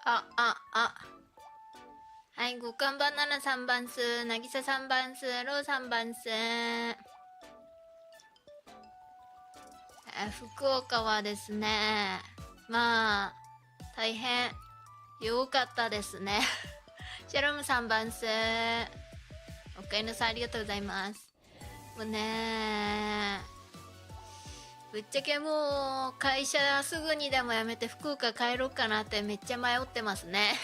はい、五冠バナナ3番数、なぎさ3番数、ロー3番数。福岡はですね、まあ、大変良かったですね。シャロム3番数。おかえりさんありがとうございます。もうね、ぶっちゃけもう会社すぐにでも辞めて福岡帰ろうかなってめっちゃ迷ってますね。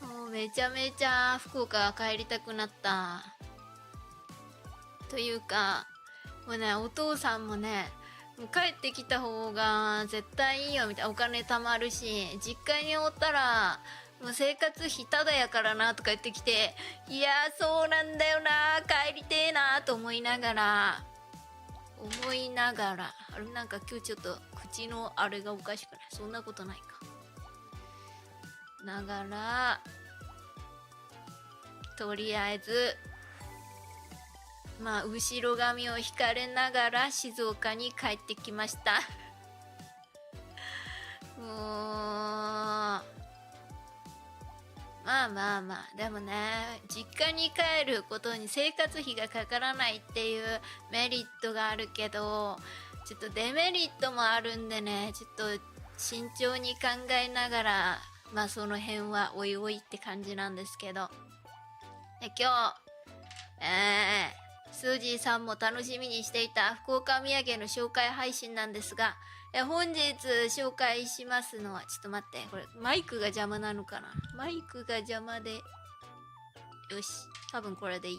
もうめちゃめちゃ福岡帰りたくなった。というか、もうね、お父さんもね、もう帰ってきた方が絶対いいよみたいな、お金貯まるし、実家におったら、もう生活費タダやからなとか言ってきて、いやーそうなんだよな、帰りてーなと思いながら、あれなんか今日ちょっと口のあれがおかしくない？そんなことないか。ながら、とりあえず、まあ後ろ髪を引かれながら静岡に帰ってきました。もうまあでもね、実家に帰ることに生活費がかからないっていうメリットがあるけど、ちょっとデメリットもあるんでね、ちょっと慎重に考えながら、まあその辺はおいおいって感じなんですけど。で今日スージーさんも楽しみにしていた福岡土産の紹介配信なんですが、本日紹介しますのは、ちょっと待って、これマイクが邪魔なのかな？マイクが邪魔で、よし、多分これでいい。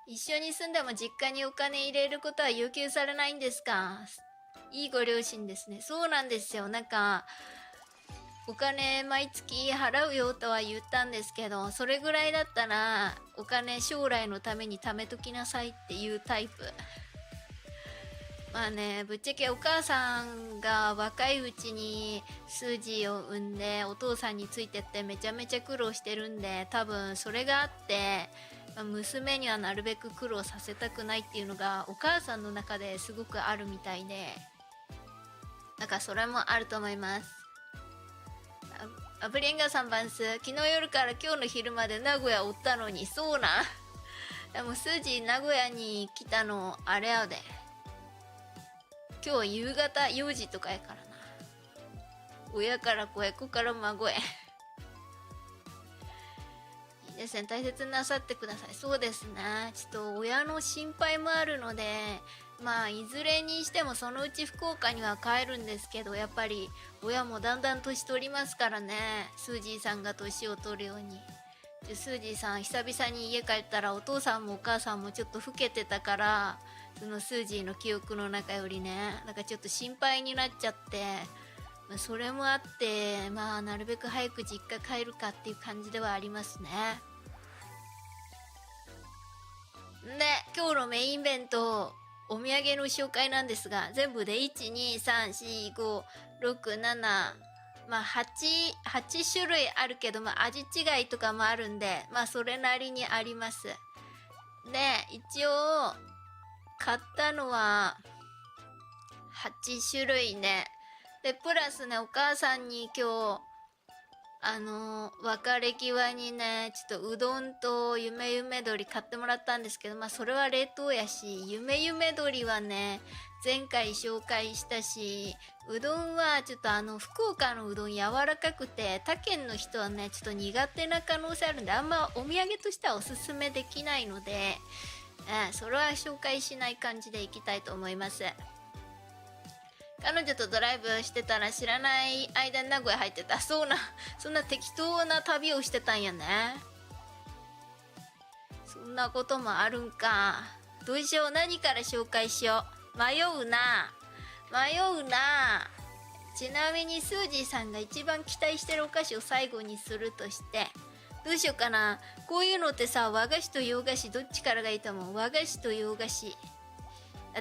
一緒に住んでも実家にお金入れることは要求されないんですか？いいご両親ですね。そうなんですよ。なんか、お金毎月払うよとは言ったんですけど、それぐらいだったらお金将来のために貯めときなさいっていうタイプ。まあね、ぶっちゃけお母さんが若いうちにスージーを産んでお父さんについてってめちゃめちゃ苦労してるんで、多分それがあって、娘にはなるべく苦労させたくないっていうのがお母さんの中ですごくあるみたいで、なんかそれもあると思います。ブリンガー3番数、昨日夜から今日の昼まで名古屋おったのに、そうなん。でも数字名古屋に来たのあれやで。今日夕方4時とかやからな。親から子へ子から孫へ。いいですね、大切になさってください。そうですね、ちょっと親の心配もあるので、まあいずれにしてもそのうち福岡には帰るんですけど、やっぱり親もだんだん年取りますからね。スージーさんが年を取るように。でスージーさん久々に家帰ったらお父さんもお母さんもちょっと老けてたから、そのスージーの記憶の中よりね、なんかちょっと心配になっちゃって、それもあってまあなるべく早く実家帰るかっていう感じではありますね。で今日のメインイベント、お土産の紹介なんですが、全部で1234567、まあ 8種類あるけど、まあ味違いとかもあるんで、まあそれなりにあります。で一応買ったのは8種類ね。でプラスね、お母さんに今日別れ際にね、ちょっとうどんと夢夢鶏買ってもらったんですけど、まあそれは冷凍やし、夢夢鶏はね、前回紹介したし、うどんはちょっと福岡のうどん柔らかくて、他県の人はね、ちょっと苦手な可能性あるんで、あんまお土産としてはおすすめできないので、それは紹介しない感じでいきたいと思います。彼女とドライブしてたら知らない間に名古屋入ってた。そんな適当な旅をしてたんやね。そんなこともあるんか。どうしよう、何から紹介しよう。迷うな。ちなみにスージーさんが一番期待してるお菓子を最後にするとして、どうしようかな。こういうのってさ、和菓子と洋菓子どっちからがいいと思う？和菓子と洋菓子。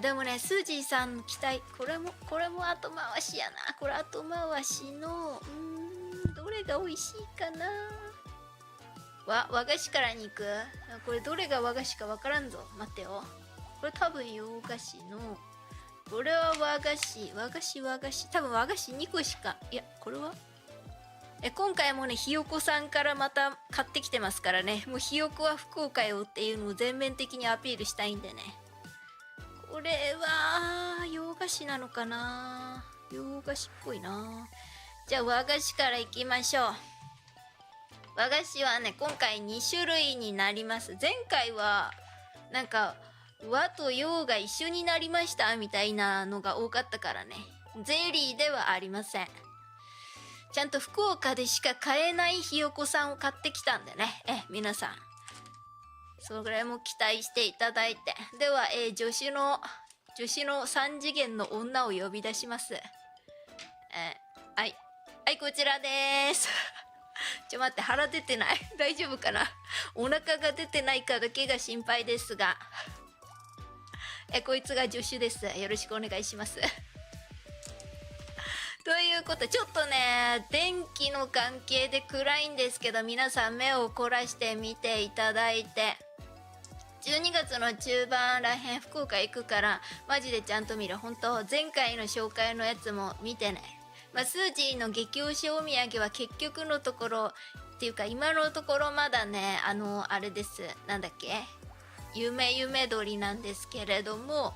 でもね、スージーさんの期待、これも後回しやな。これ後回しの、どれが美味しいかな。和菓子からに行く？これどれが和菓子かわからんぞ。待ってよ。これ多分洋菓子の、これは和菓子。多分和菓子2個しか。いや、これは今回もね、ひよこさんからまた買ってきてますからね。もうひよこは福岡よっていうのを全面的にアピールしたいんでね。これは、洋菓子なのかな？洋菓子っぽいな。じゃあ和菓子からいきましょう。和菓子はね、今回2種類になります。前回は、なんか、和と洋が一緒になりましたみたいなのが多かったからね。ゼリーではありません。ちゃんと福岡でしか買えないひよこさんを買ってきたんでね。皆さん。それも期待していただいて。では、助手の3次元の女を呼び出します。はい。はい、こちらです。待って、腹出てない。大丈夫かな？お腹が出てないかだけが心配ですが。こいつが助手です。よろしくお願いします。ということで、ちょっとね、電気の関係で暗いんですけど、皆さん目を凝らして見ていただいて、12月の中盤らへん福岡行くから、マジでちゃんと見る。本当前回の紹介のやつも見てね。スージーの激推しお土産は結局のところ、っていうか今のところまだね、あれです。なんだっけ？夢鳥なんですけれども、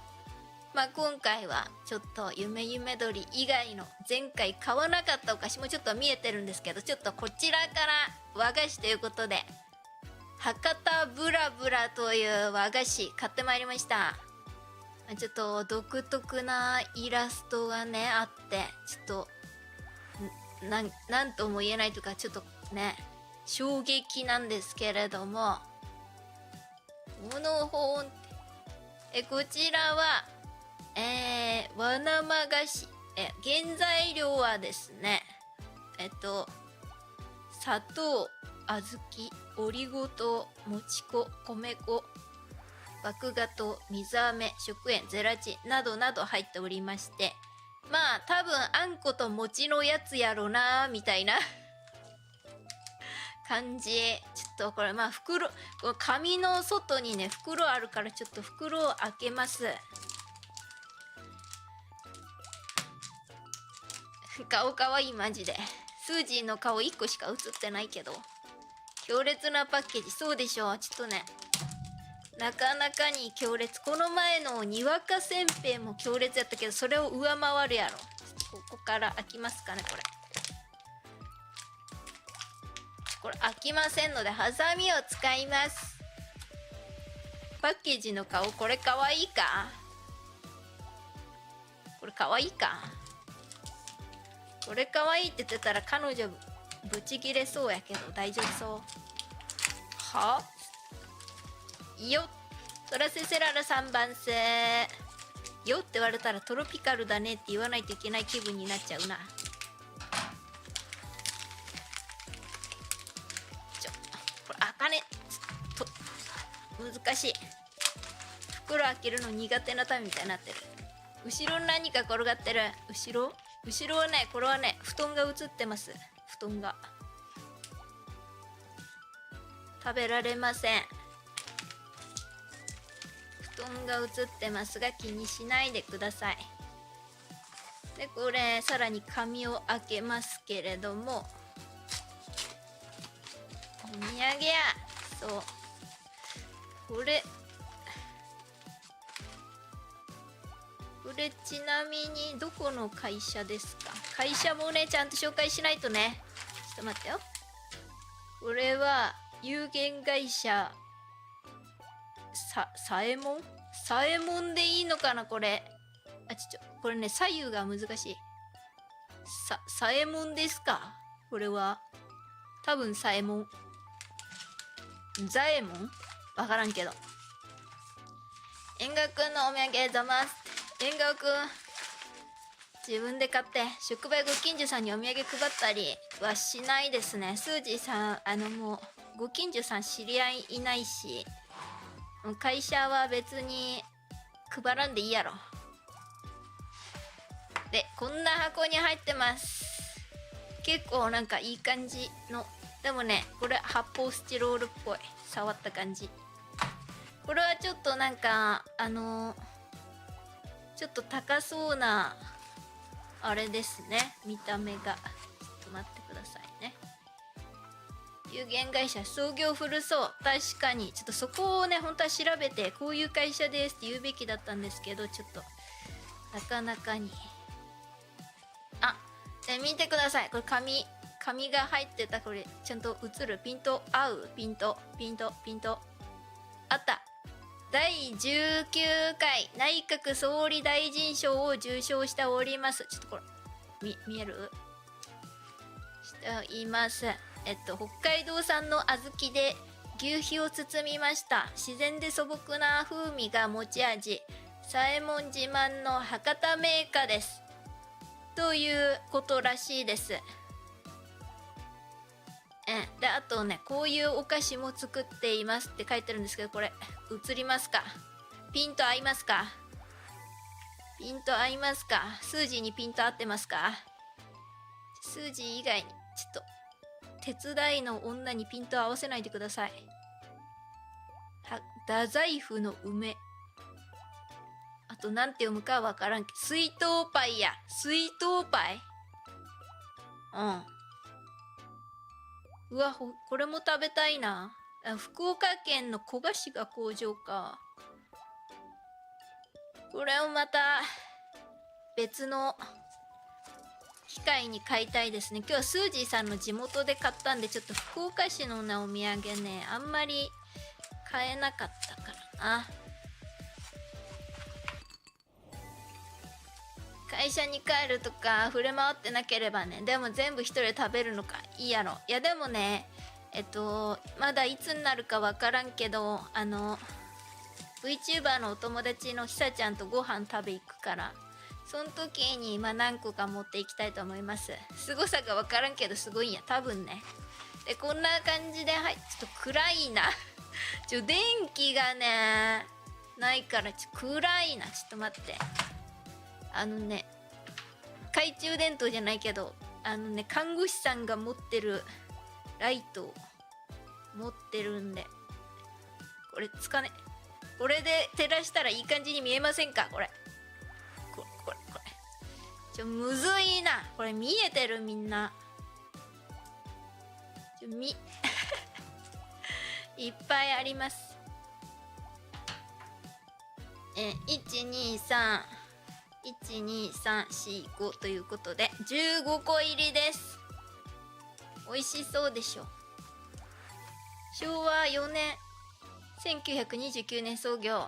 今回はちょっと夢鳥以外の前回買わなかったお菓子もちょっと見えてるんですけど、ちょっとこちらから和菓子ということで、博多ブラブラという和菓子買ってまいりました。ちょっと独特なイラストがねあって、ちょっとなんとも言えないというか、ちょっとね衝撃なんですけれども、この本こちらは和生菓子、原材料はですね、砂糖、小豆、オリゴ糖、もち粉、米粉、麦芽糖、水飴、食塩、ゼラチンなどなど入っておりまして、多分あんこと餅のやつやろなみたいな感じ。ちょっとこれ袋、この紙の外にね袋あるから、ちょっと袋を開けます。顔かわいい、マジで。スージーの顔1個しか映ってないけど、強烈なパッケージ。そうでしょう。ちょっとね、なかなかに強烈。この前のにわかせんべいも強烈やったけど、それを上回るやろ。ここから開きますかね。これ開きませんのでハサミを使います。パッケージの顔、これかわいいか？これかわいいか？これかわいいって言ってたら彼女ブチギレそうやけど大丈夫そう。は？よっ、トラセセララ3番生よって言われたらトロピカルだねって言わないといけない気分になっちゃうな。これ開かねと難しい。袋開けるの苦手なためみたいになってる。後ろに何か転がってる。後ろはね、これはね、布団が映ってます。布団が食べられません。布団が映ってますが気にしないでください。でこれさらに紙を開けますけれども、お土産や、そうこれちなみにどこの会社ですか？会社もねちゃんと紹介しないとね。ちょっと待ってよ。これは有限会社さえもんでいいのかなこれ。これね左右が難しい。さえもんですか？これは多分さえもん、ざえもんわからんけど。縁側くんのお土産ざます。縁側くん自分で買って職場やご近所さんにお土産配ったりはしないですね。スージーさんもうご近所さん知り合いいないし、会社は別に配らんでいいやろ。でこんな箱に入ってます。結構なんかいい感じの。でもねこれ発泡スチロールっぽい。触った感じ。これはちょっとなんかちょっと高そうなあれですね、見た目が。ちょっと待ってくださいね。有限会社創業古そう。確かにちょっとそこをね本当は調べてこういう会社ですって言うべきだったんですけど、ちょっとなかなかに。見てください、これ紙が入ってた。これちゃんと映る。ピント合う。ピントあった。第19回内閣総理大臣賞を受賞しております。ちょっとこれ見えるしています。北海道産の小豆で求肥を包みました。自然で素朴な風味が持ち味、左衛門自慢の博多銘菓ですということらしいです。であとね、こういうお菓子も作っていますって書いてるんですけど、これ映りますか？ピント合いますか？数字にピント合ってますか？数字以外にちょっと手伝いの女にピント合わせないでください。太宰府の梅。あとなんて読むかわからんけど、水筒パイや。水筒パイ。うわ、これも食べたいな。福岡県の古賀市が工場か。これをまた別の機会に買いたいですね。今日はスージーさんの地元で買ったんで、ちょっと福岡市のお土産ねあんまり買えなかったからな。会社に帰るとか触れ回ってなければね。でも全部一人で食べるのかいいやろ。いやでもね、まだいつになるかわからんけど、VTuber のお友達のひさちゃんとご飯食べ行くから、その時に何個か持っていきたいと思います。凄さがわからんけどすごいんや多分ね。でこんな感じで、はい、ちょっと暗いな電気がねないから暗いな。ちょっと待って、懐中電灯じゃないけど、看護師さんが持ってるライトを持ってるんで、これつかね、これで照らしたらいい感じに見えませんか？これむずいな。これ見えてる？みんないっぱいあります。12345ということで15個入りです。美味しそうでしょ。昭和4年1929年創業。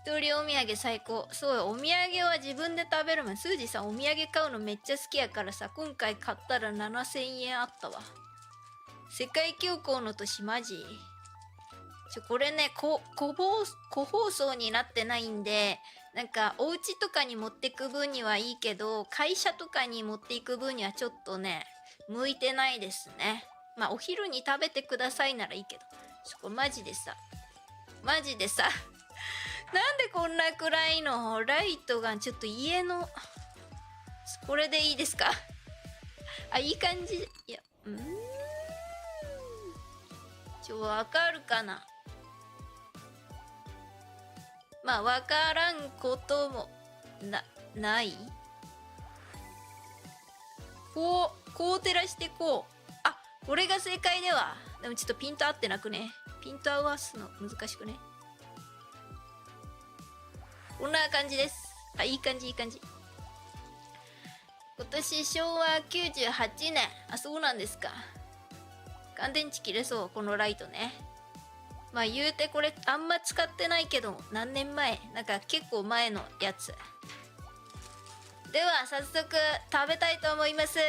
一人お土産最高。そうよ、お土産は自分で食べるもん。スージーさんお土産買うのめっちゃ好きやからさ、今回買ったら7000円あったわ。世界恐慌の年マジ？これね、個包装になってないんで、なんかお家とかに持ってく分にはいいけど、会社とかに持っていく分にはちょっとね向いてないですね。お昼に食べてくださいならいいけど、これマジでさなんでこんな暗いの？ライトがちょっと家のこれでいいですか？いい感じ。いやわかるかな。わからんこともない。こう照らしてこれが正解では。でもちょっとピント合ってなくね？ピント合わすの難しくね？こんな感じです。いい感じ。今年昭和98年。そうなんですか。乾電池切れそう、このライトね。言うてこれあんま使ってないけど、何年前？なんか結構前のやつ。では早速食べたいと思います。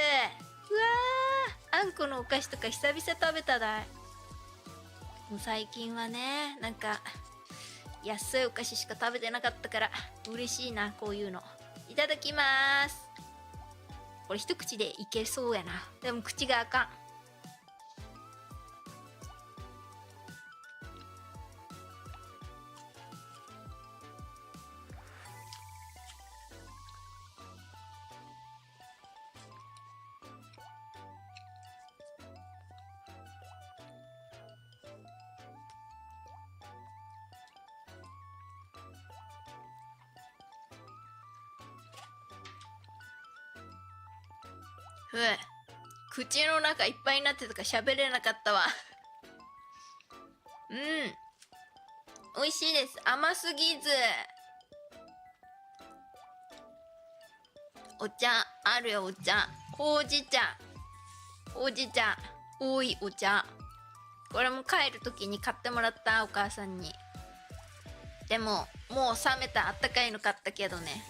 あんこのお菓子とか久々食べただい。もう最近はね、なんか安いお菓子しか食べてなかったから嬉しいな、こういうの。いただきます。これ一口でいけそうやな。でも口があかん。ふう、口の中いっぱいになってたから喋れなかったわ。うん、美味しいです。甘すぎず。お茶あるよ。お茶、ほうじ茶、ほうじ茶多いお茶。これも帰る時に買ってもらった、お母さんに。でももう冷めたあったかいの買ったけどね。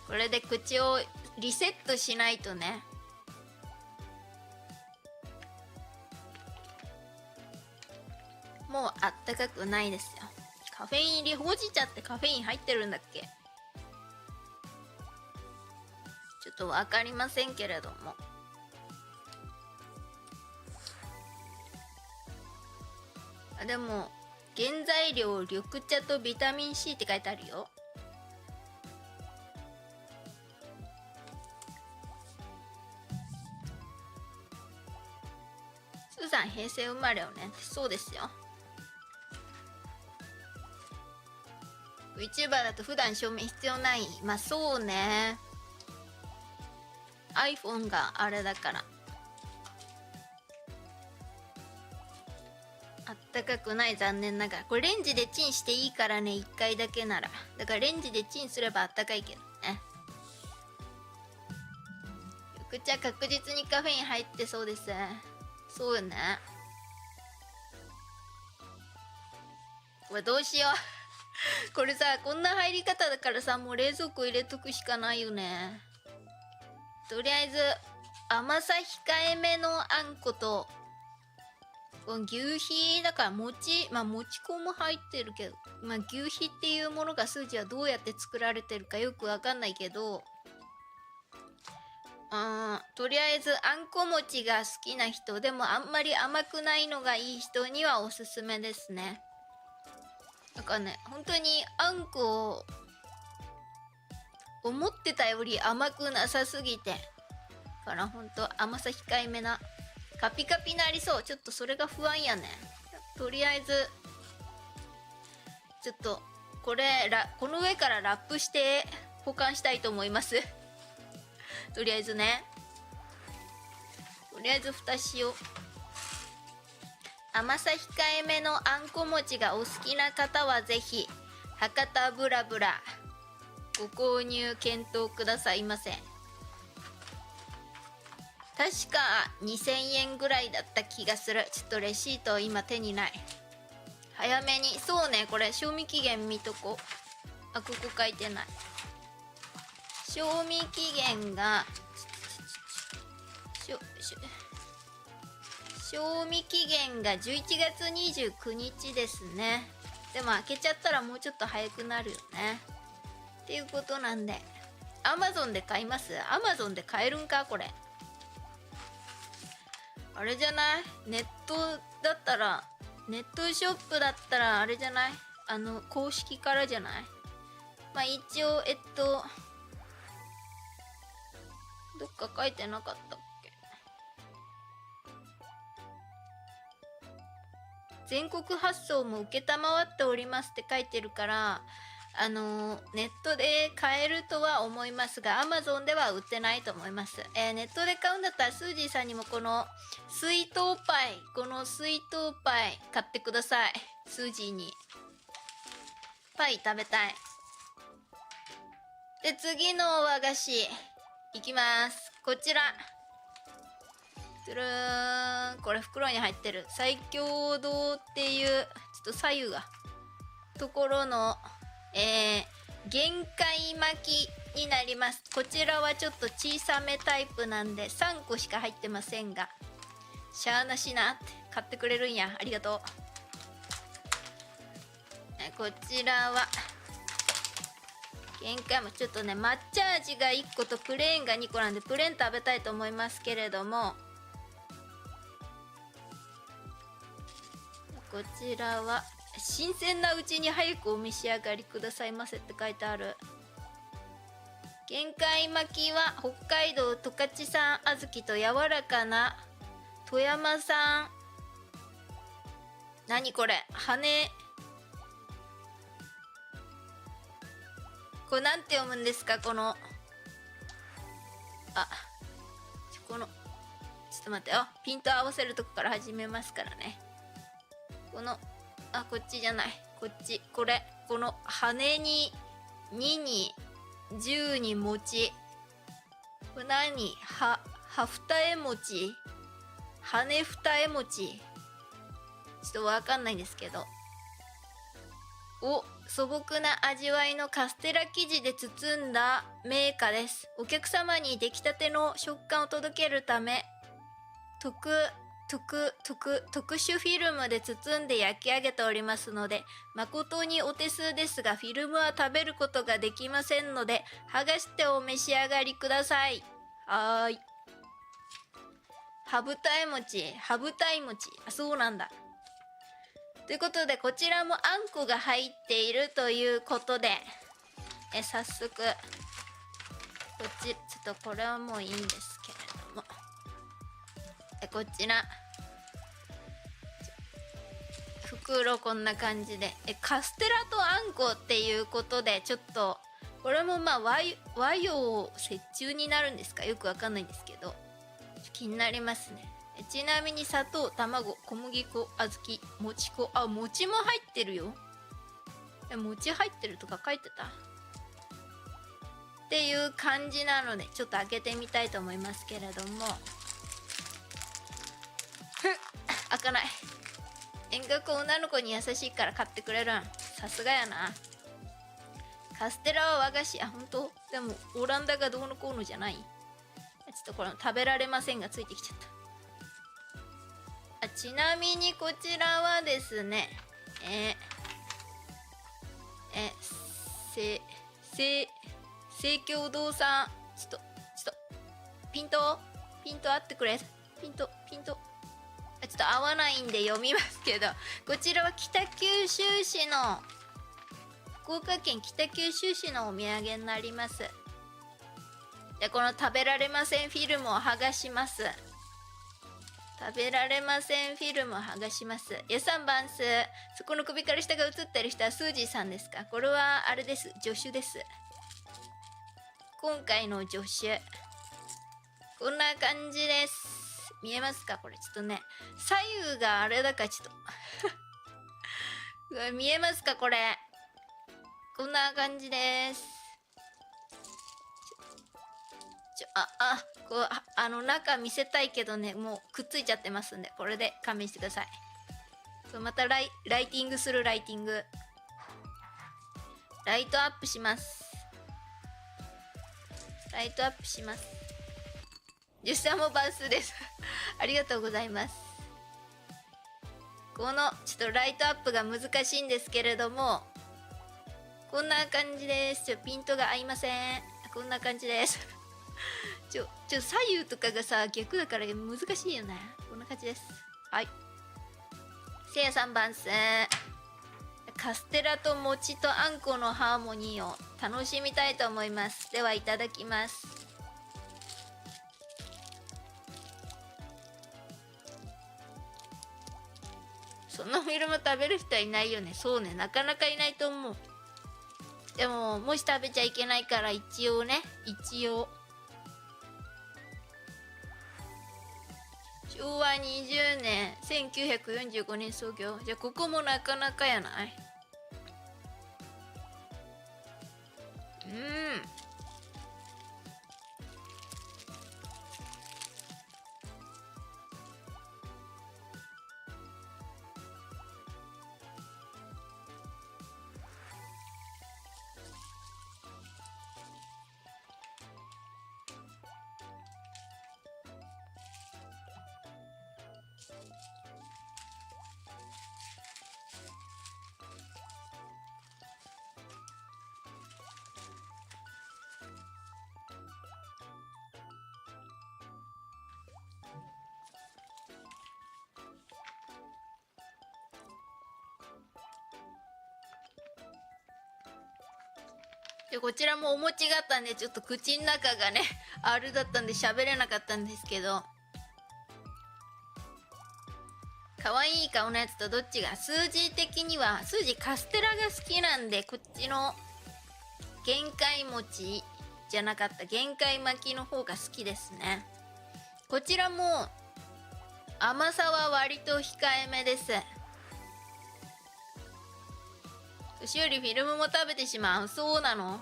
これで口をリセットしないとね。もうあったかくないですよ。カフェイン入りほうじ茶ってカフェイン入ってるんだっけ？ちょっと分かりませんけれども。あ、でも原材料緑茶とビタミン C って書いてあるよ。スーさん平成生まれよね。そうですよ。VTuber だと普段証明必要ない。まあそうね。iPhone があれだから。あったかくない、残念ながら。これレンジでチンしていいからね、1回だけなら。だからレンジでチンすればあったかいけどね。緑茶確実にカフェイン入ってそうです。そうよね。これどうしよう。これさ、こんな入り方だからさ、もう冷蔵庫入れとくしかないよね。とりあえず甘さ控えめのあんこと、この牛皮だから餅、まあ餅粉も入ってるけど、まあ牛皮っていうものが数字はどうやって作られてるかよくわかんないけど、とりあえずあんこ餅が好きな人でもあんまり甘くないのがいい人にはおすすめですね。なんかね、本当にあんこ思ってたより甘くなさすぎてからほんと甘さ控えめなカピカピなりそう。ちょっとそれが不安やね。とりあえずちょっとこの上からラップして保管したいと思いますとりあえずね、とりあえず蓋しよう。甘さ控えめのあんこ餅がお好きな方はぜひ博多ブラブラご購入検討くださいませ。確か2000円ぐらいだった気がする。ちょっとレシート今手にない。早めに。そうね、これ賞味期限見とこ。あ、ここ書いてない。賞味期限が賞味期限が11月29日ですね。でも開けちゃったらもうちょっと早くなるよねっていうことなんで、 Amazon で買います。 Amazon で買えるんかこれ。あれじゃない？ネットだったら、ネットショップだったらあれじゃない？公式からじゃない？まあ一応どっか書いてなかったっけ？全国発送も承っておりますって書いてるから、ネットで買えるとは思いますが Amazon では売ってないと思います。ネットで買うんだったらスージーさんにもこの水筒パイ買ってください。スージーにパイ食べたい。で次の和菓子いきます。こちらトゥルーン、これ袋に入ってる最強堂っていうちょっと左右がところの限界巻きになります。こちらはちょっと小さめタイプなんで3個しか入ってませんが、しゃーなしなって買ってくれるんや、ありがとう。こちらは限界もちょっとね、抹茶味が1個とプレーンが2個なんでプレーン食べたいと思いますけれども、こちらは新鮮なうちに早くお召し上がりくださいませって書いてある。限界巻きは北海道十勝産小豆と柔らかな富山産、何これ、羽、これなんて読むんですかこの、このちょっと待って、ピント合わせるとこから始めますからね。このこっちじゃない、こっち、この羽に2に10に餅、これ何、は二重餅、羽二重餅、ちょっとわかんないんですけど、素朴な味わいのカステラ生地で包んだ銘菓です。お客様に出来たての食感を届けるため、特殊フィルムで包んで焼き上げておりますので、誠にお手数ですが、フィルムは食べることができませんので、剥がしてお召し上がりください。はーい。羽二重餅、羽二重餅。そうなんだ。ということで、こちらもあんこが入っているということで、早速、こっち、ちょっとこれはもういいんですけれども、こちら、袋こんな感じで、カステラとあんこっていうことで、ちょっと、これもまあ和洋折衷になるんですか、よくわかんないんですけど、気になりますね。ちなみに砂糖、卵、小麦粉、小豆、もち粉、餅も入ってるよ。餅入ってるとか書いてたっていう感じなので、ちょっと開けてみたいと思いますけれども、開かない。遠隔女の子に優しいから買ってくれるん。さすがやな。カステラは和菓子。本当？でもオランダがどうのこうのじゃない？ちょっとこれ食べられませんがついてきちゃった。ちなみにこちらはですね、生協堂さん、ちょっとピント合ってくれ。ピントちょっと合わないんで読みますけど、こちらは北九州市の、福岡県北九州市のお土産になります。で、この食べられませんフィルムを剥がします。食べられませんフィルムを剥がします。予算番数、そこの首から下が映ってる人はスージーさんですか？これはあれです、助手です。今回の助手、こんな感じです。見えますか？これちょっとね、左右があれだからちょっと見えますか？これこんな感じです。こう中見せたいけどね、もうくっついちゃってますんで、これで勘弁してください。またライティングする。ライトアップします。10社も番数ですありがとうございます。このちょっとライトアップが難しいんですけれども、こんな感じです。ピントが合いません。こんな感じです左右とかがさ逆だから難しいよね。こんな感じです。はい。せいやさん番数。カステラと餅とあんこのハーモニーを楽しみたいと思います。ではいただきます。そのフィルム食べる人はいないよね。そうね、なかなかいないと思う。でももし食べちゃいけないから一応昭和20年1945年創業。じゃあここもなかなかやない？でこちらもお餅があったんでちょっと口の中がねあれだったんで喋れなかったんですけど、可愛い顔のやつとどっちが、数字的には数字カステラが好きなんで、こっちの限界餅じゃなかった限界巻きの方が好きですね。こちらも甘さは割と控えめです。年寄りフィルムも食べてしまう。そうなの？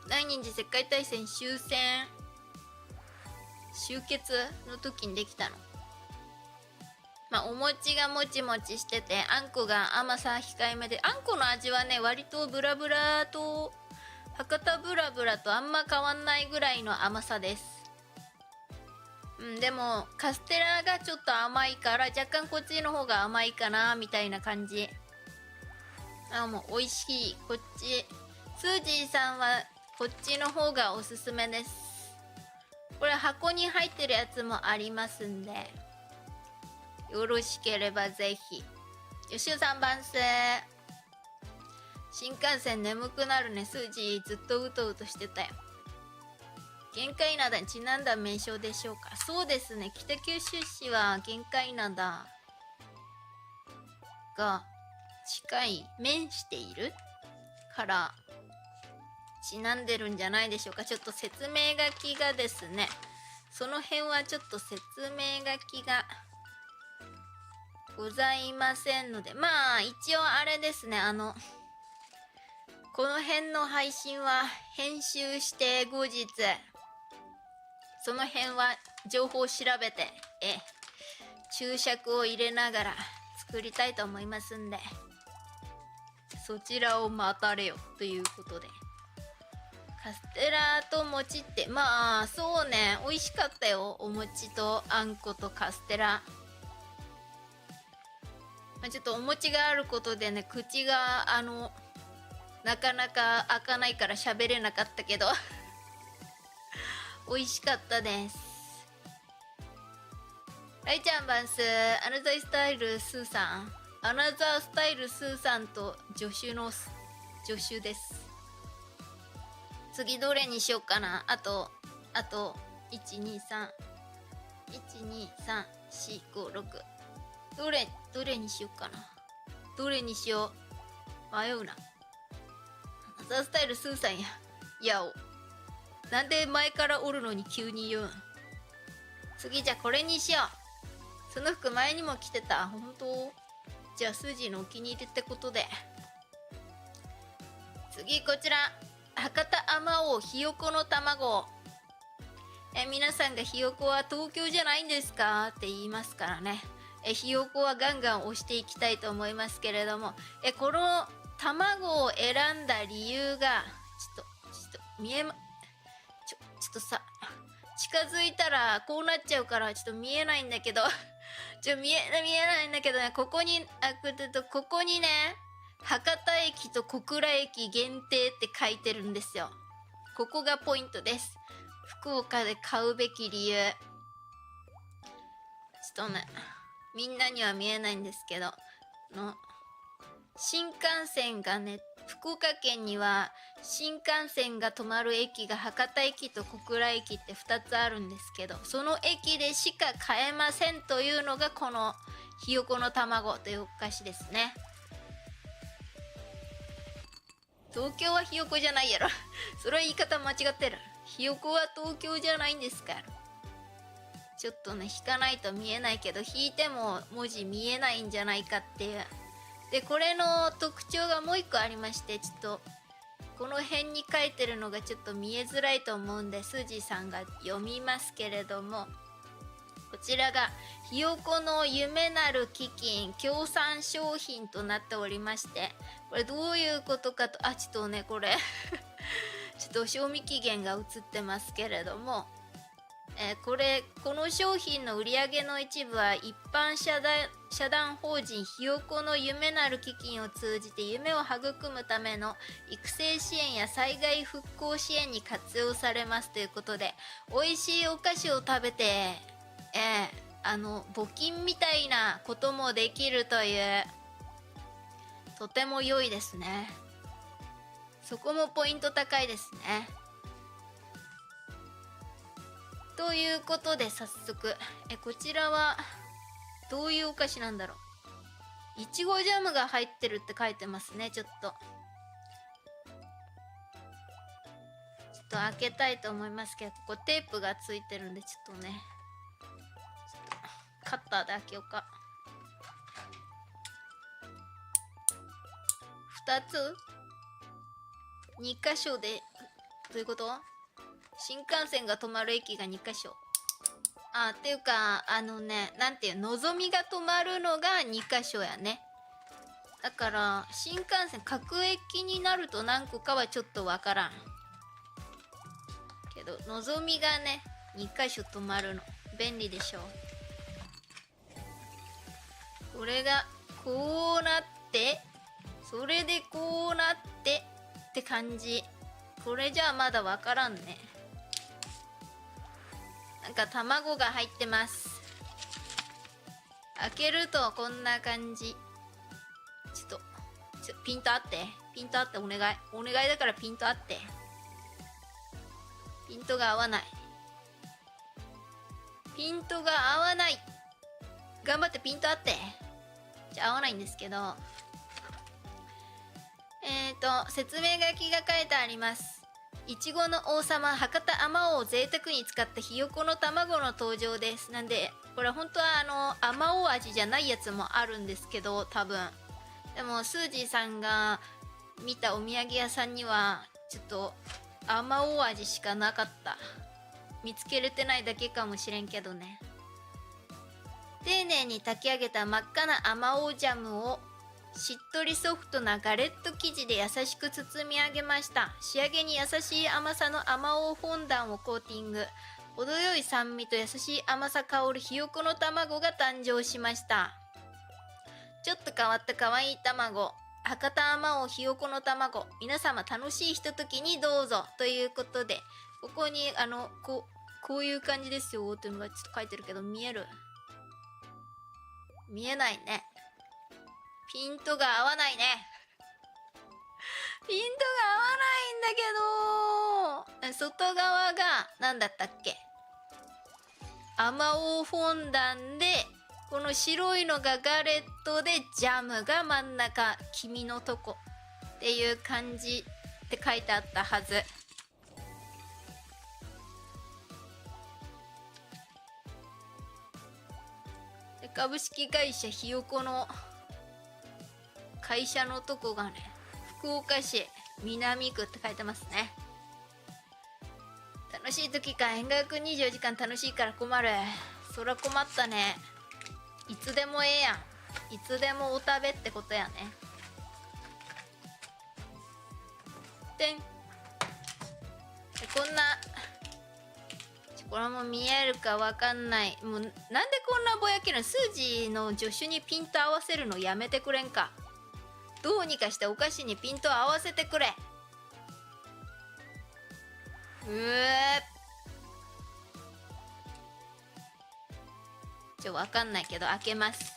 第二次世界大戦終結の時にできたの。まあお餅がもちもちしてて、あんこが甘さ控えめで、あんこの味はね割とブラブラと博多ブラブラとあんま変わんないぐらいの甘さです。でもカステラがちょっと甘いから若干こっちの方が甘いかなみたいな感じ。もう美味しい。こっちスージーさんはこっちの方がおすすめです。これ箱に入ってるやつもありますんで、よろしければぜひ。吉尾さん番数。新幹線眠くなるね。スージーずっとうとうとしてたよ。玄界灘にちなんだ名称でしょうか。そうですね、北九州市は玄界灘が面しているからちなんでるんじゃないでしょうか。ちょっと説明書きがですね、その辺はちょっと説明書きがございませんので、まあ一応あれですね、この辺の配信は編集して後日その辺は情報を調べて注釈を入れながら作りたいと思いますんで、そちらを待たれよということで。カステラと餅ってまあそうね、美味しかったよ。お餅とあんことカステラ。ちょっとお餅があることでね、口がなかなか開かないから喋れなかったけど美味しかったです。ライちゃんバンス、アナザースタイルスーさん。アナザースタイルスーさんと助手です。次どれにしようかな。あと123412345どれにしようかな。どれにしよう。迷うな。アナザースタイルスーさんや。いやお。なんで前からおるのに急に言うん。次じゃあこれにしよう。その服前にも着てた。本当？じゃあスージーのお気に入りってことで。次こちら。博多あまおうひよこの卵。皆さんがひよこは東京じゃないんですかって言いますからね。ひよこはガンガン押していきたいと思いますけれども、この卵を選んだ理由がちょっと見えまちょっとさ近づいたらこうなっちゃうからちょっと見えないんだけど見えないんだけどね、ここにね博多駅と小倉駅限定って書いてるんですよ。ここがポイントです。福岡で買うべき理由。ちょっとねみんなには見えないんですけど新幹線がね、福岡県には新幹線が止まる駅が博多駅と小倉駅って2つあるんですけど、その駅でしか買えませんというのがこのひよこの卵というお菓子ですね。東京はひよこじゃないやろそれは言い方間違ってる。ひよこは東京じゃないんですから。ちょっとね引かないと見えないけど、引いても文字見えないんじゃないかっていう。でこれの特徴がもう一個ありまして、ちょっとこの辺に書いてるのがちょっと見えづらいと思うんでスージーさんが読みますけれども、こちらがひよこの夢なる基金協賛商品となっておりまして、これどういうことかと、ちょっとねこれちょっと賞味期限が映ってますけれども、この商品の売り上げの一部は一般社団法人ひよこの夢なる基金を通じて夢を育むための育成支援や災害復興支援に活用されますということで、美味しいお菓子を食べて募金みたいなこともできるという、とても良いですね。そこもポイント高いですね。ということで早速こちらはどういうお菓子なんだろう。いちごジャムが入ってるって書いてますね。ちょっと開けたいと思いますけど、ここテープがついてるんで、ちょっとね、カッターで開けようか。2つ ?2 箇所で、どういうこと？新幹線が止まる駅が2箇所。っていうか、なんていう、のぞみが止まるのが2箇所やね。だから、新幹線、各駅になると何個かはちょっとわからん。けど、のぞみがね、2箇所止まるの。便利でしょ。これが、こうなって、それでこうなってって感じ。これじゃあまだわからんね。なんか卵が入ってます。開けるとこんな感じ。ちょっとピントあって。ピントあって、お願い。お願いだからピントあって。ピントが合わない。ピントが合わない。頑張ってピントあって。じゃあ合わないんですけど。説明書きが書いてあります。いちごの王様博多あまおうを贅沢に使ったひよこの卵の登場です。なんでこれ本当はあまおう味じゃないやつもあるんですけど、多分でもスージーさんが見たお土産屋さんにはちょっとあまおう味しかなかった。見つけれてないだけかもしれんけどね。丁寧に炊き上げた真っ赤なあまおうジャムをしっとりソフトなガレット生地で優しく包み上げました。仕上げに優しい甘さのあまおうフォンダンをコーティング。程よい酸味と優しい甘さ香るひよこの卵が誕生しました。ちょっと変わった可愛い卵。博多あまおうひよこの卵。皆様楽しいひとときにどうぞ。ということで、ここにこういう感じですよっていうのがちょっと書いてるけど、見える？見えないね。ピントが合わないね。ピントが合わないんだけど、外側が何だったっけ？あまおうフォンダンで、この白いのがガレットで、ジャムが真ん中、黄身のとこっていう感じって書いてあったはず。で、株式会社ひよこの会社のとこがね、福岡市南区って書いてますね。楽しい時か。縁側くん24時間楽しいから困る。そら困ったね。いつでもええやん。いつでもお食べってことやね。でん。こんな、これも見えるかわかんない。もうなんでこんなぼやけるの？数字の助手にピント合わせるのやめてくれんか。どうにかしてお菓子にピント合わせてくれ。わかんないけど開けます。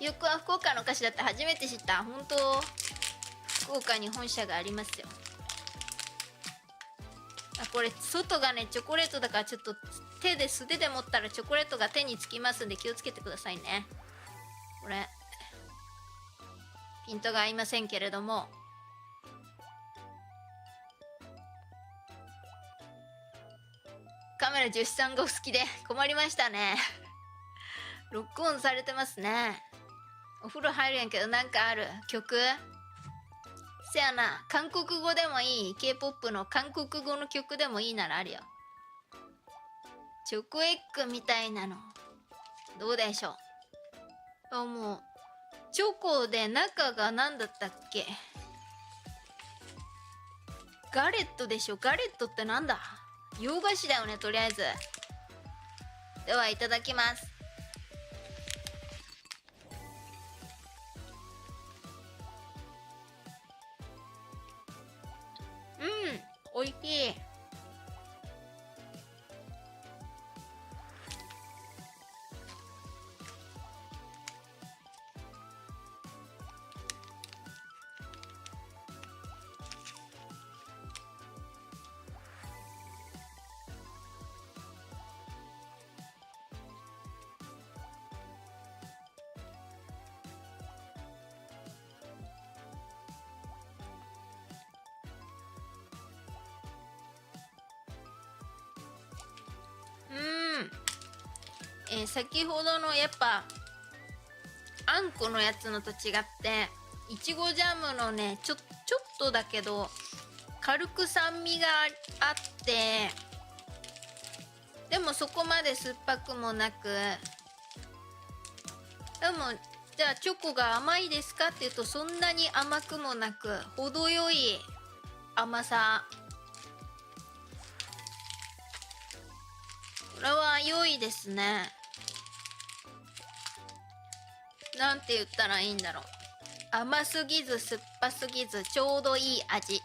ひよこは福岡のお菓子だって初めて知った。本当、福岡に本社がありますよ。これ外がねチョコレートだからちょっと素手で持ったらチョコレートが手につきますんで気をつけてくださいね。これピントが合いませんけれども、カメラ助手さんがお好きで困りましたね。ロックオンされてますね。お風呂入るやんけどなんかある曲？せやな、韓国語でもいい。 K-POP の韓国語の曲でもいいならあるよ。チョコエッグみたいなのどうでしょう。もうチョコで中が何だったっけ？ガレットでしょ。ガレットってなんだ？洋菓子だよね、とりあえず。ではいただきます。おいしい。先ほどのやっぱあんこのやつのと違っていちごジャムのねちょっとだけど軽く酸味があってでもそこまで酸っぱくもなく、でもじゃあチョコが甘いですかっていうとそんなに甘くもなく程よい甘さ。これは良いですね。なんて言ったらいいんだろう。甘すぎず酸っぱすぎずちょうどいい味。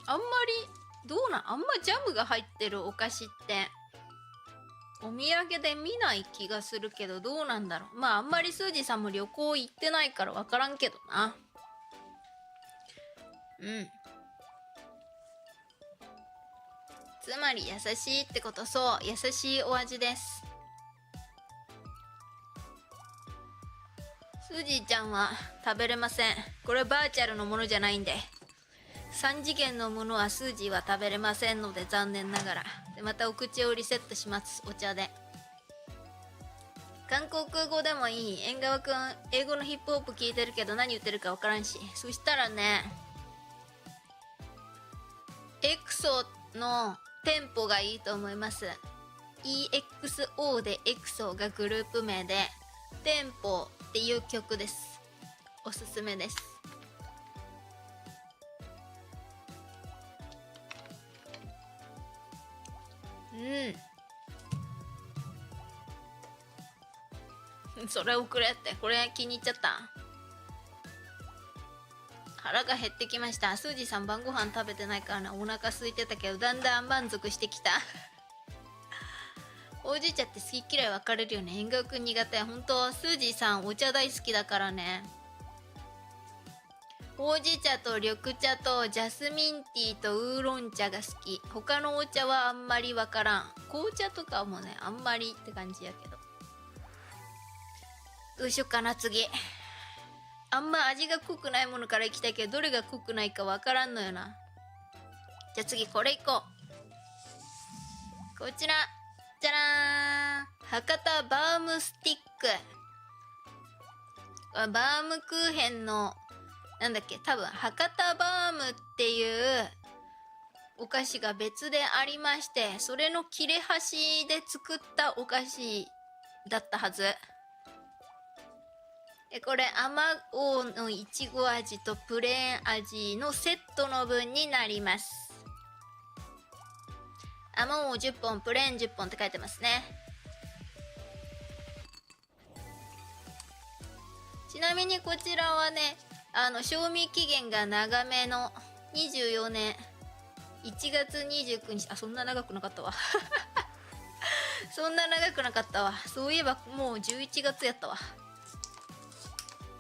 あんまりあんまジャムが入ってるお菓子ってお土産で見ない気がするけど、どうなんだろう。まああんまりスージーさんも旅行行ってないから分からんけどな。つまり優しいってこと。そう、優しいお味です。スージーちゃんは食べれません。これはバーチャルのものじゃないんで。3次元のものはスージーは食べれませんので残念ながら。でまたお口をリセットします。お茶で。韓国語でもいい。縁側くん英語のヒップホップ聞いてるけど何言ってるか分からんし。そしたらね、エクソのテンポがいいと思います。 EXO でエクソがグループ名でテンポっていう曲です。おすすめです。それ送れって。これ気に入っちゃった。腹が減ってきました。スージーさん晩ご飯食べてないからな。お腹空いてたけどだんだん満足してきた。ほうじ茶って好き嫌い分かれるよね。縁側くん苦手。本当スージーさんお茶大好きだからね。ほうじ茶と緑茶とジャスミンティーとウーロン茶が好き。他のお茶はあんまり分からん。紅茶とかもねあんまりって感じやけど。どうしよっかな次。あんま味が濃くないものからいきたいけどどれが濃くないか分からんのよな。じゃあ次これいこう。こちらじゃらーん、博多バームスティック。バームクーヘンのなんだっけ、多分博多バームっていうお菓子が別でありまして、それの切れ端で作ったお菓子だったはずで、これあまおうのいちご味とプレーン味のセットの分になります。あまおう10本プレーン10本って書いてますね。ちなみにこちらはね、賞味期限が長めの24年1月29日。そんな長くなかったわ。そんな長くなかったわ。そういえばもう11月やったわ。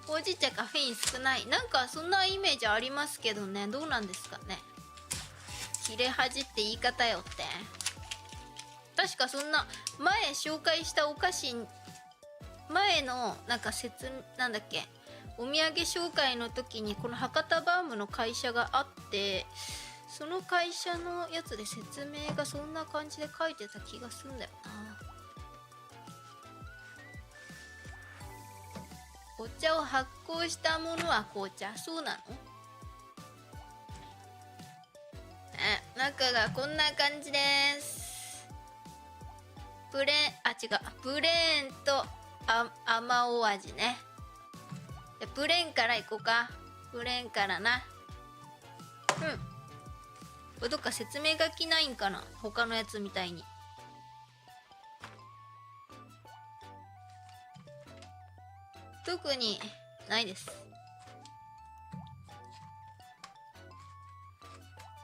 ほうじ茶カフェイン少ない。なんかそんなイメージありますけどね。どうなんですかね。切れ端って言い方よって。確かそんな前紹介したお菓子前のなんかなんだっけ、お土産紹介の時にこの博多バームの会社があって、その会社のやつで説明がそんな感じで書いてた気がするんだよな。お茶を発酵したものは紅茶。そうなの？中がこんな感じです。プレーンとあまおう味ね。プレーンからいこうか。プレーンからな。これどっか説明書きないんかな、他のやつみたいに。特にないです。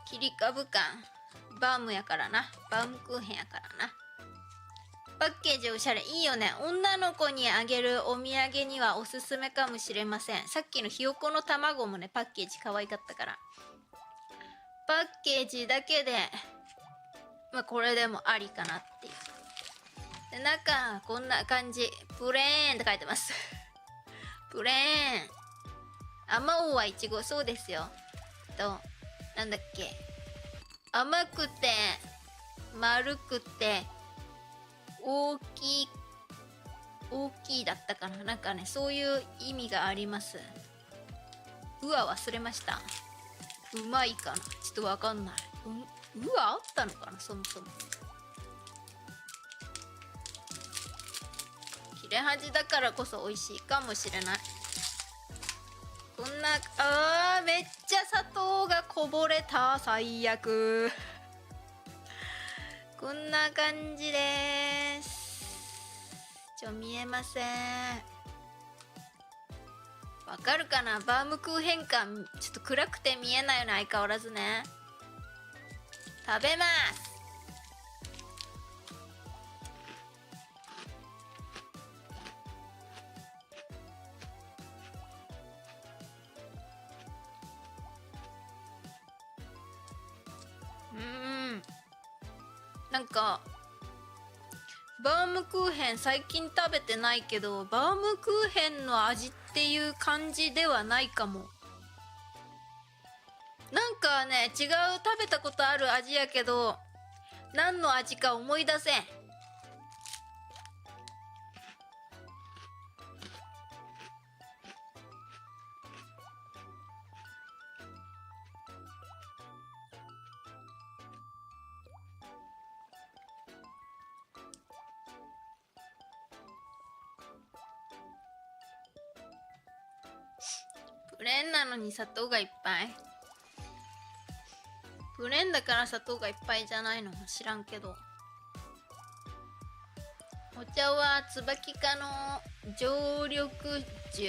切り株感バームやからな。バームクーヘンやからな。パッケージおしゃれ。いいよね。女の子にあげるお土産にはおすすめかもしれません。さっきのひよこの卵もね、パッケージ可愛かったから。パッケージだけでまあこれでもありかなっていう。で中こんな感じ。プレーンって書いてます。プレーン。あまおうはいちご。そうですよ。なんだっけ、甘くて丸くて大きいだったかな。なんかね、そういう意味があります。うわ、忘れました。うまいかな、ちょっとわかんない。うわあったのかな、そもそも。切れ端だからこそ美味しいかもしれない。こんな、めっちゃ砂糖がこぼれた。最悪。こんな感じです。見えません。わかるかな、バームクーヘン感。ちょっと暗くて見えないよね、相変わらずね。食べます。なんかバームクーヘン最近食べてないけど、バームクーヘンの味っていう感じではないかも。なんかね、違う、食べたことある味やけど何の味か思い出せん。プレーンなのに砂糖がいっぱい。プレーンだから砂糖がいっぱいじゃないのも知らんけど。お茶は椿科の常緑樹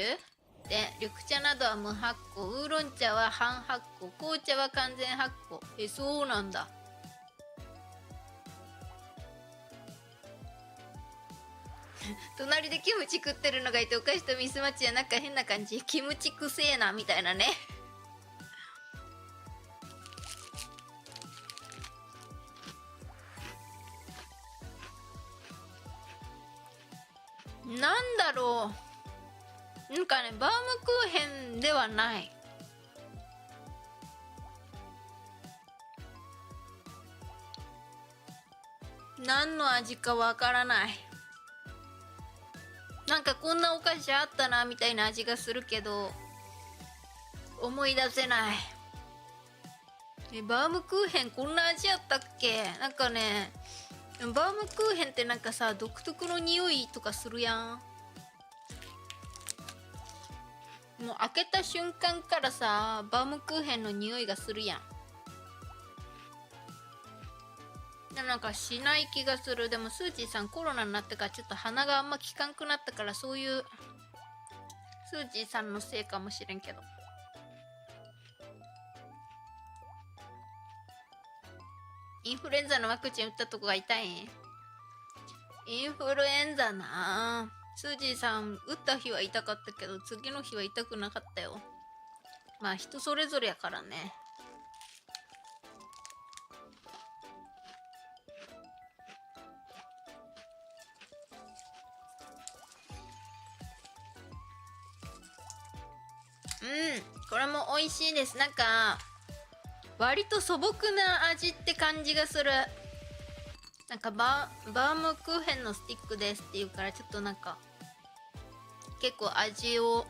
で、緑茶などは無発酵、ウーロン茶は半発酵、紅茶は完全発酵。そうなんだ。隣でキムチ食ってるのがいて、お菓子とミスマッチやなんか変な感じ。キムチくせえなみたいなね。なんだろう、なんかね、バームクーヘンではない。何の味かわからない。なんかこんなお菓子あったなみたいな味がするけど思い出せない。バームクーヘンこんな味やったっけ。なんかね、バームクーヘンってなんかさ、独特の匂いとかするやん。もう開けた瞬間からさ、バームクーヘンの匂いがするやん。でもなんかしない気がする。でもスーチーさんコロナになってからちょっと鼻があんま効かんくなったから、そういうスーチーさんのせいかもしれんけど。インフルエンザのワクチン打ったとこが痛いん。インフルエンザな。スージーさん打った日は痛かったけど次の日は痛くなかったよ。まあ人それぞれやからね。これも美味しいです。なんか割と素朴な味って感じがする。なんかバームクーヘンのスティックですっていうから、ちょっとなんか結構味を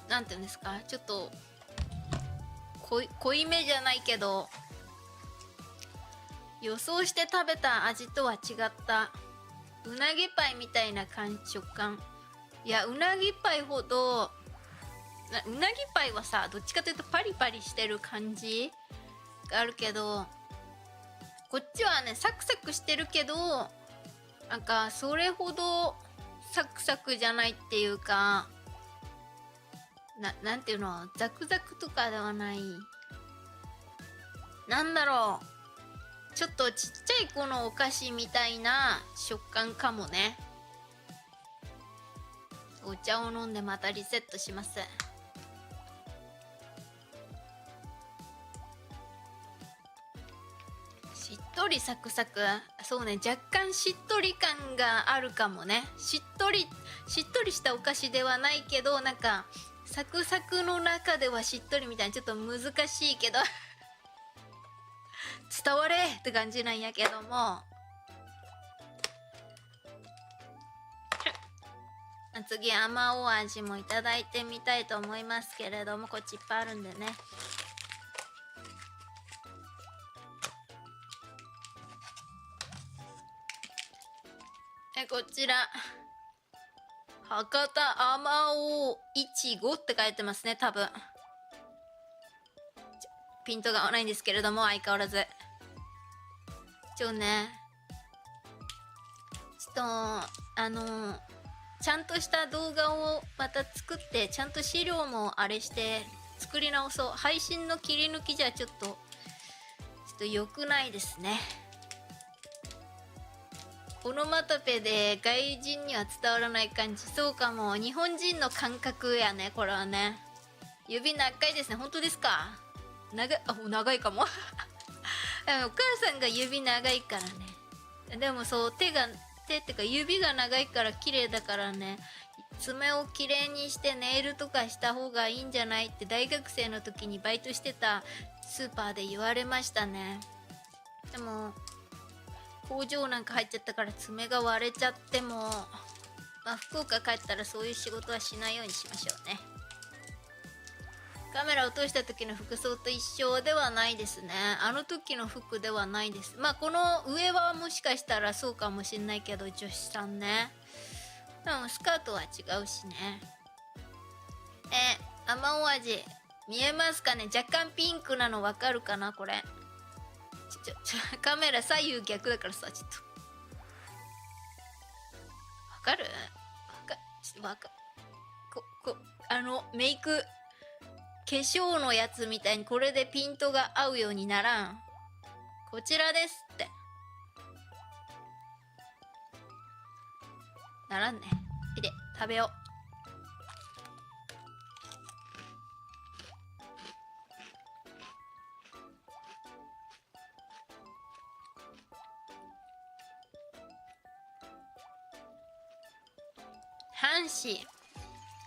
なんていうんですか、ちょっと濃いめじゃないけど予想して食べた味とは違ったうなぎパイみたいな食感。いや、うなぎパイほどうなぎパイはさ、どっちかというとパリパリしてる感じがあるけど、こっちはねサクサクしてるけどなんかそれほどサクサクじゃないっていうか、なんていうの、ザクザクとかではない。なんだろう、ちょっとちっちゃい子のお菓子みたいな食感かもね。お茶を飲んでまたリセットします。しっとりサクサク、そうね、若干しっとり感があるかもね。しっとりしたお菓子ではないけど、なんかサクサクの中ではしっとりみたいな、ちょっと難しいけど伝われって感じなんやけども、次あまおう味もいただいてみたいと思いますけれども、こっちいっぱいあるんでね。こちら博多あまおういちごって書いてますね、多分。ピントが合わないんですけれども、相変わらずちょっとちゃんとした動画をまた作って、ちゃんと資料もあれして作り直そう。配信の切り抜きじゃちょっと良くないですね。オノマトペで外人には伝わらない感じ。そうかも。日本人の感覚やね、これはね。指長いですね。本当ですか？長いかも。お母さんが指長いからね。でもそう、手ってか指が長いから綺麗だからね。爪をきれいにしてネイルとかした方がいいんじゃないって大学生の時にバイトしてたスーパーで言われましたね。でも工場なんか入っちゃったから爪が割れちゃっても、福岡帰ったらそういう仕事はしないようにしましょうね。カメラを通した時の服装と一緒ではないですね。あの時の服ではないです。この上はもしかしたらそうかもしんないけど、女子さんね。でもスカートは違うしね。あまおう味見えますかね？若干ピンクなの分かるかなこれ。カメラ左右逆だからさ、ちょっと分かる？メイク化粧のやつみたいにこれでピントが合うようにならん。こちらですってならんね。で食べよう。半紙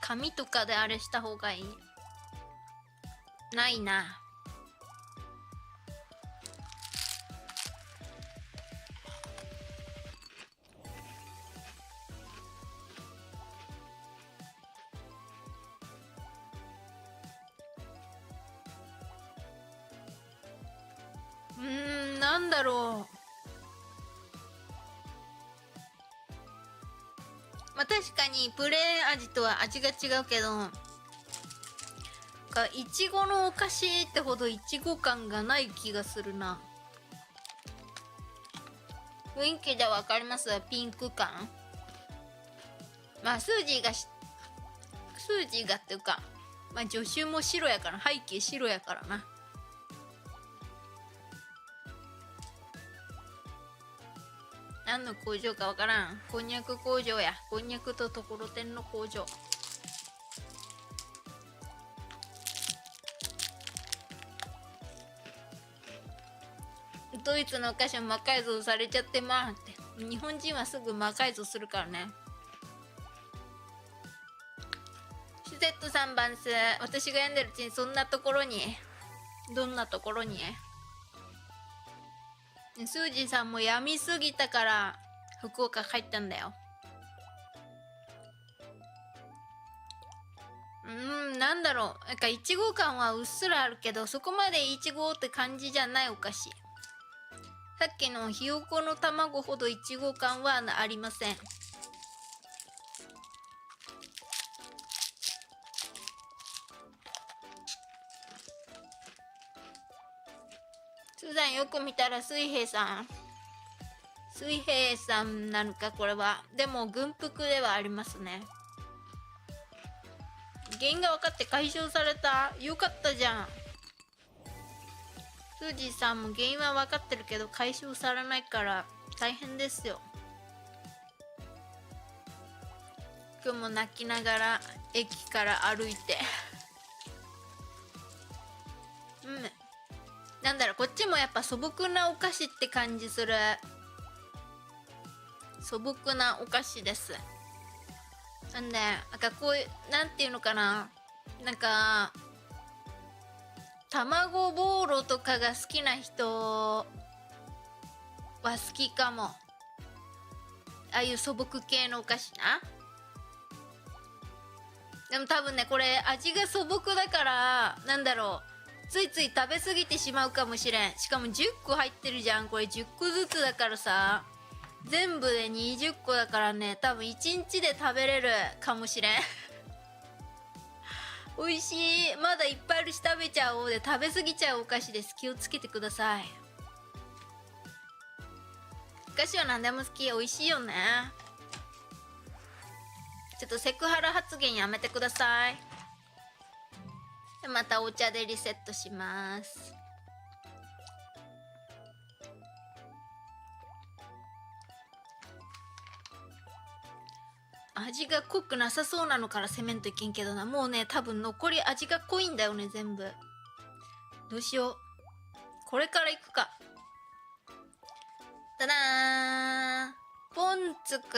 紙とかであれした方がいい？ないな。なんだろう。確かにプレーン味とは味が違うけど、いちごのお菓子ってほどいちご感がない気がするな。雰囲気でわかります？ピンク感。スージーがっていうか、助手も白やから、背景白やからな。何の工場かわからん。こんにゃく工場や。こんにゃくとところてんの工場。ドイツのお菓子も魔改造されちゃってまーって。日本人はすぐ魔改造するからね。シュゼット3番数。私が読んでるうちにそんなところに。どんなところに？スージーさんも病みすぎたから福岡帰ったんだよ。なんだろう。いちご感はうっすらあるけど、そこまでいちごって感じじゃないお菓子。さっきのひよこの卵ほどいちご感はありません。スーザンよく見たら水平さんなのかこれは。でも軍服ではありますね。原因が分かって解消された。よかったじゃん。スージーさんも原因は分かってるけど解消されないから大変ですよ。今日も泣きながら駅から歩いてなんだろう、こっちもやっぱ素朴なお菓子って感じする。素朴なお菓子です。なんでこういうなんていうのかな、卵ボーロとかが好きな人は好きかも。ああいう素朴系のお菓子な。でも多分ねこれ味が素朴だからなんだろう、ついつい食べ過ぎてしまうかもしれん。しかも10個入ってるじゃん。これ10個ずつだからさ、全部で20個だからね、多分1日で食べれるかもしれん美味しい。まだいっぱいあるし食べちゃおうで、食べ過ぎちゃうお菓子です。気をつけてください。お菓子は何でも好き。美味しいよね。ちょっとセクハラ発言やめてください。でまたお茶でリセットします。味が濃くなさそうなのから攻めんといけんけどな。もうね多分残り味が濃いんだよね全部。どうしよう。これからいくか。ただーん、ポンツク。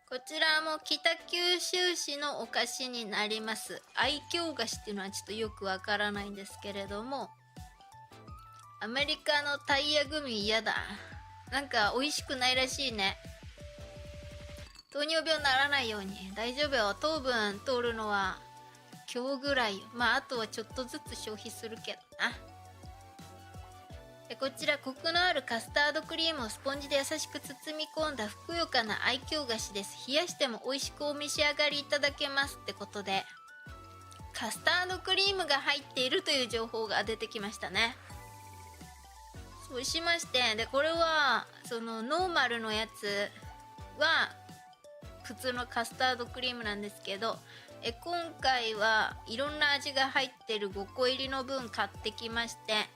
こちらも北九州市のお菓子になります。愛嬌菓子っていうのはちょっとよくわからないんですけれども、アメリカのタイヤグミ嫌だ。なんか美味しくないらしいね。糖尿病ならないように。大丈夫よ。糖分通るのは今日ぐらいよ。まああとはちょっとずつ消費するけどな。こちらコクのあるカスタードクリームをスポンジで優しく包み込んだふくよかな愛嬌菓子です。冷やしても美味しくお召し上がりいただけますってことで、カスタードクリームが入っているという情報が出てきましたね。そうしまして、でこれはそのノーマルのやつは普通のカスタードクリームなんですけど、今回はいろんな味が入ってる5個入りの分買ってきまして、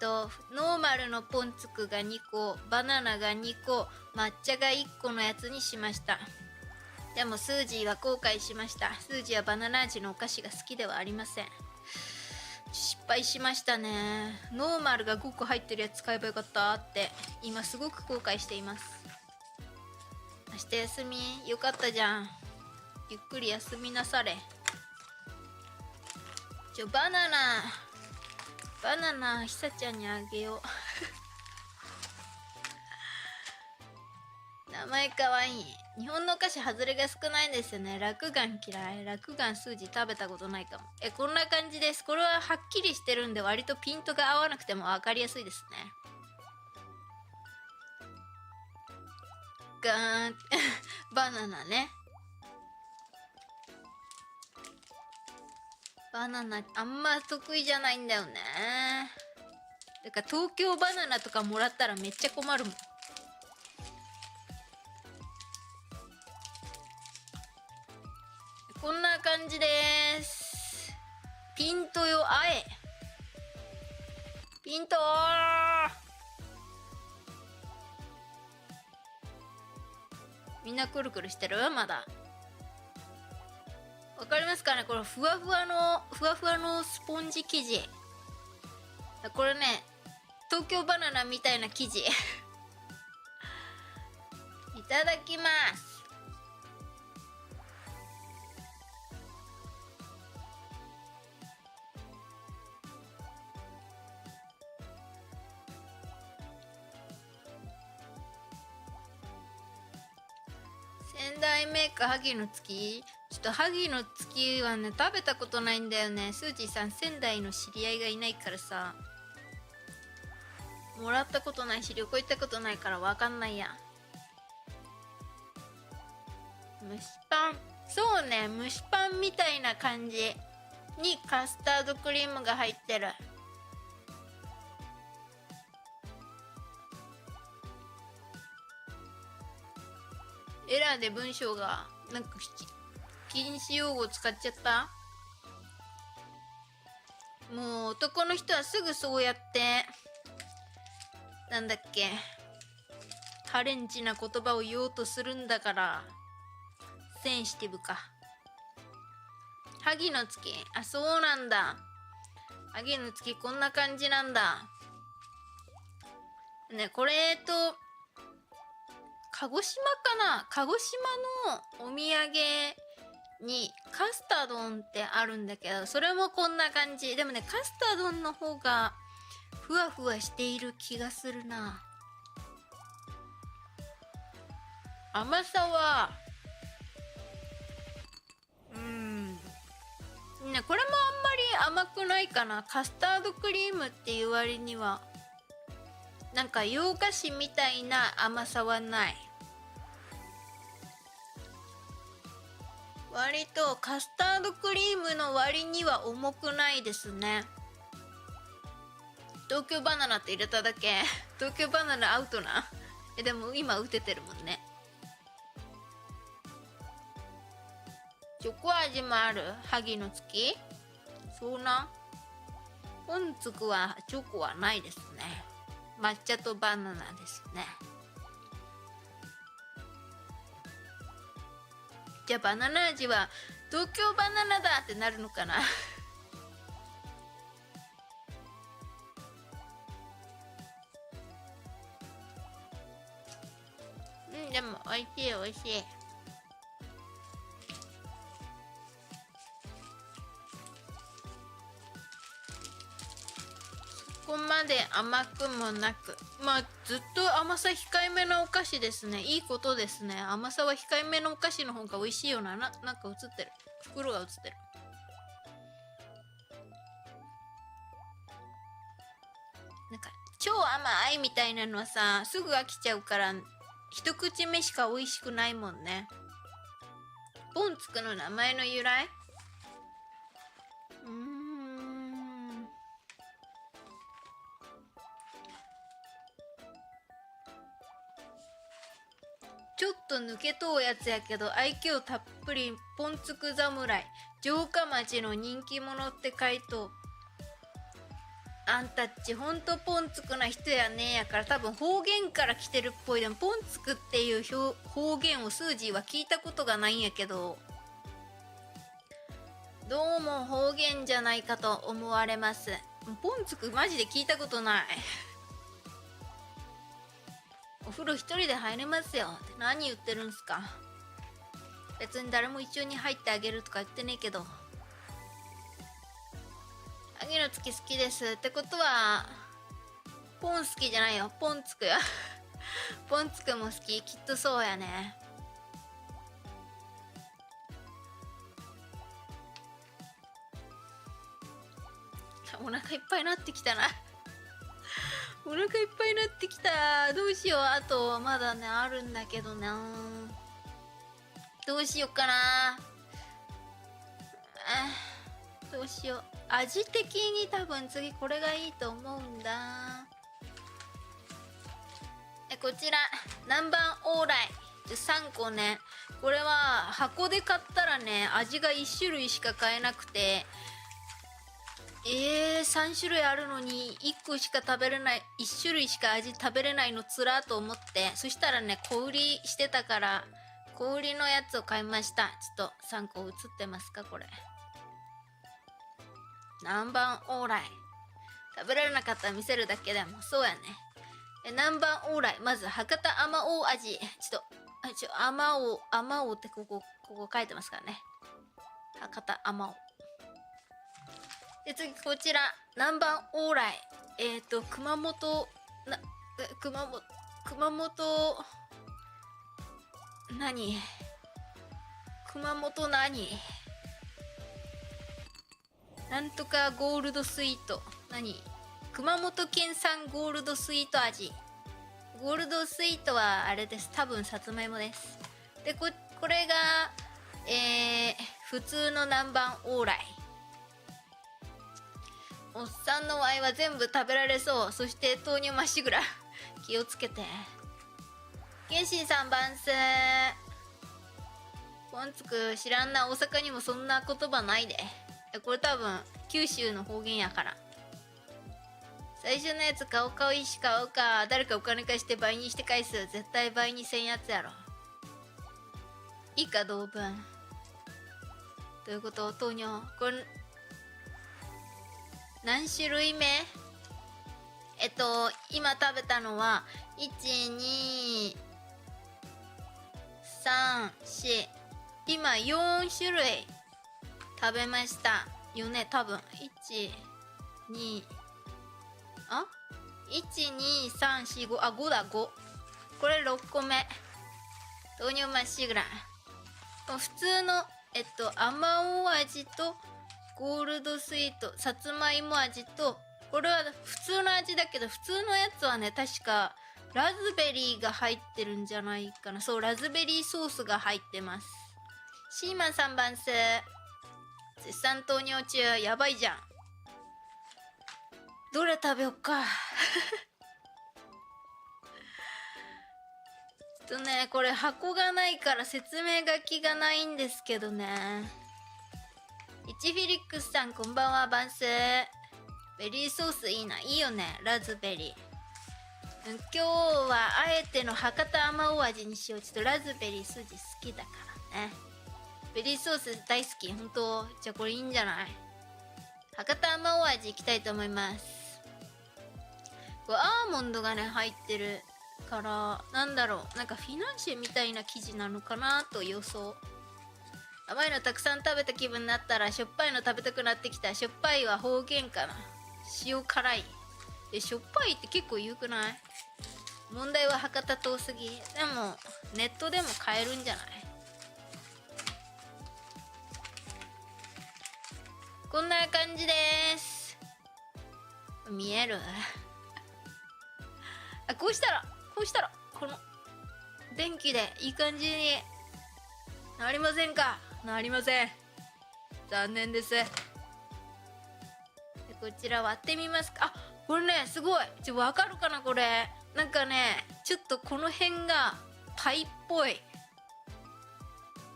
ノーマルのポンツクが2個、バナナが2個、抹茶が1個のやつにしました。でもスージーは後悔しました。スージーはバナナ味のお菓子が好きではありません。失敗しましたね。ノーマルが5個入ってるやつ使えばよかったって今すごく後悔しています。明日休みよかったじゃん。ゆっくり休みなされ。バナナひさちゃんにあげよう名前かわいい。日本のお菓子外れが少ないんですよね。落眼嫌い。落眼数字食べたことないかも。こんな感じです。これははっきりしてるんで割とピントが合わなくても分かりやすいですね。ガーンバナナね。バナナあんま得意じゃないんだよね。だから東京バナナとかもらったらめっちゃ困るもん。こんな感じです。ピントよあえ。ピントみんなくるくるしてる？まだわかりますかね？これふわふわのスポンジ生地。これね東京バナナみたいな生地いただきます。仙台メーカー萩の月。ちょっと萩の月はね食べたことないんだよね。スージーさん仙台の知り合いがいないからさ、もらったことないし旅行行ったことないからわかんないや。蒸しパン、そうね、蒸しパンみたいな感じにカスタードクリームが入ってる。エラーで文章がなんか禁止用語を使っちゃった。もう男の人はすぐそうやってなんだっけハレンチな言葉を言おうとするんだから。センシティブか。萩の月、あ、そうなんだ。萩の月こんな感じなんだね。これと鹿児島かな、鹿児島のお土産にカスタードンってあるんだけど、それもこんな感じ。でもね、カスタードンの方がふわふわしている気がするな。甘さはね、これもあんまり甘くないかな。カスタードクリームっていう割にはなんか洋菓子みたいな甘さはない。割とカスタードクリームの割には重くないですね。東京バナナって入れただけ。東京バナナアウトな。でも今打ててるもんね。チョコ味もある。萩の月。そうな。ポンツクはチョコはないですね。抹茶とバナナですね。じゃあバナナ味は東京バナナだってなるのかな。でも美味しい美味しい。そこまで甘くもなく、まあずっと甘さ控えめなお菓子ですね。いいことですね。甘さは控えめのお菓子の方が美味しいよな。なんか映ってる。袋が映ってる。なんか超甘いみたいなのはさ、すぐ飽きちゃうから一口目しか美味しくないもんね。ポンツクの名前の由来、ちょっと抜けとうやつやけど愛嬌たっぷりポンツク侍、城下町の人気者って書いと。あんたっちほんとポンツクな人やね。やから多分方言から来てるっぽい。でもポンツクっていう方言をスージーは聞いたことがないんやけど、どうも方言じゃないかと思われます。ポンツクマジで聞いたことない。お風呂一人で入れますよって何言ってるんすか。別に誰も一緒に入ってあげるとか言ってねえけど。萩の月好きですってことはポン好きじゃないよ、ポンツクや。ポンツクも好き、きっとそうやね。お腹いっぱいになってきたな。お腹いっぱいになってきた。どうしよう。あとまだねあるんだけどな。どうしようかな。どうしよう。味的に多分次これがいいと思うんだ。こちら南蛮往来3個ね。これは箱で買ったらね味が1種類しか買えなくて、3種類あるのに1個しか食べれない、1種類しか味食べれないのつらと思って、そしたらね小売りしてたから小売りのやつを買いました。ちょっと3個映ってますかこれ。南蛮往来、食べられなかったら見せるだけでもそうやね。南蛮往来、まず博多あまおう味。あまおうってここ書いてますからね。博多あまおうで、次こちら南蛮往来、熊本何なんとかゴールドスイート、熊本県産ゴールドスイート味。ゴールドスイートはあれです、多分さつまいもです。でこれが普通の南蛮往来。おっさんのワイは全部食べられそう。そして豆乳まっしぐら。気をつけて。原神さん番数。ポンツク知らんな。大阪にもそんな言葉ないで。これ多分九州の方言やから。最初のやつ買おうか、おいし買おうか、誰かお金貸して倍にして返す。絶対倍にせんやつやろ。いいか同文。どういうこと？豆乳これ何種類目？今食べたのは1、2、3、4、今4種類食べましたよね、多分。1、2、あ ?1、2、3、4、5、あ、5だ、5。これ6個目。豆乳まっしぐら。普通の、あまおう味と、ゴールドスイート、さつまいも味と、これは普通の味だけど、普通のやつはね、確か、ラズベリーが入ってるんじゃないかな。そう、ラズベリーソースが入ってます。シーマン3番数。絶賛投入中。やばいじゃん。どれ食べよっか。これ箱がないから説明書きがないんですけどね。1フィリックスさんこんばんは、バンス。ベリーソースいいな。いいよね、ラズベリー。今日はあえての博多あまおう味にしよう。ちょっとラズベリー筋好きだからね。ベリーソース大好き。本当。じゃあこれいいんじゃない？博多あまおう味いきたいと思います。これアーモンドがね入ってるから、なんだろう、なんかフィナンシェみたいな生地なのかなと予想。甘いのたくさん食べた気分になったらしょっぱいの食べたくなってきた。しょっぱいは方言かな。塩辛い。しょっぱいって結構言うくない？問題は博多遠すぎ。でもネットでも買えるんじゃない？こんな感じです。見える？あ、こうしたらこの電気でいい感じになりませんか？なりません。残念です。でこちら割ってみますか。あ、これねすごい。わかるかなこれ。なんかねちょっとこの辺がパイっぽい。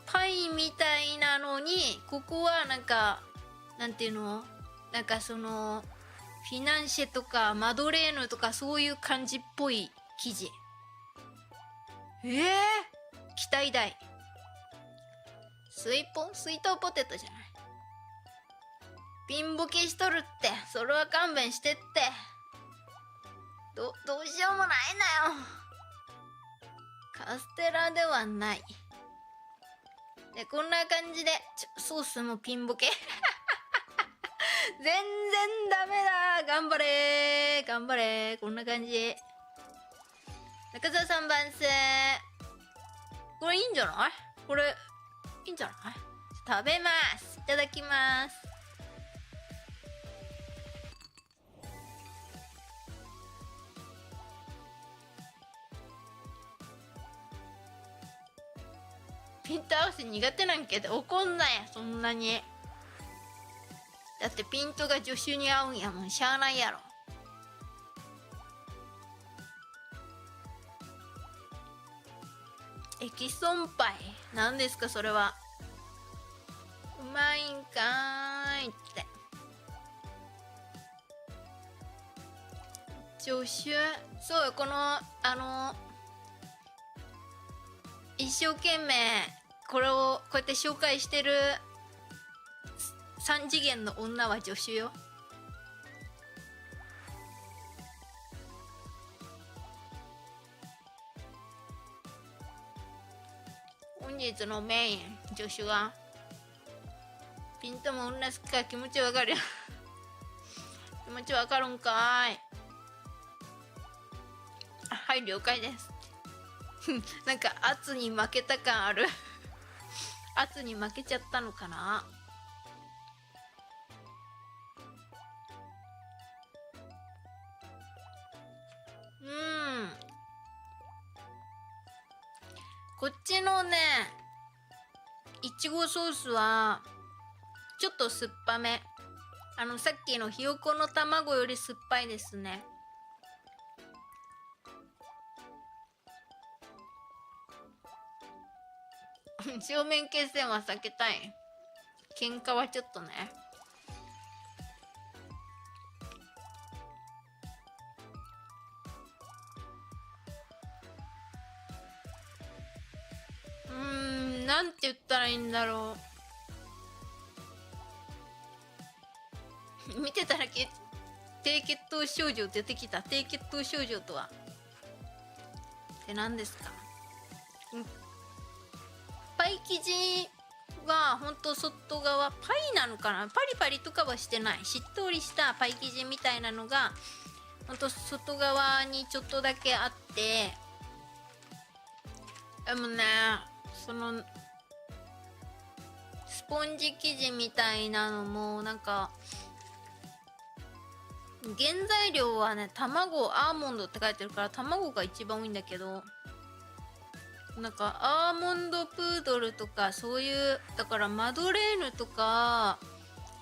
パイみたいなのにここはなんかなんていうの、なんかそのフィナンシェとかマドレーヌとかそういう感じっぽい生地。期待大。スイートポテトじゃない。ピンボケしとるって。それは勘弁してって。どうしようもないなよ。カステラではない。でこんな感じでソースもピンボケ。全然ダメだ。頑張れ頑張れ。こんな感じ。中澤さん番数。これいいんじゃない？これいいんじゃない？食べます。いただきます。ピント合わせ苦手なんけど怒んなや。そんなに。だってピントが助手に合うんやもん。しゃあないやろ。エキソンパイ何ですかそれは。うまいんかーいって。助手。そうよ、この一生懸命これをこうやって紹介してる3次元の女は助手よ。本日のメイン助手がピントも女好きか。気持ちわかるよ。気持ちわかるんかーい。はい、了解です。なんか圧に負けた感ある。圧に負けちゃったのかな。こっちのねいちごソースはちょっと酸っぱめ。さっきのひよこの卵より酸っぱいですね。正面決戦は避けたい。喧嘩はちょっとね。なんて言ったらいいんだろう。見てたら低血糖症状出てきた。低血糖症状とはって何ですか？パイ生地はほんと外側パイなのかな、パリパリとかはしてない、しっとりしたパイ生地みたいなのがほんと外側にちょっとだけあって、でもね、そのスポンジ生地みたいなのもなんか原材料はね、卵、アーモンドって書いてるから卵が一番多いんだけど、なんかアーモンドプードルとかそういう、だからマドレーヌとか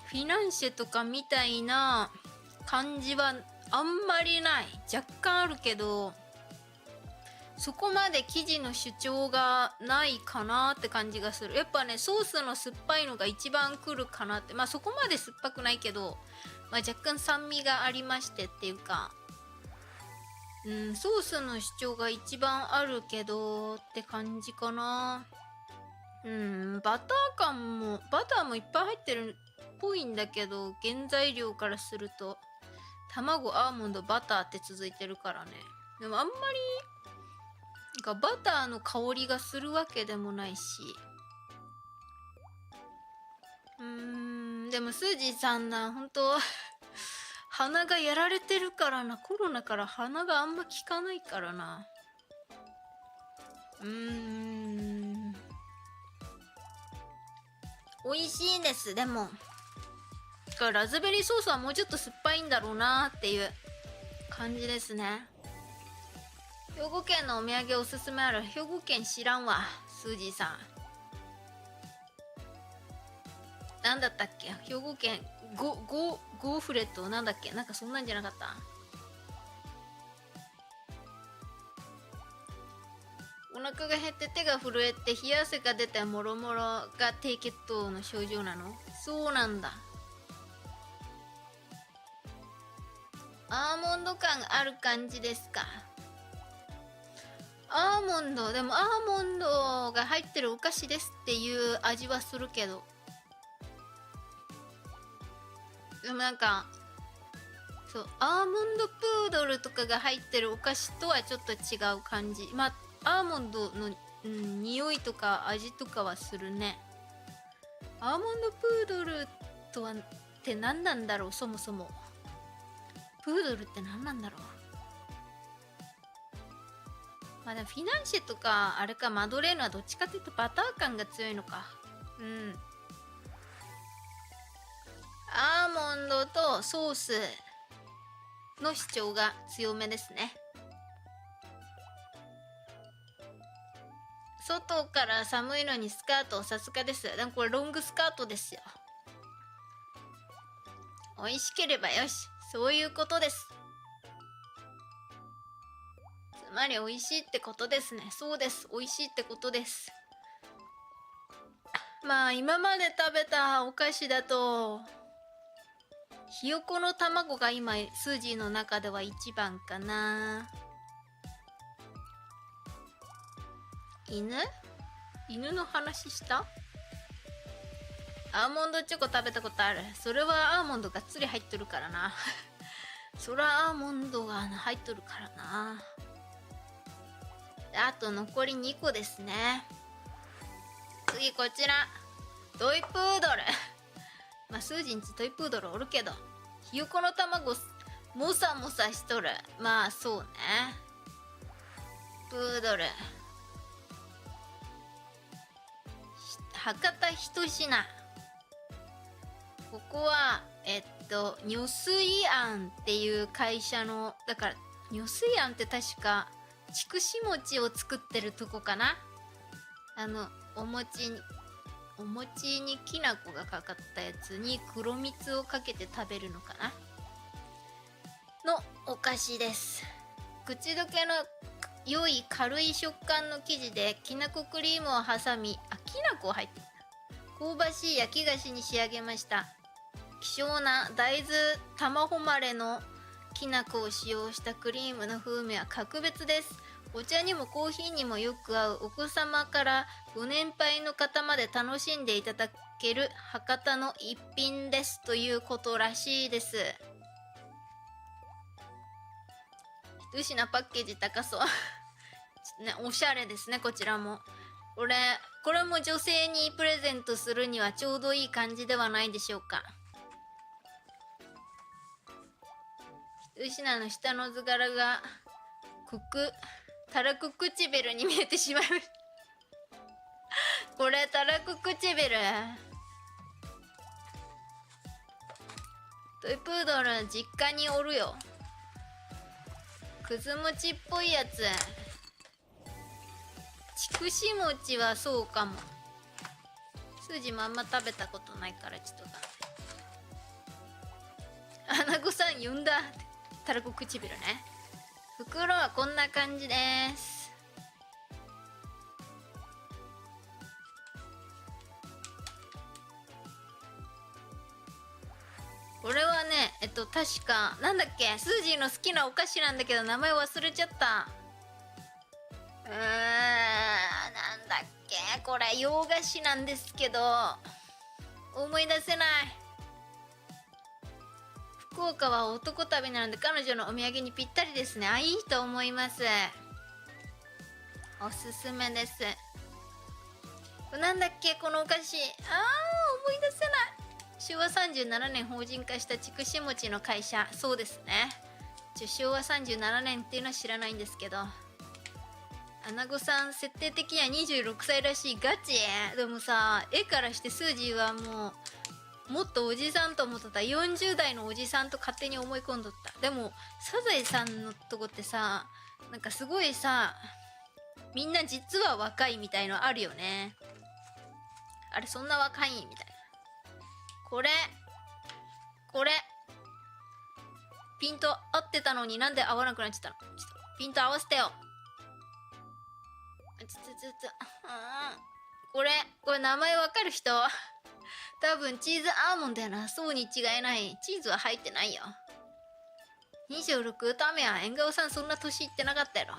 フィナンシェとかみたいな感じはあんまりない。若干あるけどそこまで生地の主張がないかなって感じがする。やっぱね、ソースの酸っぱいのが一番くるかなって。まあそこまで酸っぱくないけど、まあ、若干酸味がありましてっていうか、ソースの主張が一番あるけどって感じかな。バターもいっぱい入ってるっぽいんだけど、原材料からすると卵、アーモンド、バターって続いてるからね。でもあんまりなんかバターの香りがするわけでもないし、でもスージーさんな、本当鼻がやられてるからな。コロナから鼻があんま効かないからな。美味しいです。でもラズベリーソースはもうちょっと酸っぱいんだろうなっていう感じですね。兵庫県のお土産おすすめある？兵庫県知らんわ、スージーさん。なんだったっけ、兵庫県ゴーフレットなんだっけ、なんかそんなんじゃなかった？お腹が減って手が震えて冷や汗が出てもろもろが低血糖の症状なの？そうなんだ。アーモンド感ある感じですか？アーモンド、でもアーモンドが入ってるお菓子ですっていう味はするけど、でもなんかそう、アーモンドプードルとかが入ってるお菓子とはちょっと違う感じ。まあアーモンドの、匂いとか味とかはするね。アーモンドプードルとはって何なんだろう、そもそもプードルって何なんだろう。まあでもフィナンシェとかあれか、マドレーヌはどっちかっていうとバター感が強いのか。アーモンドとソースの主張が強めですね。外から寒いのにスカートさすがです。でもこれロングスカートですよ。美味しければよし、そういうことです。つまり美味しいってことですね。そうです、美味しいってことです。まあ今まで食べたお菓子だとひよこの卵が今スージーの中では一番かな。犬の話した？アーモンドチョコ食べたことある。それはアーモンドがっつり入っとるからなそらアーモンドが入っとるからな。あと残り2個ですね。次こちらトイプードルまあスージーんちトイプードルおるけど、ひよこの卵もさもさしとる。まあそうね。プードル博多一品。ここは如水庵っていう会社の、だから如水庵って確か筑紫餅を作ってるとこかな。お餅にきな粉がかかったやつに黒蜜をかけて食べるのかなのお菓子です。口どけの良い軽い食感の生地できなこクリームを挟み、きな粉入ってる。香ばしい焼き菓子に仕上げました。希少な大豆玉誉れのきな粉を使用したクリームの風味は格別です。お茶にもコーヒーにもよく合う、お子様からご年配の方まで楽しんでいただける博多の一品ですということらしいです。一品パッケージ高そうね、おしゃれですね。こちらもこれも女性にプレゼントするにはちょうどいい感じではないでしょうか。一品の下の図柄がたらこ唇に見えてしまいましたこれたらこ唇トイプードル実家におるよ。くず餅っぽいやつ。ちくし餅はそうかも。スージもあんま食べたことないからちょっとアナゴさん呼んだたらこ唇ね。袋はこんな感じです。これはね確かなんだっけ、スージーの好きなお菓子なんだけど名前忘れちゃった。なんだっけ、これ洋菓子なんですけど思い出せない。福岡は男旅なので彼女のお土産にぴったりですね。あ、いいと思います。おすすめです。なんだっけこのお菓子、思い出せない。昭和37年法人化した筑紫餅の会社。そうですね。昭和37年っていうのは知らないんですけど、アナゴさん設定的には26歳らしい。ガチでもさ、絵からしてスージーはもっとおじさんと思ってた。40代のおじさんと勝手に思い込んどった。でもサザエさんのとこってさ、なんかすごいさ、みんな実は若いみたいのあるよね。あれそんな若いみたいな。これピント合ってたのになんで合わなくなっちゃったの。ちょっとピント合わせてよ。これ名前わかる人多分チーズアーモンドやな。そうに違いない。チーズは入ってないよ。26タメや縁側さんそんな年いってなかったやろ。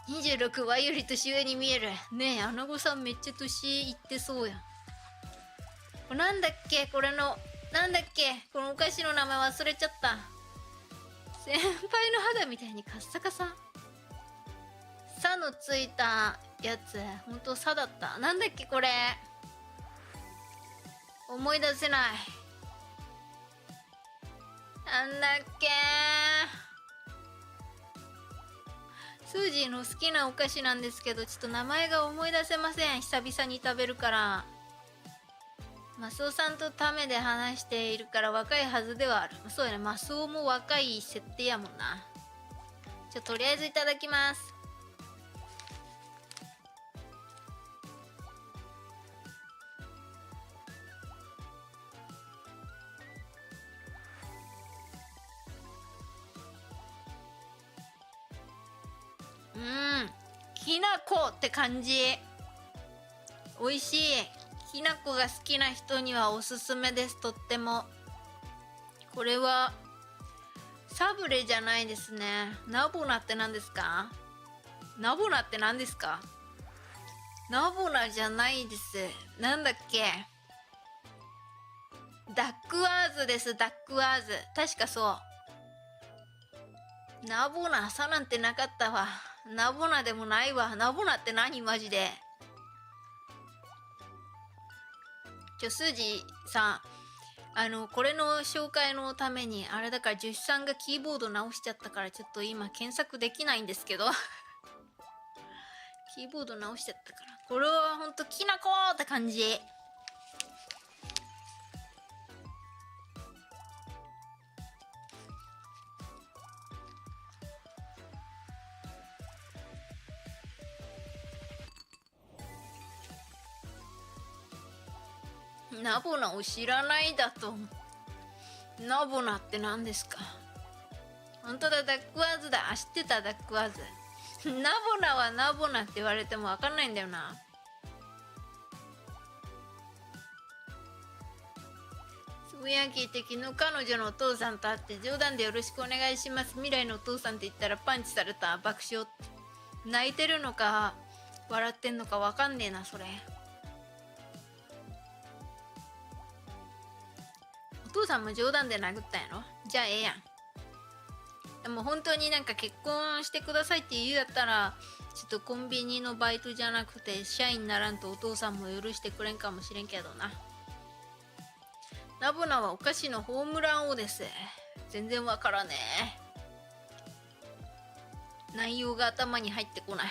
26はより年上に見えるね。えアナゴさんめっちゃ年いってそうやん。なんだっけこれのなんだっけこのお菓子の名前忘れちゃった。先輩の肌みたいにカッサカサ。さのついたやつほんとさだった。なんだっけこれ思い出せない。なんだっけスージーの好きなお菓子なんですけどちょっと名前が思い出せません。久々に食べるから。マスオさんとタメで話しているから若いはずではある。そうやね、マスオも若い設定やもんな。じゃあとりあえずいただきます。きなこって感じ。美味しい。きなこが好きな人にはおすすめです。とっても。これはサブレじゃないですね。ナボナって何ですか。ナボナって何ですか。ナボナじゃないです。なんだっけ。ダックワーズです。ダックワーズ確かそう。ナボナさなんてなかったわ。ナボナでもないわ。ナボナって何マジで。スージーさんこれの紹介のためにあれだから女子さんがキーボード直しちゃったからちょっと今検索できないんですけどキーボード直しちゃったからこれはほんときなこーって感じ。ナボナを知らないだと。ナボナって何ですか。本当だダックワーズだ。知ってたダックワーズナボナはナボナって言われても分かんないんだよな。つぶやきって昨日彼女のお父さんと会って冗談でよろしくお願いします未来のお父さんって言ったらパンチされた。爆笑。泣いてるのか笑ってんのか分かんねえなそれ。お父さんも冗談で殴ったんやろ。じゃあええやん。でも本当になんか結婚してくださいって言うやったら、ちょっとコンビニのバイトじゃなくて社員にならんとお父さんも許してくれんかもしれんけどな。ナブナはお菓子のホームラン王です。全然わからねえ。内容が頭に入ってこない。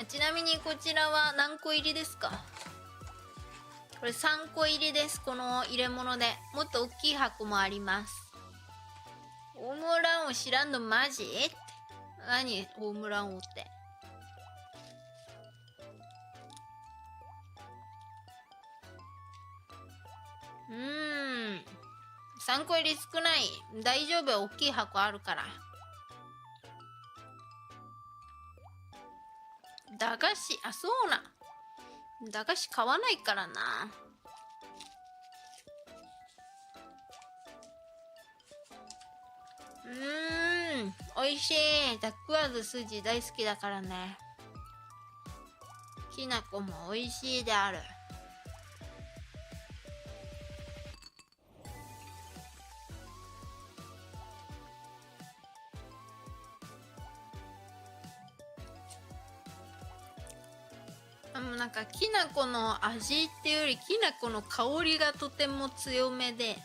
ちなみにこちらは何個入りですか？これ3個入りです。この入れ物で。もっと大きい箱もあります。ホームラン王知らんのマジ？何ホームラン王って。3個入り少ない。大丈夫、大きい箱あるから。駄菓子、あ、そうな。駄菓子買わないからな。美味しい。ダックワーズ筋大好きだからね。きなこも美味しいである。なんかきなこの味っていうよりきなこの香りがとても強めで、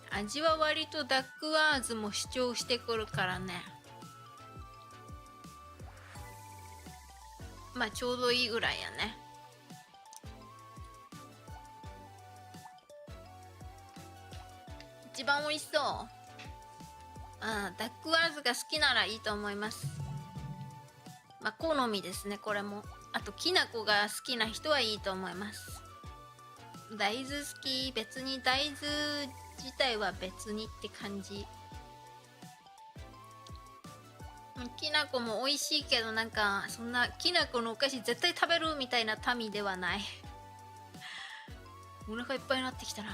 味は割とダックワーズも主張してくるからね。まあちょうどいいぐらいやね。一番美味しそう。ダックワーズが好きならいいと思います。まあ好みですね、これも。あときなこが好きな人はいいと思います。大豆好き。別に大豆自体は別にって感じ。きなこも美味しいけど、なんかそんなきなこのお菓子絶対食べるみたいな民ではない。お腹いっぱいになってきたな。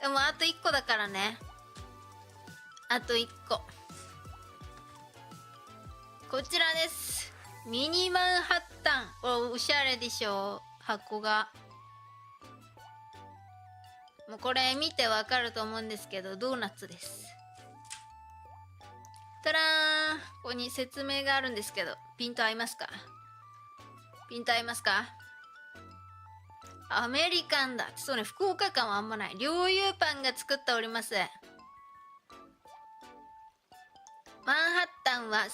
でもあと1個だからね。あと1個。こちらです。ミニマンハッタン。おしゃれでしょ、箱が。もうこれ見てわかると思うんですけど、ドーナツです。たらーん。ここに説明があるんですけど、ピント合いますか？ピント合いますか？アメリカンだ。そうね、福岡感はあんまない。両友パンが作っております。マンハッタンは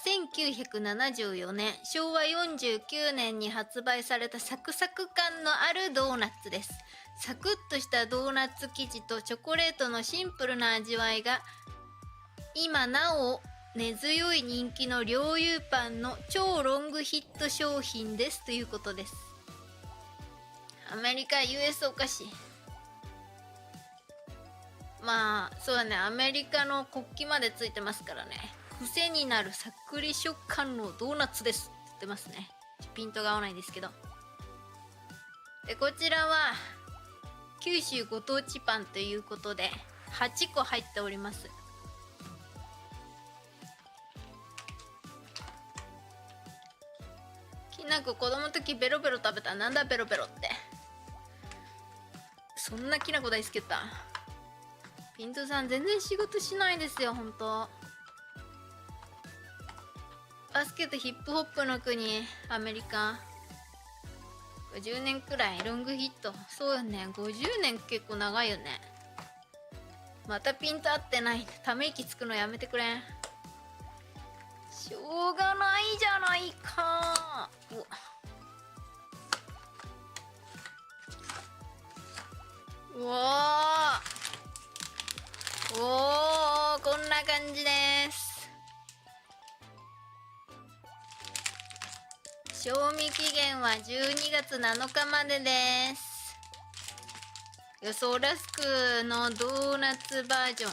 1974年、昭和49年に発売されたサクサク感のあるドーナツです。サクッとしたドーナツ生地とチョコレートのシンプルな味わいが、今なお根強い人気の両友パンの超ロングヒット商品ですということです。アメリカ US お菓子。まあそうだね、アメリカの国旗までついてますからね。癖になるさっくり食感のドーナツですって言ってますね。ピントが合わないですけど。でこちらは九州ご当地パンということで8個入っております。きなこ子供の時ベロベロ食べた。なんだベロベロって。そんなきなこ大好きだった。ピントさん全然仕事しないですよ、ほんと。バスケとヒップホップの国、アメリカ。50年くらいロングヒット。そうよね、50年結構長いよね。またピント合ってない。ため息つくのやめてくれん。しょうがないじゃないか。うわー、おー、こんな感じです。賞味期限は12月7日までです。予想ラスクのドーナツバージョン。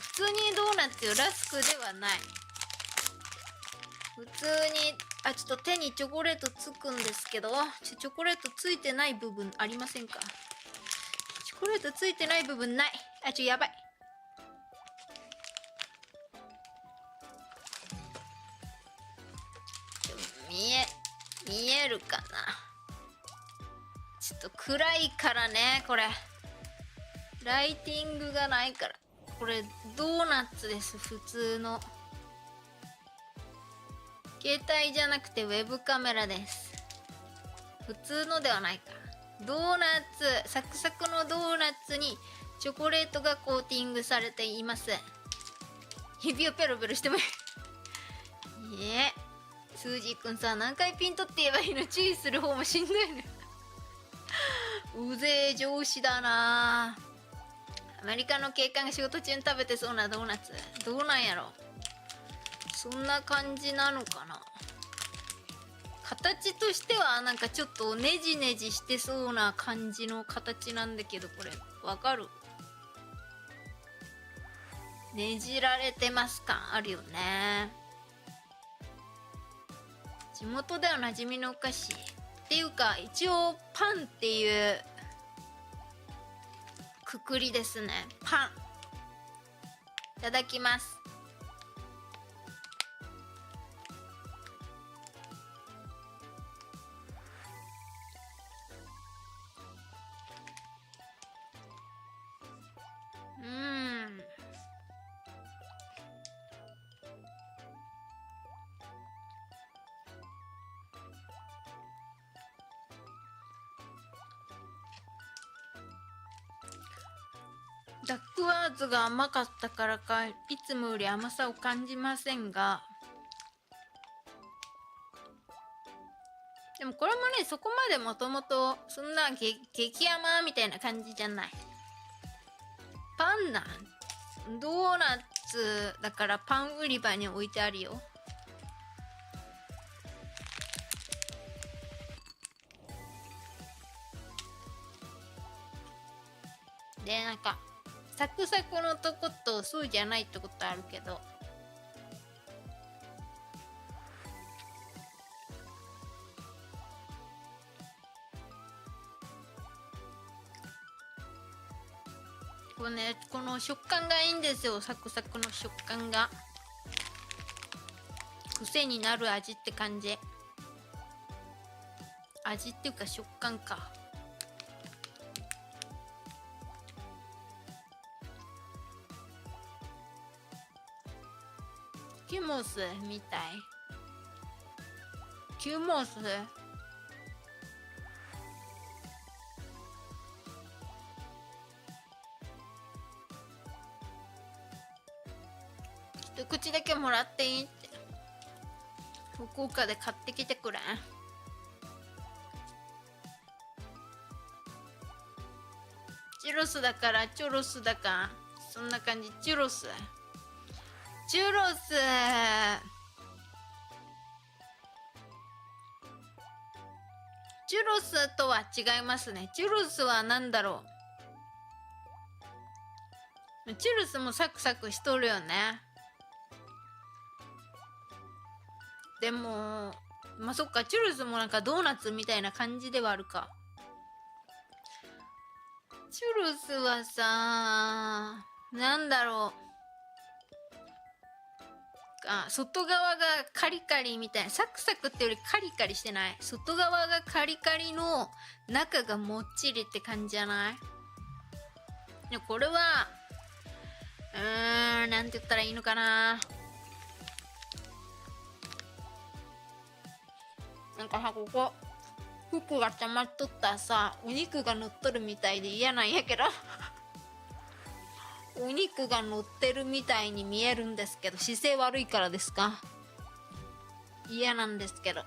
普通にドーナツよ、ラスクではない。普通に、ちょっと手にチョコレートつくんですけど、チョコレートついてない部分ありませんか？チョコレートついてない部分ない。やばい。見えるかな。ちょっと暗いからね、これライティングがないから。これドーナツです。普通の携帯じゃなくてウェブカメラです。普通のではないか。ドーナツ、サクサクのドーナツにチョコレートがコーティングされています。指をペロペロしてもいいスージーくんさ、何回ピン取って言えばいいの？注意する方もしんどいねうぜえ上司だな。アメリカの警官が仕事中に食べてそうなドーナツ、どうなんやろ。そんな感じなのかな。形としてはなんかちょっとネジネジしてそうな感じの形なんだけど、これわかる？ねじられてます感あるよね。地元では馴染みのお菓子っていうか、一応パンっていうくくりですね。パンいただきます。ダックワーズが甘かったからか、いつもより甘さを感じませんが、でもこれもね、そこまでもともとそんな激甘みたいな感じじゃない。パンなんドーナツだからパン売り場に置いてあるよ。で、なんかサクサクのとことそうじゃないってことあるけど、この食感がいいんですよ。サクサクの食感が癖になる味って感じ。味っていうか食感か。キュモスみたい。キュモス一口だけもらっていいって。福岡で買ってきてくれん？チュロスだからチュロスだか、そんな感じ。チュロスチュロスチュロスとは違いますね。チュロスは何だろう。チュロスもサクサクしとるよね。でもまあそっか、チュロスもなんかドーナツみたいな感じではあるか。チュロスはさ、なんだろう、外側がカリカリみたいな、サクサクってよりカリカリしてない？外側がカリカリの中がもっちりって感じじゃない？でこれはなんて言ったらいいのかな。なんかここ服が溜まっとったらさ、お肉が乗っとるみたいで嫌なんやけどお肉が乗ってるみたいに見えるんですけど、姿勢悪いからですか？嫌なんですけど。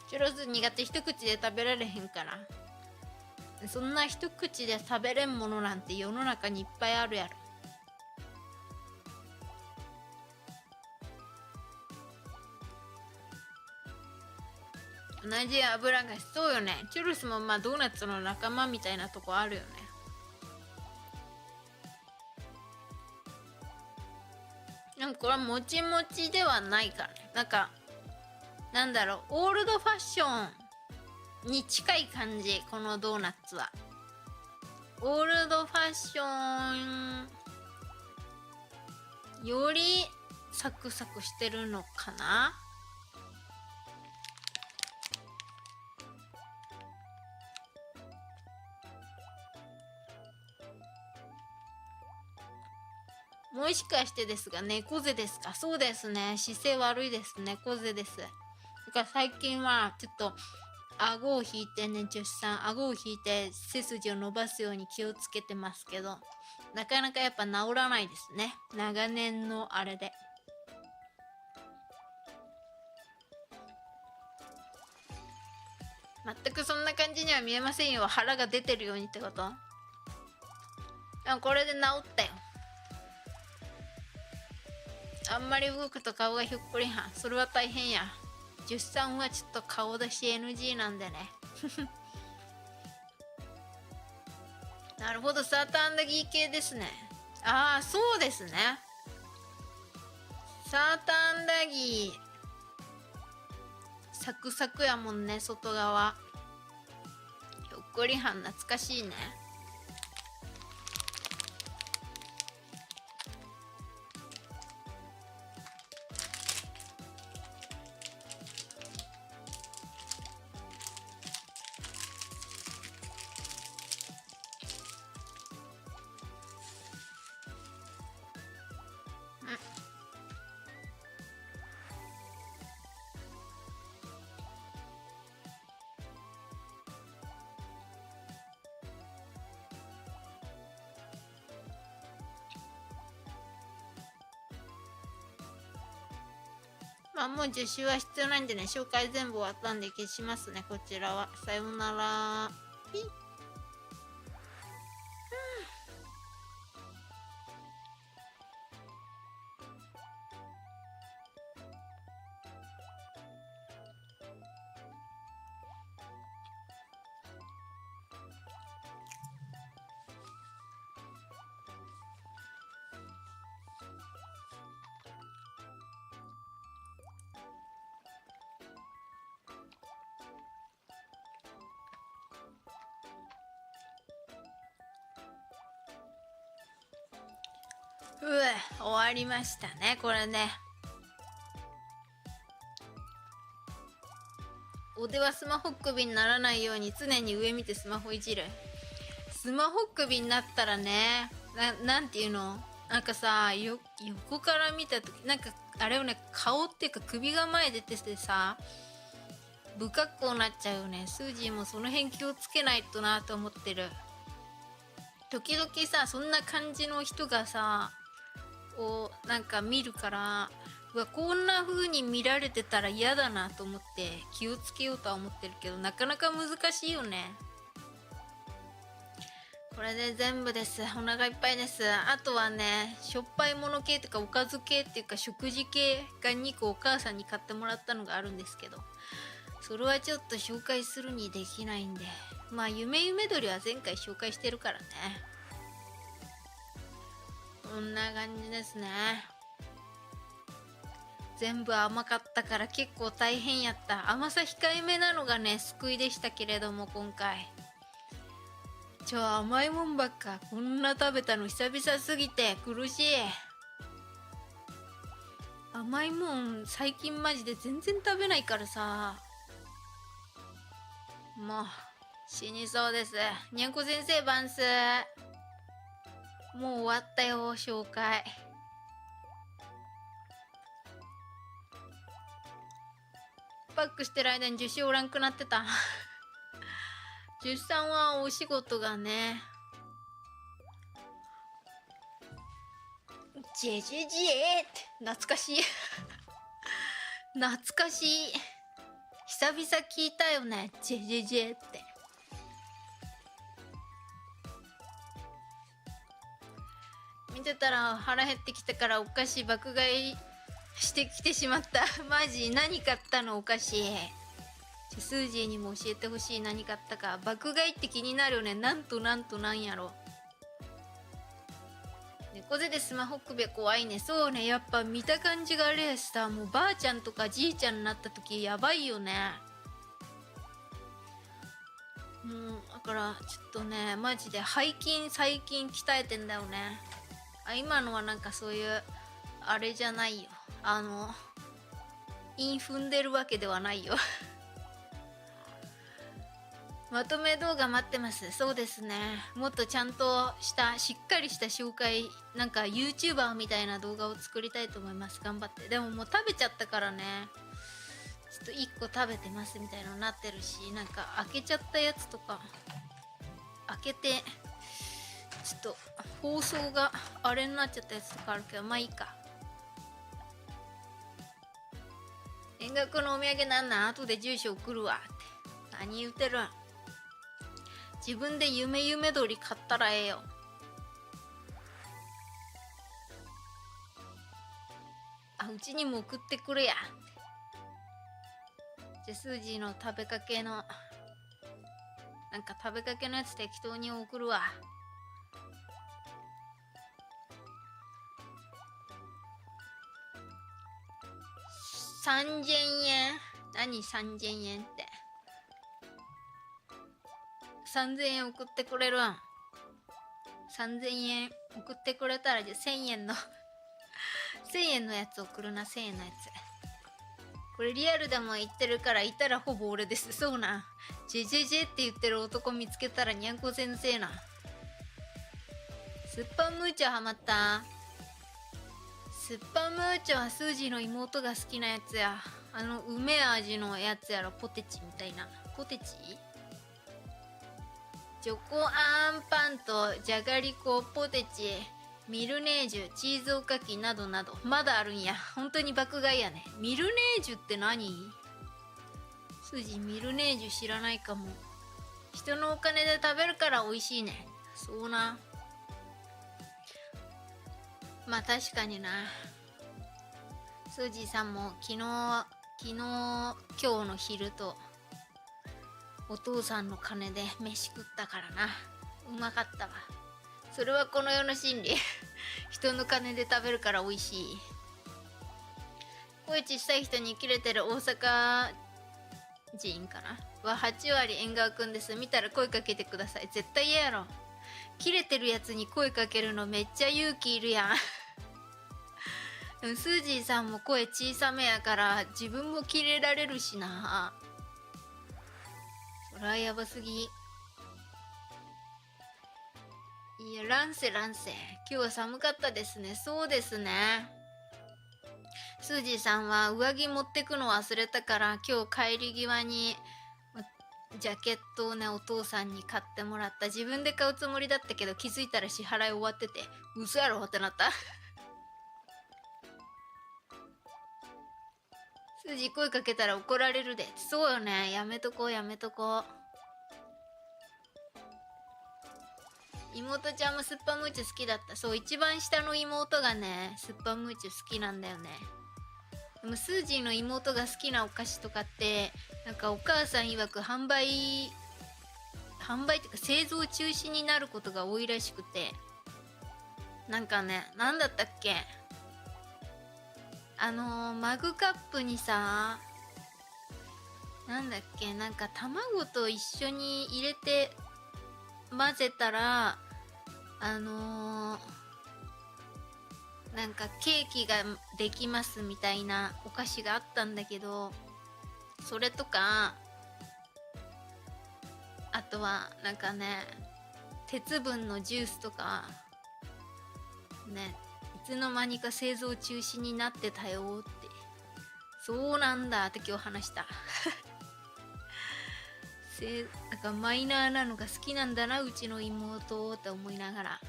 チュロス苦手、一口で食べられへんから。そんな一口で食べれんものなんて世の中にいっぱいあるやろ。同じ油がしそうよね。チュロスもまあドーナツの仲間みたいなとこあるよね。でもこれはもちもちではないからね。なんかなんだろう、オールドファッションに近い感じ。このドーナツはオールドファッションよりサクサクしてるのかな。もしかしてですが、猫背ですか？そうですね。姿勢悪いです。猫背です。だから最近はちょっと顎を引いてね、女子さん、顎を引いて背筋を伸ばすように気をつけてますけど、なかなかやっぱ治らないですね。長年のあれで。全くそんな感じには見えませんよ。腹が出てるようにってこと？これで治ったよ。あんまり動くと顔がひょっこりはん。それは大変や。10さんはちょっと顔出し NG なんでね。なるほど、サーターアンダギー系ですね。ああ、そうですね。サーターアンダギーサクサクやもんね、外側。ひょっこりはん懐かしいね。まあもう10周は必要ないんでね、紹介全部終わったんで消しますね、こちらは。さようなら。ピッ。終わりましたね、これね。腕はスマホ首にならないように常に上見てスマホいじる。スマホ首になったらね、なんていうの、なんかさ、横から見た時、なんかあれよね、顔っていうか首が前出ててさ、不格好になっちゃうよね。スージーもその辺気をつけないとなと思ってる。時々さ、そんな感じの人がさ、なんか見るから、こんな風に見られてたら嫌だなと思って気をつけようとは思ってるけど、なかなか難しいよね。これで全部です。お腹いっぱいです。あとはね、しょっぱいもの系とかおかず系っていうか食事系が2個お母さんに買ってもらったのがあるんですけど、それはちょっと紹介するにできないんで、まあ夢鳥は前回紹介してるからね。こんな感じですね。全部甘かったから結構大変やった。甘さ控えめなのがね、救いでしたけれども、今回甘いもんばっか。こんな食べたの久々すぎて苦しい。甘いもん最近マジで全然食べないからさ、もう死にそうです。にゃんこ先生バンス。もう終わったよ、紹介。パックしてる間に樹脂おらんくなってた。樹脂さんはお仕事がね、ジェジェジェーって懐かしい。懐かしい。久々聞いたよね、ジェジェジェって。見てたら腹減ってきたからお菓子爆買いしてきてしまった。マジ何買ったの？お菓子。スージーにも教えてほしい。何買ったか。爆買いって気になるよね。なんとなんやろ。猫背でスマホ首怖いね。そうね、やっぱ見た感じがあれやしさ、もうばあちゃんとかじいちゃんになった時やばいよね。だからちょっとね、マジで背筋最近鍛えてんだよね。今のはなんかそういうあれじゃないよ。韻踏んでるわけではないよ。まとめ動画待ってます。そうですね。もっとちゃんとしたしっかりした紹介、なんか YouTuber みたいな動画を作りたいと思います。頑張って。でももう食べちゃったからね、ちょっと1個食べてますみたいなのなってるし、なんか開けちゃったやつとか開けてちょっと放送があれになっちゃったやつとかあるけど、まあいいか。遠学のお土産なんなん、後で住所送るわって何言うてるん。自分で夢通り買ったらええよ。あ、うちにも送ってくれや。じゃあスージーの食べかけのなんか食べかけのやつ適当に送るわ。3000円。何3000円って。3000円送ってくれるん。3000円送ってくれたら、じゃあ1000円の1000円のやつ送るな。1000円のやつ。これリアルでも言ってるから、いたらほぼ俺です。そうな。ジェジェジェって言ってる男見つけたらにゃんこ先生な。スッパムーチョハマった。スッパムーチョはスージーの妹が好きなやつや。梅味のやつやろ。ポテチみたいな。ポテチチョコあんパンとじゃがりこ、ポテチ、ミルネージュ、チーズおかきなどなど。まだあるんや。本当に爆買いやね。ミルネージュって何？スージーミルネージュ知らないかも。人のお金で食べるから美味しいね。そうな。まあ確かにな。スージーさんも昨日今日の昼とお父さんの金で飯食ったからな。うまかったわ。それはこの世の真理。人の金で食べるから美味しい。声小さい人にキレてる大阪人かなは8割縁側くんです。見たら声かけてください。絶対嫌やろ。キレてるやつに声かけるのめっちゃ勇気いるやん。でもスージーさんも声小さめやから自分もキレられるしな。そりゃやばすぎ。いや、乱世。今日は寒かったですね。そうですね。スージーさんは上着持ってくの忘れたから今日帰り際にジャケットをね、お父さんに買ってもらった。自分で買うつもりだったけど気づいたら支払い終わってて、嘘やろってなった。スージー声かけたら怒られるで。そうよね。やめとこう。妹ちゃんもスッパムーチョ好きだった。そう、一番下の妹がね、スッパムーチョ好きなんだよね。でもスージーの妹が好きなお菓子とかってなんかお母さん曰く販売っていうか製造中止になることが多いらしくて、なんかね、なんだったっけ、マグカップにさ、なんだっけ、なんか卵と一緒に入れて混ぜたらなんかケーキができますみたいなお菓子があったんだけど、それとかあとはなんかね、鉄分のジュースとかね、いつの間にか製造中止になってたよって。そうなんだって今日話した。なんかマイナーなのが好きなんだな、うちの妹って思いながら。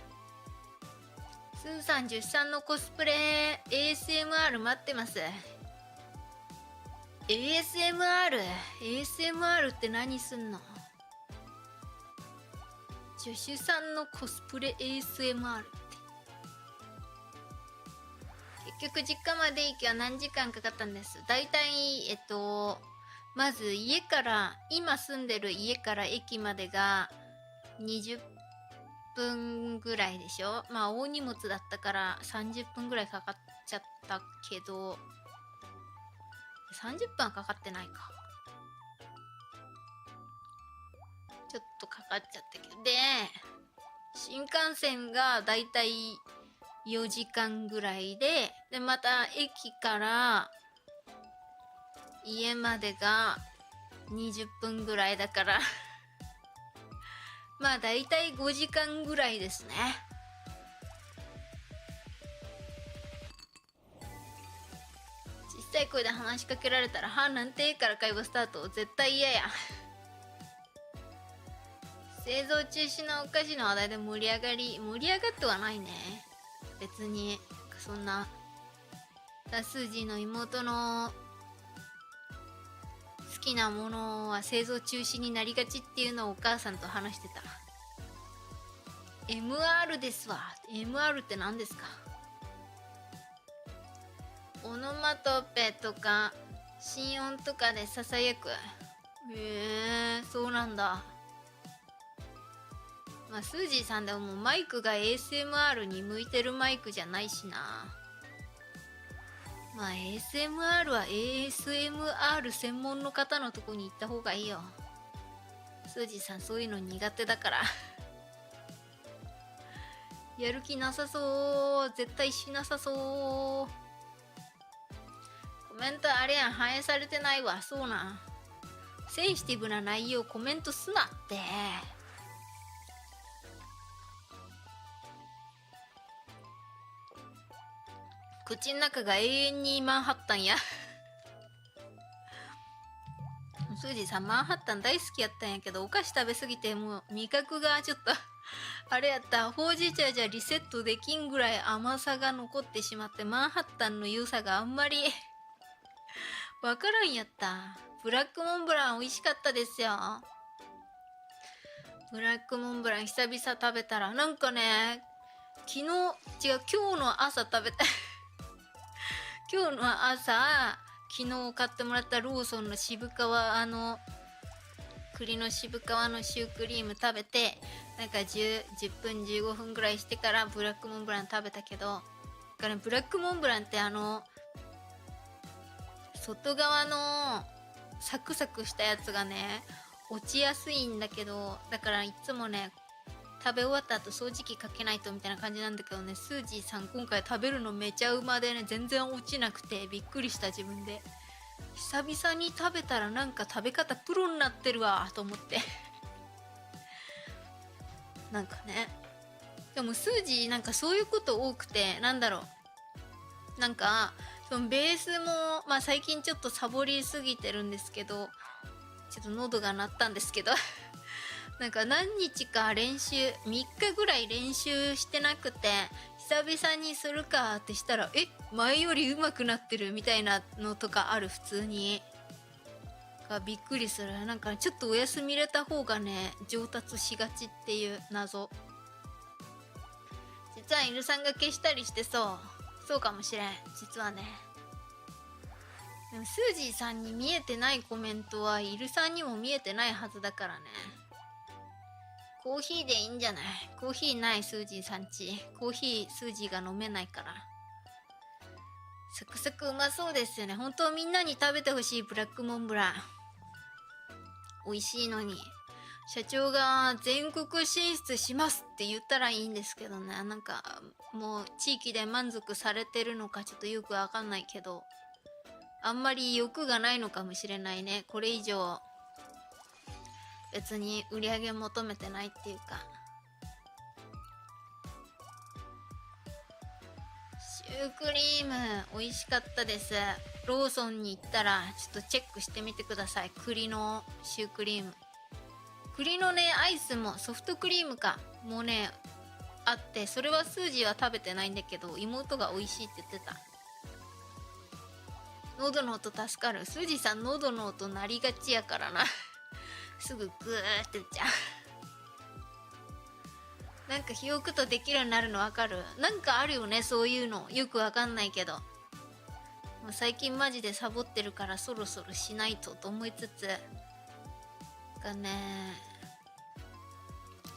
スーさん13のコスプレ ASMR 待ってます。 ASMR って何すんの？助手さんのコスプレ ASMR って結局実家まで行きは何時間かかったんです。だいたいまず今住んでる家から駅までが20分ぐらいでしょ。まあ大荷物だったから30分ぐらいかかっちゃったけど、30分はかかってないか、ちょっとかかっちゃったけど。で新幹線がだいたい4時間ぐらいでまた駅から家までが20分ぐらいだからまあだいたい5時間ぐらいですね。小さい声で話しかけられたら「はなんて?」から会話スタート。絶対嫌や。製造中止のお菓子の話題で盛り上がってはないね。別にそんな。スージーの妹の好きなものは製造中止になりがちっていうのをお母さんと話してた。 MR ですわ。 MR って何ですか？オノマトペとか心音とかでささやく。そうなんだ。まあスージーさんでもマイクが ASMR に向いてるマイクじゃないしな。まあ ASMR は ASMR 専門の方のとこに行った方がいいよ。スージーさんそういうの苦手だからやる気なさそう。絶対しなさそう。コメントあれやん、反映されてないわ。そうなん。センシティブな内容コメントすなって。口の中が永遠にマンハッタンやスージーさんマンハッタン大好きやったんやけど、お菓子食べすぎてもう味覚がちょっとあれやった。ほうじ茶じゃリセットできんぐらい甘さが残ってしまって、マンハッタンの良さがあんまりわからんやった。ブラックモンブラン美味しかったですよ。ブラックモンブラン久々食べたらなんかね、今日の朝食べた今日の朝昨日買ってもらったローソンの渋皮栗の渋皮のシュークリーム食べて、なんか10分15分ぐらいしてからブラックモンブラン食べたけど、ブラックモンブランって外側のサクサクしたやつがね落ちやすいんだけど、だからいつもね食べ終わった後掃除機かけないとみたいな感じなんだけどね、スージーさん今回食べるのめちゃうまでね、全然落ちなくてびっくりした。自分で久々に食べたらなんか食べ方プロになってるわと思ってなんかね、でもスージーなんかそういうこと多くて、なんだろう、なんかそのベースもまあ最近ちょっとサボりすぎてるんですけど、ちょっと喉が鳴ったんですけどなんか何日か3日ぐらい練習してなくて、久々にするかってしたら前より上手くなってるみたいなのとかある。普通にがびっくりする。なんかちょっとお休み入れた方がね上達しがちっていう謎。実は犬さんが消したりしてそうかもしれん。実はね、でもスージーさんに見えてないコメントはイルさんにも見えてないはずだからね。コーヒーでいいんじゃない？コーヒーないスージーさんち。コーヒースージーが飲めないから。サクサクうまそうですよね。本当みんなに食べてほしいブラックモンブラン。美味しいのに。社長が全国進出しますって言ったらいいんですけどね。なんかもう地域で満足されてるのかちょっとよくわかんないけど、あんまり欲がないのかもしれないね。これ以上別に売り上げ求めてないっていうか。シュークリーム美味しかったです。ローソンに行ったらちょっとチェックしてみてください。栗のシュークリーム、栗のねアイスもソフトクリームかもうねあって、それはスージーは食べてないんだけど妹が美味しいって言ってた。喉の音助かる。スージーさん喉の音鳴りがちやからなすぐグーって言っちゃうなんかひよくとできるようになるのわかる？なんかあるよねそういうの。よくわかんないけど、もう最近マジでサボってるからそろそろしないとと思いつつがね。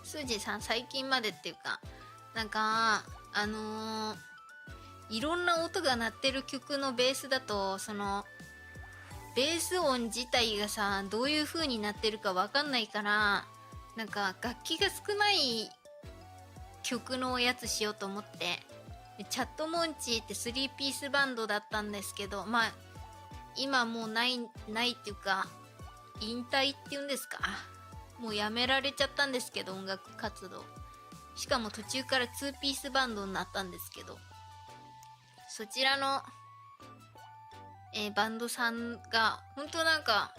スージーさん最近までっていうか、なんかいろんな音が鳴ってる曲のベースだと、そのベース音自体がさどういう風になってるかわかんないから、なんか楽器が少ない曲のやつしようと思って、チャットモンチーって3ピースバンドだったんですけど、まあ今もうないっていうか引退っていうんですか、もうやめられちゃったんですけど、音楽活動。しかも途中から2ピースバンドになったんですけど、そちらの、バンドさんが本当なんか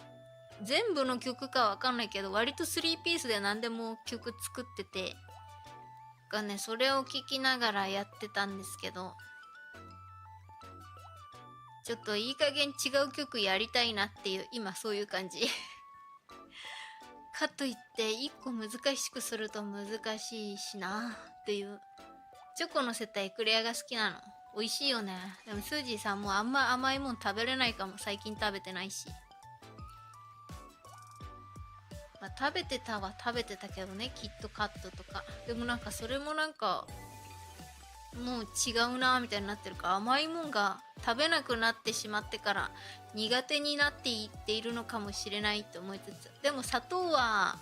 全部の曲かわかんないけど、割と3ピースで何でも曲作っててがね、それを聴きながらやってたんですけど、ちょっといい加減違う曲やりたいなっていう、今そういう感じかといって一個難しくすると難しいしなっていう。チョコのせたエクレアが好きなの。美味しいよね。でもスージーさんもあんま甘いもん食べれないかも。最近食べてないし。まあ食べてたは食べてたけどね、キットカットとか。でもなんかそれもなんかもう違うなみたいになってるから、甘いもんが食べなくなってしまってから苦手になっていっているのかもしれないと思いつつ、でも砂糖は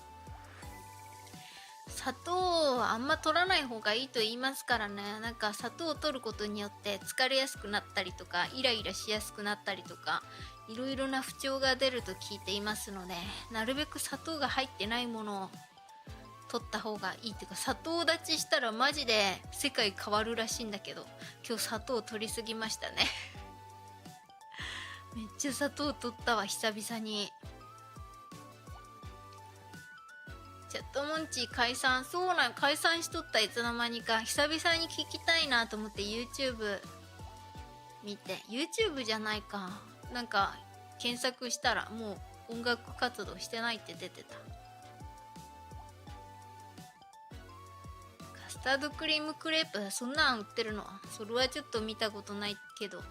あんま取らない方がいいと言いますからね。なんか砂糖を取ることによって疲れやすくなったりとか、イライラしやすくなったりとか、いろいろな不調が出ると聞いていますので、なるべく砂糖が入ってないものを取った方がいいっていうか、砂糖立ちしたらマジで世界変わるらしいんだけど、今日砂糖取りすぎましたねめっちゃ砂糖取ったわ、久々に。チャットモンチー解散。そうなん、解散しとった。いつの間にか。久々に聞きたいなと思って YouTube 見て、 YouTube じゃないか、なんか検索したらもう音楽活動してないって出てた。カスタードクリームクレープ、そんなん売ってるの？それはちょっと見たことないけど。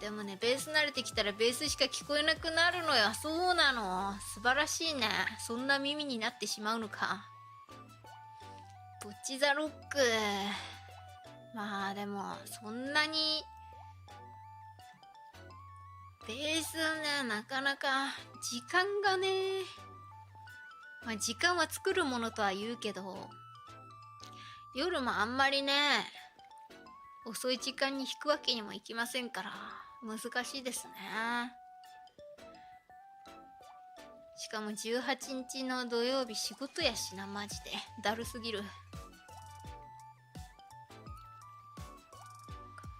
でもね、ベース慣れてきたらベースしか聞こえなくなるのよ。そうなの。素晴らしいね。そんな耳になってしまうのか。ボッチザロック。まあでも、そんなに、ベースね、なかなか、時間がね、まあ時間は作るものとは言うけど、夜もあんまりね、遅い時間に弾くわけにもいきませんから、難しいですね。しかも18日の土曜日仕事やしな、マジで。だるすぎる。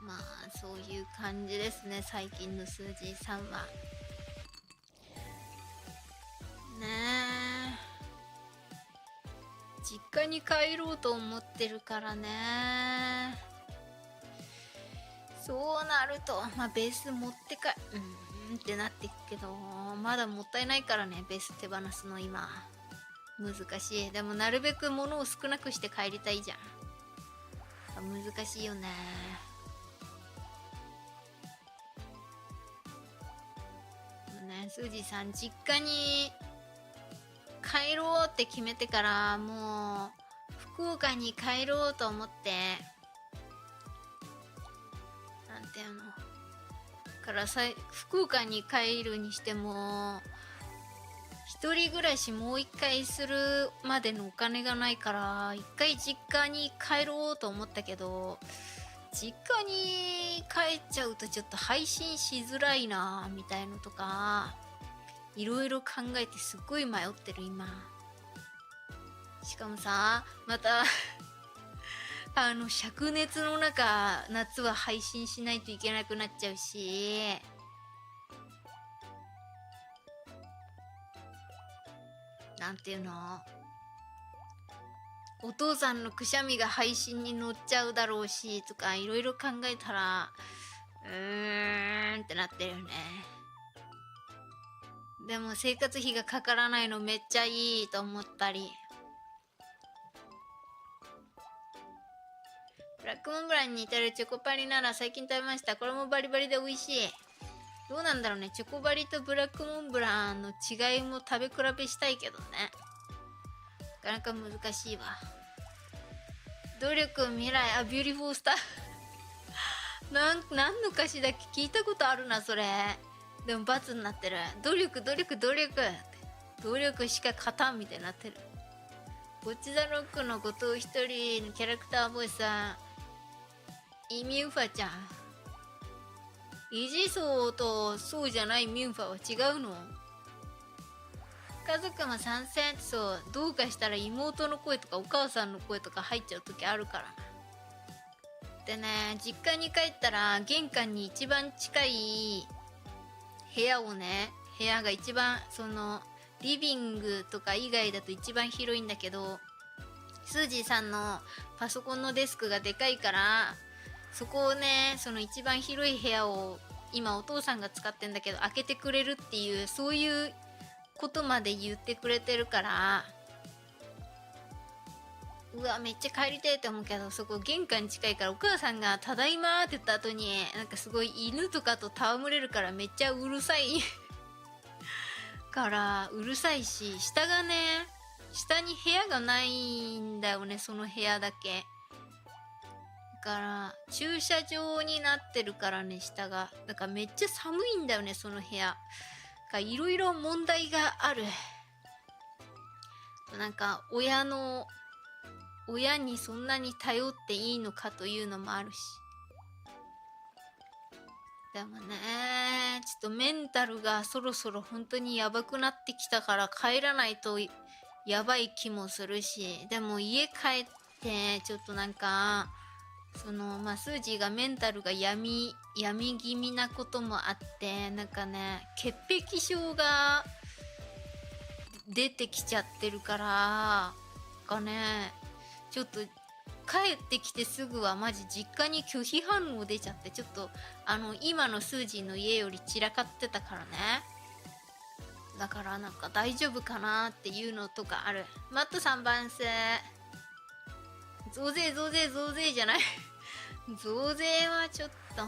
まあ、そういう感じですね、最近のスージーさんは。ねえ。実家に帰ろうと思ってるからね。そうなると、まあベース持ってか、ってなっていくけど、まだもったいないからね、ベース手放すの今。難しい。でもなるべく物を少なくして帰りたいじゃん。難しいよね。ね、スージーさん、実家に帰ろうって決めてから、もう、福岡に帰ろうと思って、なんていうの。からさ、福岡に帰るにしても、一人暮らしもう一回するまでのお金がないから、一回実家に帰ろうと思ったけど、実家に帰っちゃうとちょっと配信しづらいなみたいのとか、いろいろ考えてすっごい迷ってる今。しかもさ、また灼熱の中、夏は配信しないといけなくなっちゃうし、なんていうの、お父さんのくしゃみが配信に乗っちゃうだろうしとか、いろいろ考えたらってなってるよね。でも生活費がかからないのめっちゃいいと思ったり。ブラックモンブランに似てるチョコパリなら最近食べました。これもバリバリで美味しい。どうなんだろうね、チョコバリとブラックモンブランの違いも食べ比べしたいけどね。なかなか難しいわ。努力未来、ビューティフォースターなんの歌詞だっけ、聞いたことあるなそれ。でも罰になってる。努力しか勝たんみたいになってる。ボッチザロックの後藤一人のキャラクターボイスさん、イミュンファちゃん。イジソーとそうじゃないミュンファは違うの？家族も参戦ってそうどうかしたら妹の声とかお母さんの声とか入っちゃう時あるからな。でね、実家に帰ったら玄関に一番近い部屋をね、部屋が一番そのリビングとか以外だと一番広いんだけど、スージーさんのパソコンのデスクがでかいから、そこをね、その一番広い部屋を今お父さんが使ってんだけど開けてくれるっていう、そういうことまで言ってくれてるから、うわめっちゃ帰りたいと思うけど、そこ玄関近いからお母さんが「ただいま」って言った後になんかすごい犬とかと戯れるからめっちゃうるさいからうるさいし、下がね、下に部屋がないんだよね、その部屋だけだから駐車場になってるからね、下がだからめっちゃ寒いんだよね、その部屋が。いろいろ問題がある。なんか親にそんなに頼っていいのかというのもあるし。でもね、ちょっとメンタルがそろそろ本当にやばくなってきたから帰らないとやばい気もするし、でも家帰ってちょっとなんかそのスージーがメンタルが病み気味なこともあって、なんかね潔癖症が出てきちゃってるからがね、ちょっと帰ってきてすぐはマジ実家に拒否反応出ちゃって、ちょっと今のスージーの家より散らかってたからね。だからなんか大丈夫かなっていうのとかある。マット3番生増税増税増税じゃない増税はちょっと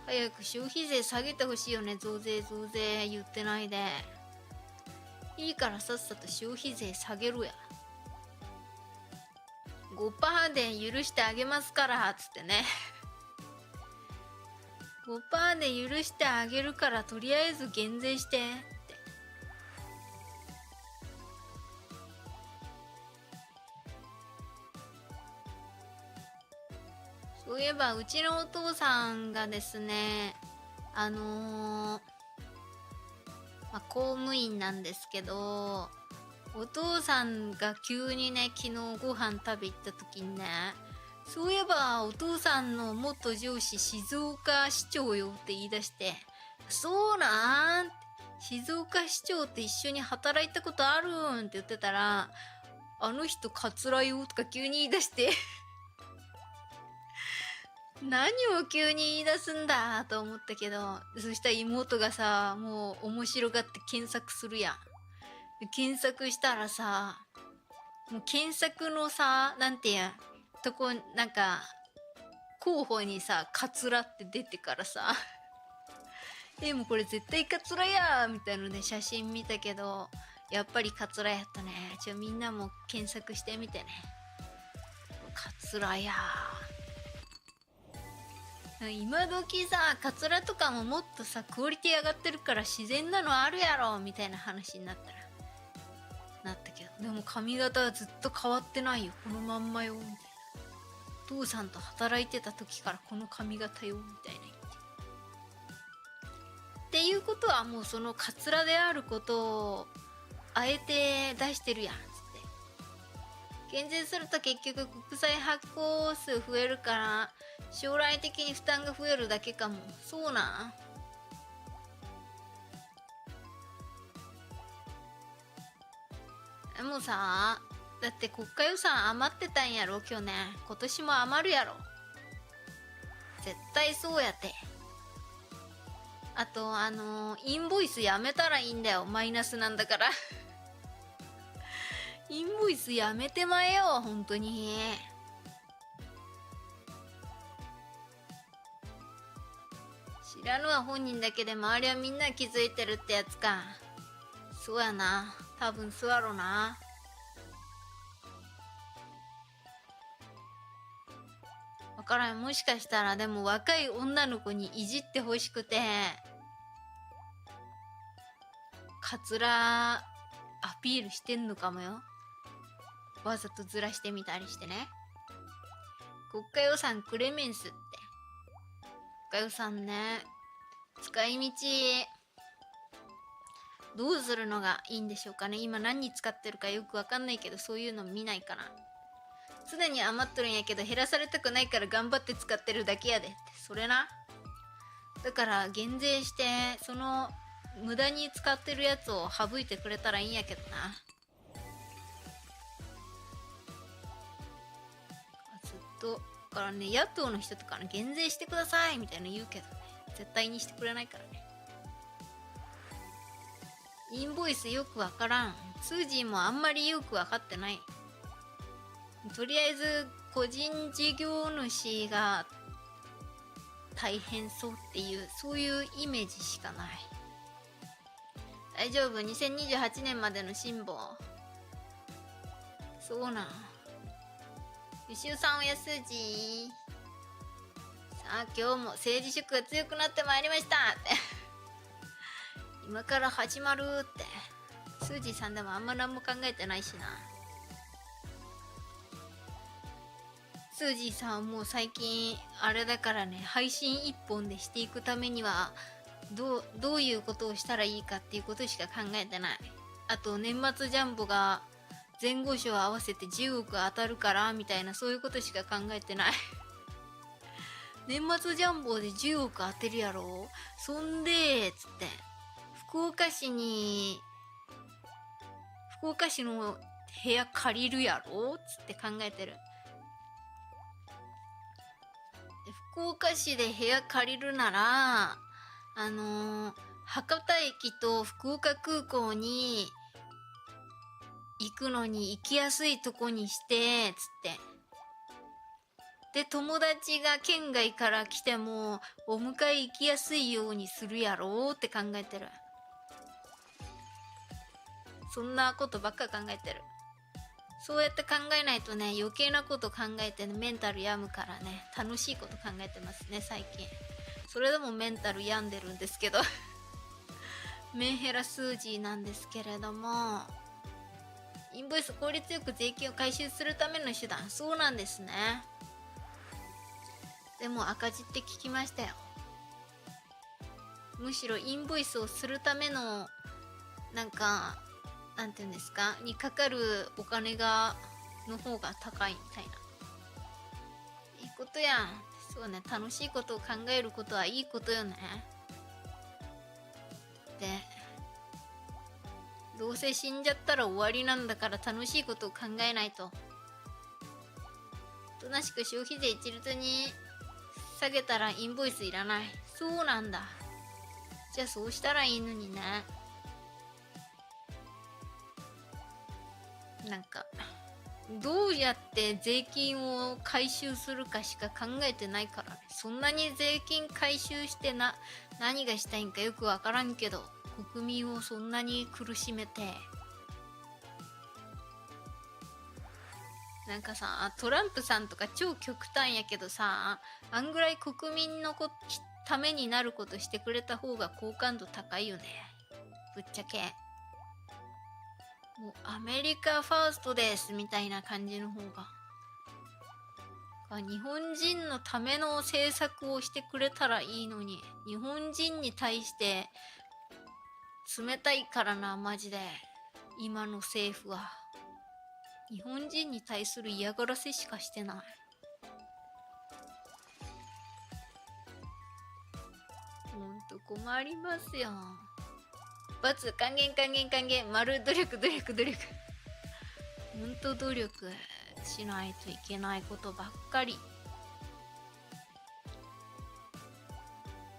早く消費税下げてほしいよね。増税増税言ってないでいいからさっさと消費税下げろや。5% で許してあげますからつってね5% で許してあげるからとりあえず減税してって。そういえばうちのお父さんがですね、公務員なんですけど、お父さんが急にね昨日ご飯食べ行った時にね、そういえばお父さんの元上司静岡市長よって言い出して、そうなん静岡市長って一緒に働いたことあるんって言ってたら、あの人カツラよとか急に言い出して何を急に言い出すんだと思ったけど、そしたら妹がさもう面白がって検索するやん。検索したらさ、もう検索のさなんてやんとこなんか候補にさカツラって出てからさもうこれ絶対カツラやみたいので写真見たけど、やっぱりカツラやったね。みんなも検索してみてね。カツラや今時さカツラとかももっとさクオリティ上がってるから自然なのあるやろみたいな話になったけど、でも髪型はずっと変わってないよ、このまんまよみたいな。お父さんと働いてた時からこの髪型よみたいな言っていうことは、もうそのカツラであることをあえて出してるやんつって。減税すると結局国債発行数増えるから将来的に負担が増えるだけかも。そうなんでもさ、だって国家予算余ってたんやろ去年。今年も余るやろ絶対そうやて。あとインボイスやめたらいいんだよ、マイナスなんだからインボイスやめてまえよ本当に。知らぬは本人だけで周りはみんな気づいてるってやつか。そうやな、多分そうやろな。わからん、もしかしたらでも若い女の子にいじってほしくてカツラアピールしてんのかもよ。わざとずらしてみたりしてね。国家予算クレメンスって。国家予算ね、使い道どうするのがいいんでしょうかね。今何に使ってるかよくわかんないけど、そういうの見ないかな。常に余っとるんやけど減らされたくないから頑張って使ってるだけやでって。それな。だから減税してその無駄に使ってるやつを省いてくれたらいいんやけどな。ずっとだからね、野党の人とかね、減税してくださいみたいな言うけどね、絶対にしてくれないからね。インボイスよくわからん。通じもあんまりよくわかってない。とりあえず個人事業主が大変そうっていう、そういうイメージしかない。大丈夫、2028年までの辛抱。そうなん。ゆしゅうさんおやすじ。さあ今日も政治色が強くなってまいりましたって今から始まるってスージーさんでもあんま何も考えてないしな。スージーさんはもう最近あれだからね、配信1本でしていくためにはどういうことをしたらいいかっていうことしか考えてない。あと年末ジャンボが前後賞合わせて10億当たるからみたいな、そういうことしか考えてない年末ジャンボで10億当てるやろ。そんでつって福岡市の部屋借りるやろつって考えてる。で福岡市で部屋借りるなら博多駅と福岡空港に行くのに行きやすいとこにしてつってで、友達が県外から来てもお迎え行きやすいようにするやろうって考えてる。そんなことばっか考えてる。そうやって考えないとね、余計なこと考えて、ね、メンタル病むからね、楽しいこと考えてますね最近。それでもメンタル病んでるんですけどメンヘラスージーなんですけれども、インボイス効率よく税金を回収するための手段。そうなんですね。でも赤字って聞きましたよ。むしろインボイスをするためのなんかなんていうんですかにかかるお金がの方が高いみたいな。いいことやん。そうね、楽しいことを考えることはいいことよね。でどうせ死んじゃったら終わりなんだから楽しいことを考えないと。おとなしく消費税一律に下げたらインボイスいらない。そうなんだ。じゃあそうしたらいいのにね。なんかどうやって税金を回収するかしか考えてないからね。そんなに税金回収して何がしたいんかよくわからんけど、国民をそんなに苦しめて。なんかさ、トランプさんとか超極端やけどさ、あんぐらい国民のためになることしてくれた方が好感度高いよね、ぶっちゃけ。もうアメリカファーストですみたいな感じの方が、日本人のための政策をしてくれたらいいのに、日本人に対して冷たいからなマジで。今の政府は日本人に対する嫌がらせしかしてない。ほんと困りますよ。×還元還元還元、丸努力努力努力ほんと努力しないといけないことばっかり。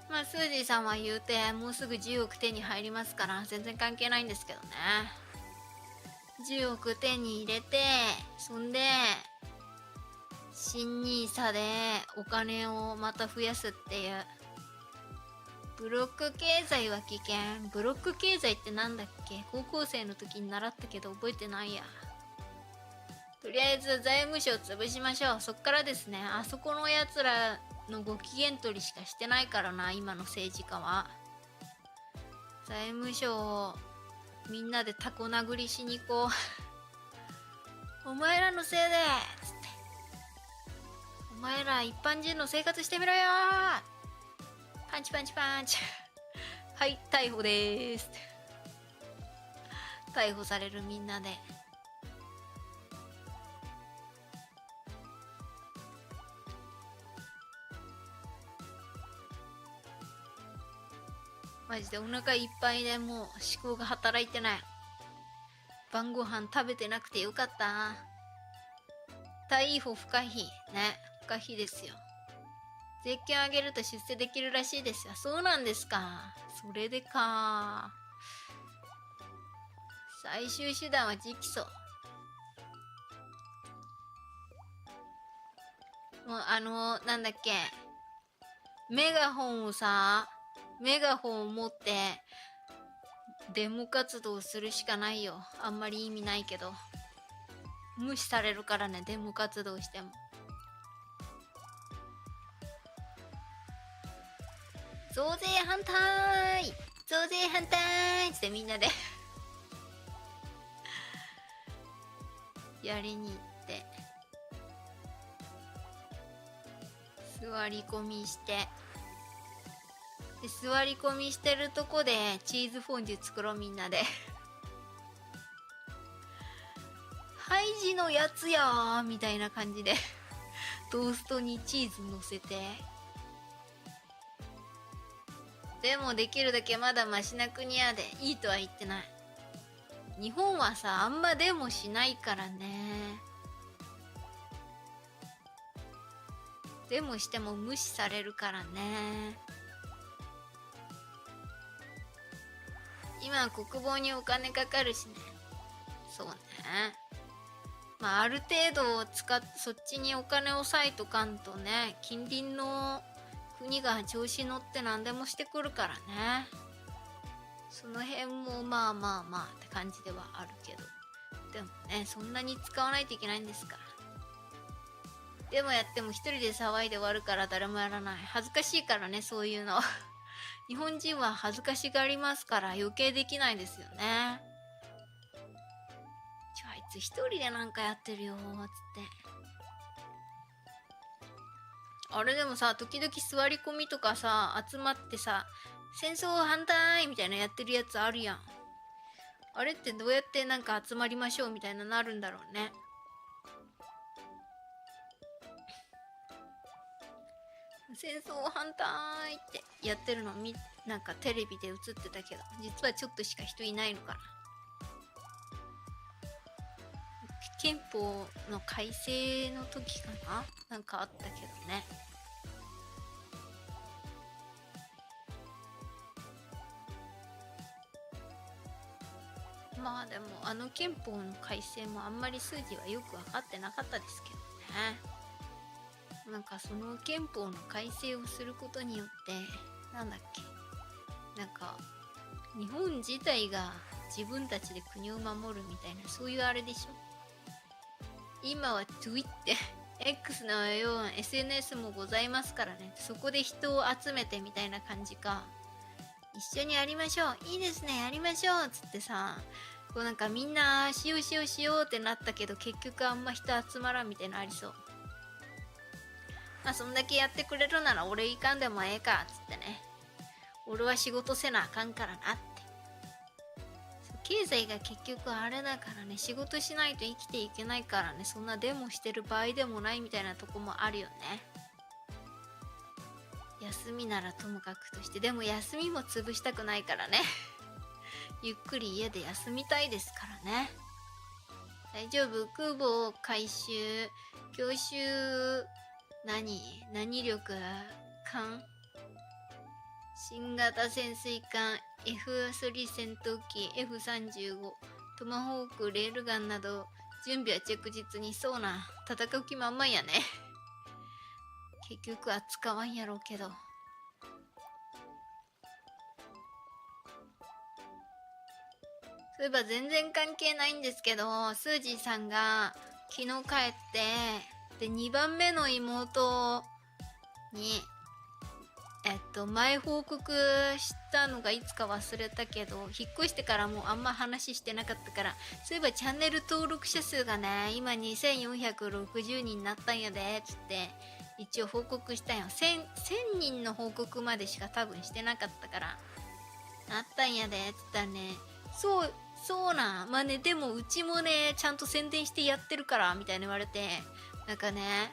まあスージーさんは言うてもうすぐ10億手に入りますから全然関係ないんですけどね。10億手に入れて、そんで新ニーサでお金をまた増やすっていう。ブロック経済は危険。ブロック経済ってなんだっけ、高校生の時に習ったけど覚えてないや。とりあえず財務省潰しましょう。そっからですね、あそこのやつらのご機嫌取りしかしてないからな、今の政治家は。財務省をみんなでタコ殴りしに行こうお前らのせいでつって、お前ら一般人の生活してみろよパンチパンチパンチはい逮捕でーす逮捕されるみんなで。マジでお腹いっぱいでもう思考が働いてない。晩ご飯食べてなくてよかった。逮捕不可避ね。不可避ですよ。税金を上げると出世できるらしいですよ。そうなんですか。それでか。最終手段は直訴。もうなんだっけ。メガホンを持ってデモ活動するしかないよ。あんまり意味ないけど。無視されるからね、デモ活動しても。増税反対増税反対ってみんなでやりに行って座り込みして、で座り込みしてるとこでチーズフォンデュ作ろうみんなでハイジのやつやーみたいな感じでトーストにチーズ乗せて。でもできるだけまだマシな国やで、いいとは言ってない。日本はさ、あんまデモしないからね。デモしても無視されるからね。今は国防にお金かかるしね。そうね。まあある程度そっちにお金を割いとかんとね、近隣の国が調子乗って何でもしてくるからね。その辺もまあまあまあって感じではあるけど、でもね、そんなに使わないといけないんですから。でもやっても一人で騒いで終わるから誰もやらない。恥ずかしいからね、そういうの日本人は恥ずかしがりますから余計できないですよね。あいつ一人でなんかやってるよーつって。あれでもさ、時々座り込みとかさ、集まってさ、戦争反対みたいなやってるやつあるやん。あれってどうやってなんか集まりましょうみたいななるんだろうね。戦争反対ってやってるのなんかテレビで映ってたけど、実はちょっとしか人いないのかな。憲法の改正の時かな、なんかあったけどね。まあでも憲法の改正もあんまり数字はよく分かってなかったですけどね。なんかその憲法の改正をすることによってなんだっけ、なんか日本自体が自分たちで国を守るみたいな、そういうあれでしょ。今は Twitter X のような SNS もございますからね。そこで人を集めてみたいな感じか。一緒にやりましょう、いいですね、やりましょうつってさ、こうなんかみんなしようしようしようってなったけど結局あんま人集まらんみたいなのありそう。まあそんだけやってくれるなら俺いかんでもええかつってね。俺は仕事せなあかんからなって。経済が結局あれだからね、仕事しないと生きていけないからね、そんなデモしてる場合でもないみたいなとこもあるよね。休みならともかくとして、でも休みも潰したくないからねゆっくり家で休みたいですからね。大丈夫、空母回収、強襲、何力艦、新型潜水艦、F3 戦闘機、F35、トマホーク、レールガンなど準備は着実に。そうな、戦う気満々やね結局は使わんやろうけど。そういえば全然関係ないんですけど、スージーさんが昨日帰って、で2番目の妹に前報告したのがいつか忘れたけど、引っ越してからもうあんま話してなかったから、そういえばチャンネル登録者数がね今2460人になったんやでつって一応報告したんよ。1000人の報告までしか多分してなかったから、なったんやでつったらね、そうそうなん。まあね、でもうちもね、ちゃんと宣伝してやってるから、みたいに言われて、なんかね、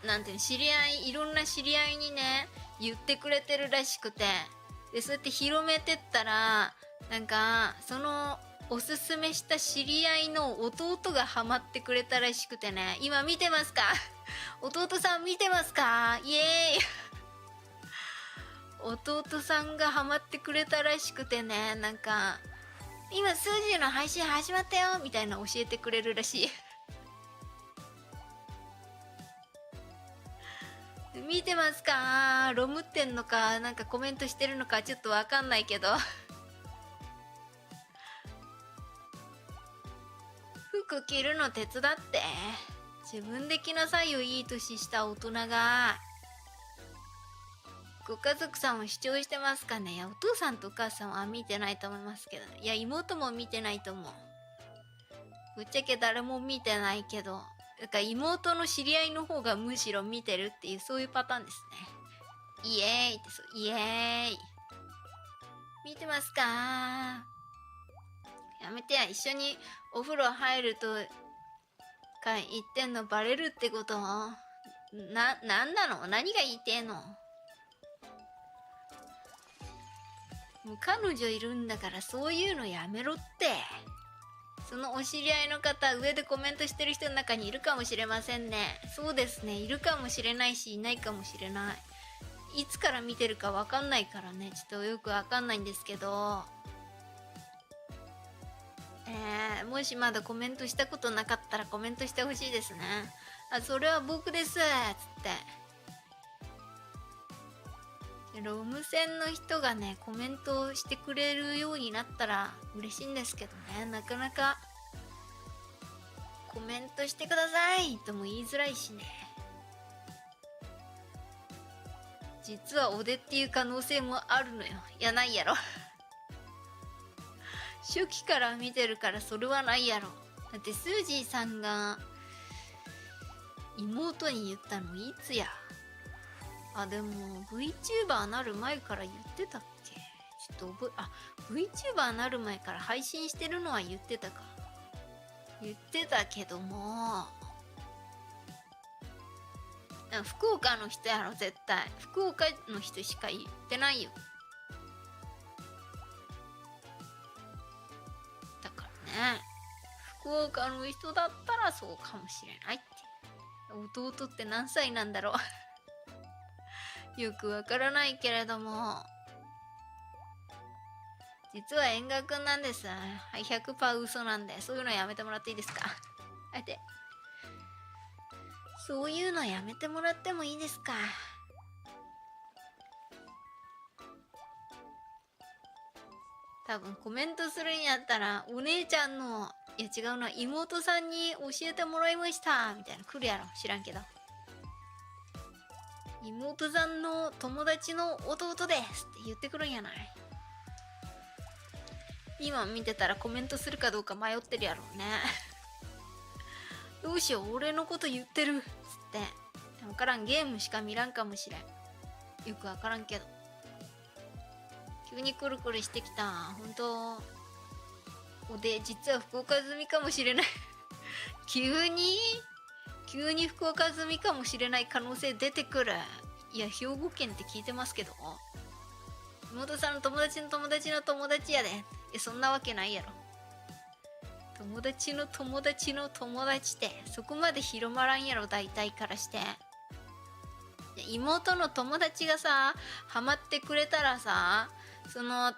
なんていうの、いろんな知り合いにね、言ってくれてるらしくて、で、そうやって広めてったら、なんか、その、おすすめした知り合いの弟がハマってくれたらしくてね、今見てますか？弟さん見てますか？イエーイ。弟さんがハマってくれたらしくてね、なんか、今スージーの配信始まったよみたいな教えてくれるらしい。見てますか？ロムってんのか、なんかコメントしてるのかちょっとわかんないけど。服着るの手伝って。自分で着なさいよ、いい年した大人が。ご家族さんも視聴してますかね？いや、お父さんとお母さんは見てないと思いますけどね。いや、妹も見てないと思う。ぶっちゃけ誰も見てないけど、だから妹の知り合いの方がむしろ見てるっていう、そういうパターンですね。イエーイって、そう、イエーイ。見てますか？やめてや、一緒にお風呂入るとか言ってんのバレるってこと？なんなの？何が言いてえの？もう彼女いるんだからそういうのやめろって。そのお知り合いの方、上でコメントしてる人の中にいるかもしれませんね。そうですね、いるかもしれないし、いないかもしれない。いつから見てるかわかんないからね、ちょっとよくわかんないんですけど、もしまだコメントしたことなかったらコメントしてほしいですね。あ、それは僕です、つって。ロム線の人がね、コメントをしてくれるようになったら嬉しいんですけどね、なかなかコメントしてくださいとも言いづらいしね。実はおでっていう可能性もあるのよ。いや、ないやろ。初期から見てるからそれはないやろ。だってスージーさんが妹に言ったのいつや？あ、でも VTuber なる前から言ってたっけ？ちょっとVTuber なる前から配信してるのは言ってたか。言ってたけども、福岡の人やろ絶対。福岡の人しか言ってないよ。だからね、福岡の人だったらそうかもしれないって。弟って何歳なんだろう。よくわからないけれども、実は縁側くんなんです。はい、100% 嘘なんで、そういうのやめてもらっていいですか？あて、そういうのやめてもらってもいいですか？多分コメントするんやったら、お姉ちゃんの、いや違うな、妹さんに教えてもらいましたみたいな来るやろ。知らんけど。妹さんの友達の弟ですって言ってくるんやない。今見てたらコメントするかどうか迷ってるやろうね。どうしよう、俺のこと言ってるっつって。わからん、ゲームしか見らんかもしれん。よくわからんけど。急にくるくるしてきた。ほんと。おで、実は福岡済みかもしれない。急に福岡済みかもしれない可能性出てくる。いや、兵庫県って聞いてますけど。妹さんの友達の友達の友達やで。そんなわけないやろ。友達の友達の友達ってそこまで広まらんやろ、大体からして。妹の友達がさ、ハマってくれたらさ、その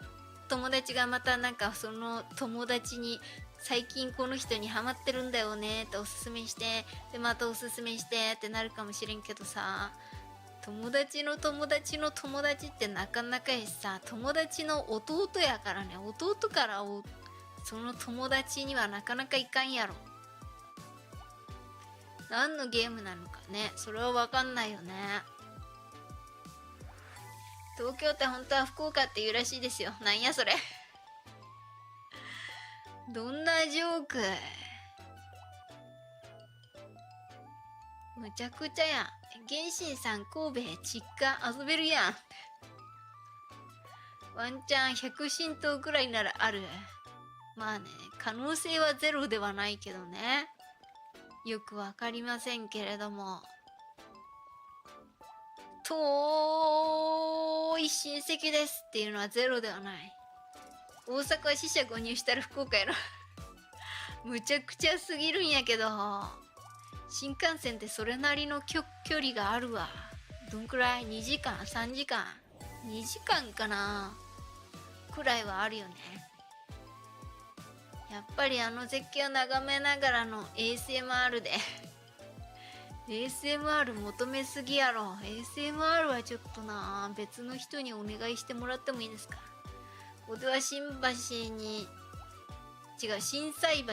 友達がまたなんかその友達に最近この人にハマってるんだよねっておすすめして、でまたおすすめしてってなるかもしれんけどさ、友達の友達の友達ってなかなかやしさ、友達の弟やからね、弟からその友達にはなかなかいかんやろ。何のゲームなのかね、それはわかんないよね。東京って本当は福岡って言うらしいですよ。なんやそれ。どんなジョーク。むちゃくちゃやん。原神さん神戸実家遊べるやん。ワンチャン100浸透ぐらいならある。まあね、可能性はゼロではないけどね。よくわかりませんけれども。遠い親戚ですっていうのはゼロではない。大阪は死者誤入したら福岡やろ。むちゃくちゃすぎるんやけど、新幹線ってそれなりの距離があるわ。どんくらい ?2 時間 ?3 時間 ?2 時間かなくらいはあるよね。やっぱりあの絶景を眺めながらの ASMR でASMR 求めすぎやろ。 ASMR はちょっとな、別の人にお願いしてもらってもいいですか。ここでは新橋に心斎橋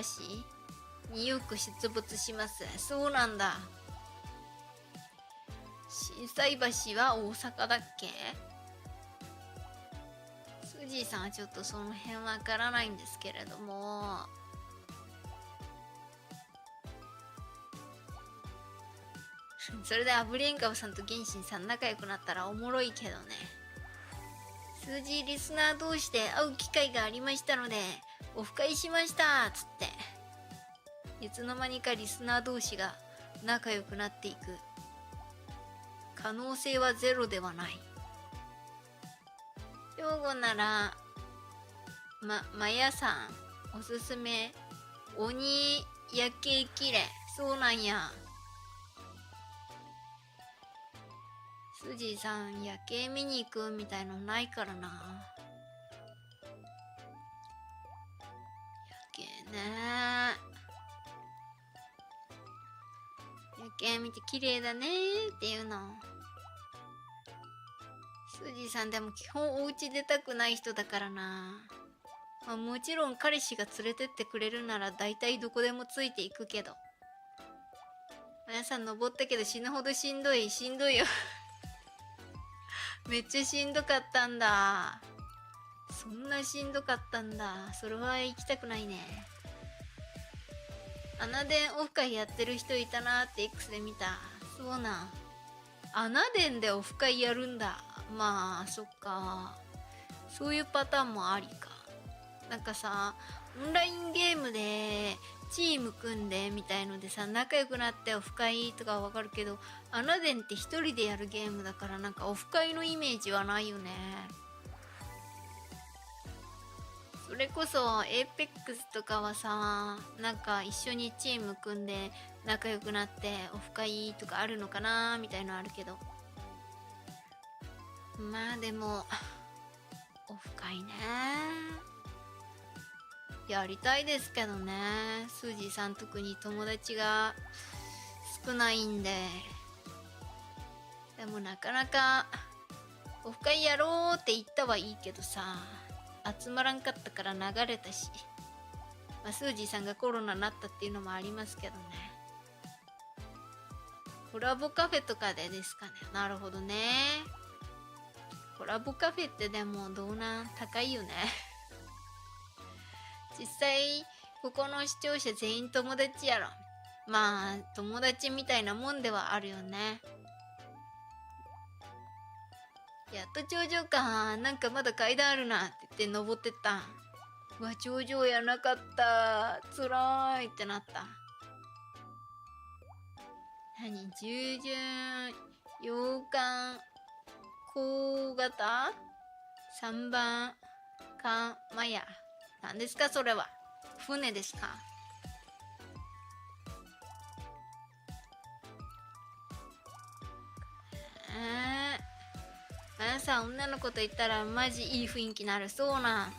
によく出没します。そうなんだ。心斎橋は大阪だっけ。スージーさんはちょっとその辺わからないんですけれども、それでアブレンカブさんとゲンシンさん仲良くなったらおもろいけどね。スージーリスナー同士で会う機会がありましたのでオフ会しましたつって、いつの間にかリスナー同士が仲良くなっていく可能性はゼロではない。兵庫ならマヤさんおすすめ鬼夜景きれい。そうなんや。スジーさん夜景見に行くみたいのないからな。夜景ね、夜景見て綺麗だねっていうの。スージーさんでも基本お家出たくない人だからな。まあ、もちろん彼氏が連れてってくれるなら大体どこでもついていくけど。皆さん登ったけど死ぬほどしんどいよめっちゃしんどかったんだ。そんなしんどかったんだ。それは行きたくないね。アナデンオフ会やってる人いたなって X で見た。そうなん。アナデンでオフ会やるんだ。まあそっか、そういうパターンもありか。なんかさ、オンラインゲームでチーム組んでみたいのでさ、仲良くなってオフ会とかわかるけど、アナデンって一人でやるゲームだからなんかオフ会のイメージはないよね。それこそエーペックスとかはさ、なんか一緒にチーム組んで仲良くなってオフ会とかあるのかなみたいのあるけど、まあでもオフ会ね、やりたいですけどね。スージーさん特に友達が少ないんで。でもなかなかオフ会やろうって言ったはいいけどさ、集まらんかったから流れたし、まあ、スージーさんがコロナになったっていうのもありますけどね。コラボカフェとかでですかね。なるほどね。コラボカフェってでもどうなん、高いよね実際ここの視聴者全員友達やろ。まあ友達みたいなもんではあるよね。やっと頂上か。なんかまだ階段あるなって言って登ってった。うわ、頂上やなかった、つらいってなった。何、従順洋館高型3番かまや、何ですかそれは。船ですか。あさ、女の子と言ったらマジいい雰囲気になる。そうなん。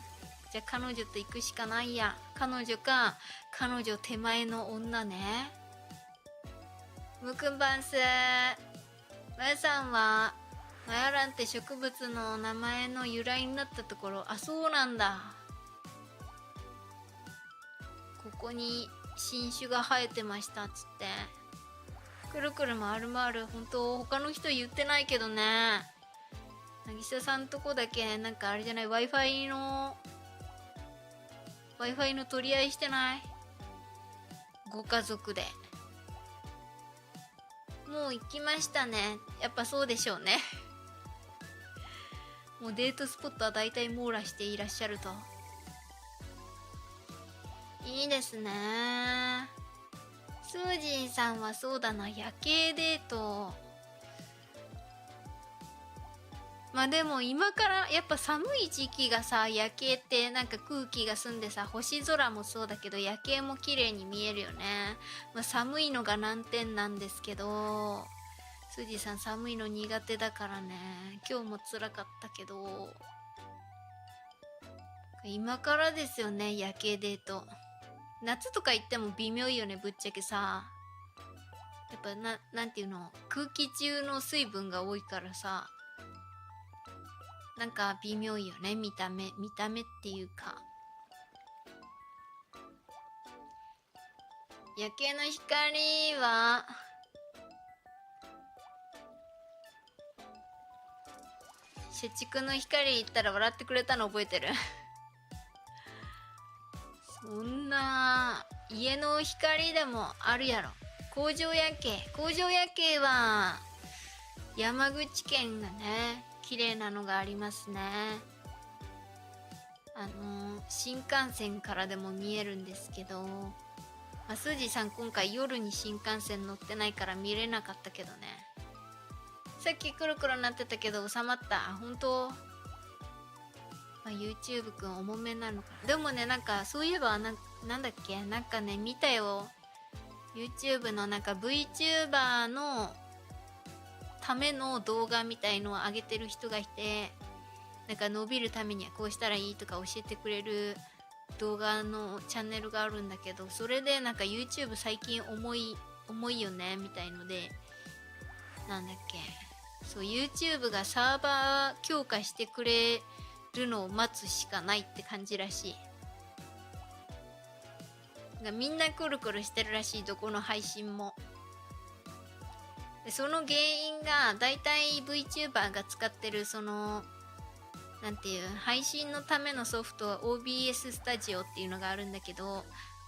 じゃあ彼女と行くしかないや。彼女か彼女手前の女ね。むくんばんす。まやさんはマヤランって植物の名前の由来になったところ。あ、そうなんだ。ここに新種が生えてましたっつって。くるくる回る回る。本当他の人言ってないけどね。渚さんとこだけなんかあれじゃない、 Wi-Fi の取り合いしてない？ご家族で。もう行きましたね。やっぱそうでしょうねもうデートスポットは大体網羅していらっしゃると。いいですね。スージーさんはそうだな、夜景デート。まあでも今からやっぱ寒い時期がさ、夜景ってなんか空気が澄んでさ、星空もそうだけど夜景も綺麗に見えるよね。まあ、寒いのが難点なんですけど、スージーさん寒いの苦手だからね、今日も辛かったけど、今からですよね、夜景デート。夏とか行っても微妙よね、ぶっちゃけさ。やっぱなんていうの、空気中の水分が多いからさ、なんか微妙よね、見た目っていうか。夜景の光は社畜の光行ったら笑ってくれたの覚えてるそんな家の光でもあるやろ。工場夜景は山口県がね綺麗なのがありますね。新幹線からでも見えるんですけど、まあ、スージーさん今回夜に新幹線乗ってないから見れなかったけどね。さっきくるくるなってたけど収まった。本当、まあ、YouTube くん重めなのか。でもね、なんかそういえばなんだっけ、なんかね見たよ。YouTube のなんか VTuber のための動画みたいのを上げてる人がいて、なんか伸びるためにはこうしたらいいとか教えてくれる動画のチャンネルがあるんだけど、それでなんか YouTube 最近重いよねみたいので、なんだっけ、そう YouTube がサーバー強化してくれるのを待つしかないって感じらしい。みんなくるくるしてるらしい、どこの配信も。でその原因がだいたい VTuber が使ってるそのなんていう配信のためのソフトは OBS スタジオっていうのがあるんだけど、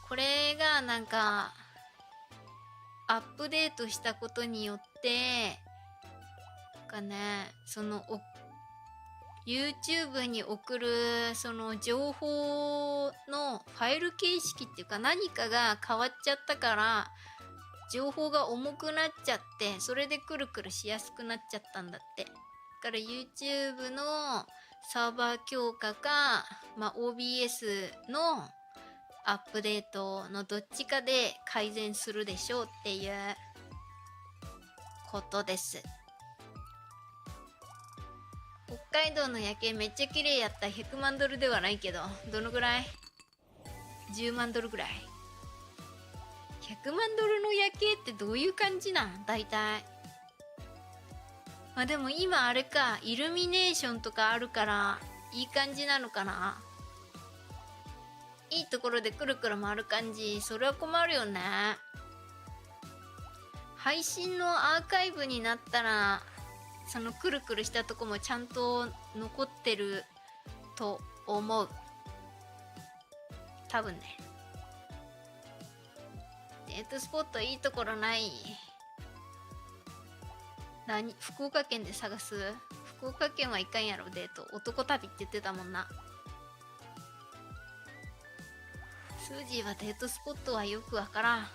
これがなんかアップデートしたことによってかね、そのYouTube に送るその情報のファイル形式っていうか何かが変わっちゃったから情報が重くなっちゃって、それでくるくるしやすくなっちゃったんだって。だから YouTube のサーバー強化か、まあ、OBS のアップデートのどっちかで改善するでしょうっていうことです。北海道の夜景めっちゃ綺麗やった。100万ドルではないけど、どのぐらい ?10 万ドルぐらい。100万ドルの夜景ってどういう感じなん？大体。まあでも今あれか、イルミネーションとかあるからいい感じなのかな。いいところでくるくる回る感じ、それは困るよね。配信のアーカイブになったらそのくるくるしたとこもちゃんと残ってると思う。多分ね。デートスポットいいところない？福岡県で探す？福岡県はいかんやろ。デート男旅って言ってたもんな。スージーはデートスポットはよくわからん。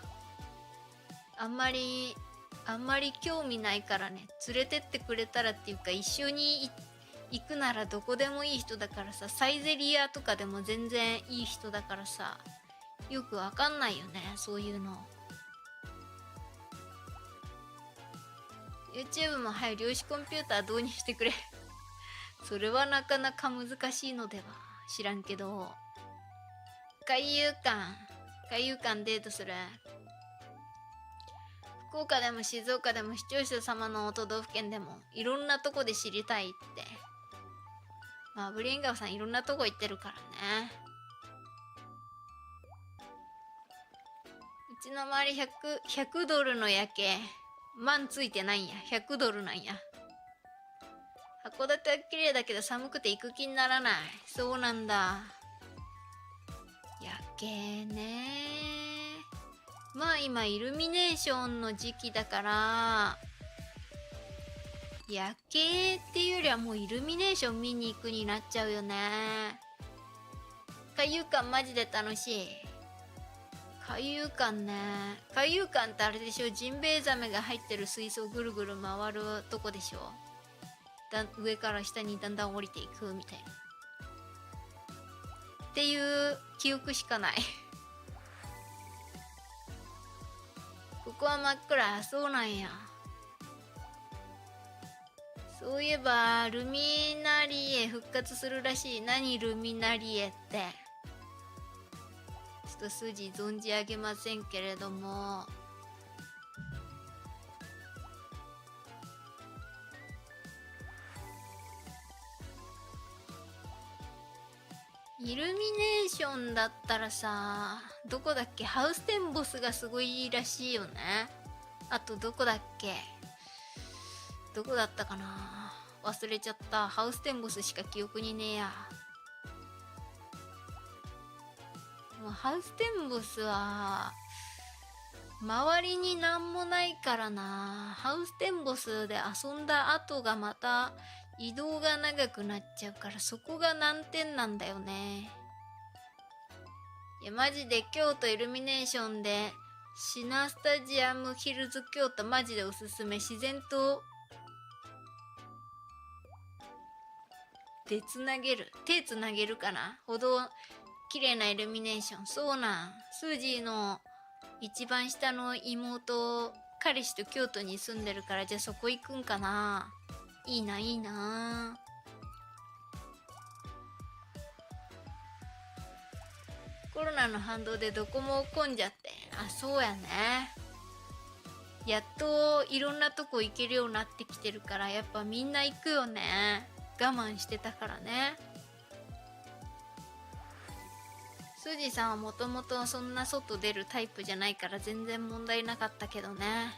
あんまり興味ないからね。連れてってくれたらっていうか、一緒に行くならどこでもいい人だからさ。サイゼリヤとかでも全然いい人だからさ、よくわかんないよね、そういうの。YouTube も早い量子コンピューター導入してくれそれはなかなか難しいのでは。知らんけど。海遊館デートする。福岡でも静岡でも視聴者様の都道府県でもいろんなとこで知りたいって。まあブリンガーさんいろんなとこ行ってるからね。うちの周り100ドルの夜景。万ついてないんや。100ドルなんや。函館は綺麗だけど寒くて行く気にならない。そうなんだ。夜景ね。まあ今イルミネーションの時期だから夜景っていうよりはもうイルミネーション見に行くになっちゃうよね。海遊館マジで楽しい。海遊館ね。海遊館ってあれでしょ、ジンベエザメが入ってる水槽ぐるぐる回るとこでしょ。上から下にだんだん降りていくみたいなっていう記憶しかないここは真っ暗。そうなんや。そういえばルミナリエ復活するらしい。何ルミナリエって。ちょっと数字存じ上げませんけれども、イルミネーションだったらさ、どこだっけ、ハウステンボスがすごいらしいよね。あとどこだっけ、どこだったかな、忘れちゃった。ハウステンボスしか記憶にねえや。もうハウステンボスは周りになんもないからな。ハウステンボスで遊んだ後がまた移動が長くなっちゃうから、そこが難点なんだよね。いやマジで京都イルミネーションでシナスタジアムヒルズ京都マジでおすすめ。自然と手つなげるかなほど綺麗なイルミネーション。そうなん、スージーの一番下の妹彼氏と京都に住んでるから、じゃあそこ行くんかな。いいな、いいな。コロナの反動でどこも混んじゃって。あ、そうやね。やっといろんなとこ行けるようになってきてるから、やっぱみんな行くよね。我慢してたからね。スージーさんはもともとそんな外出るタイプじゃないから全然問題なかったけどね。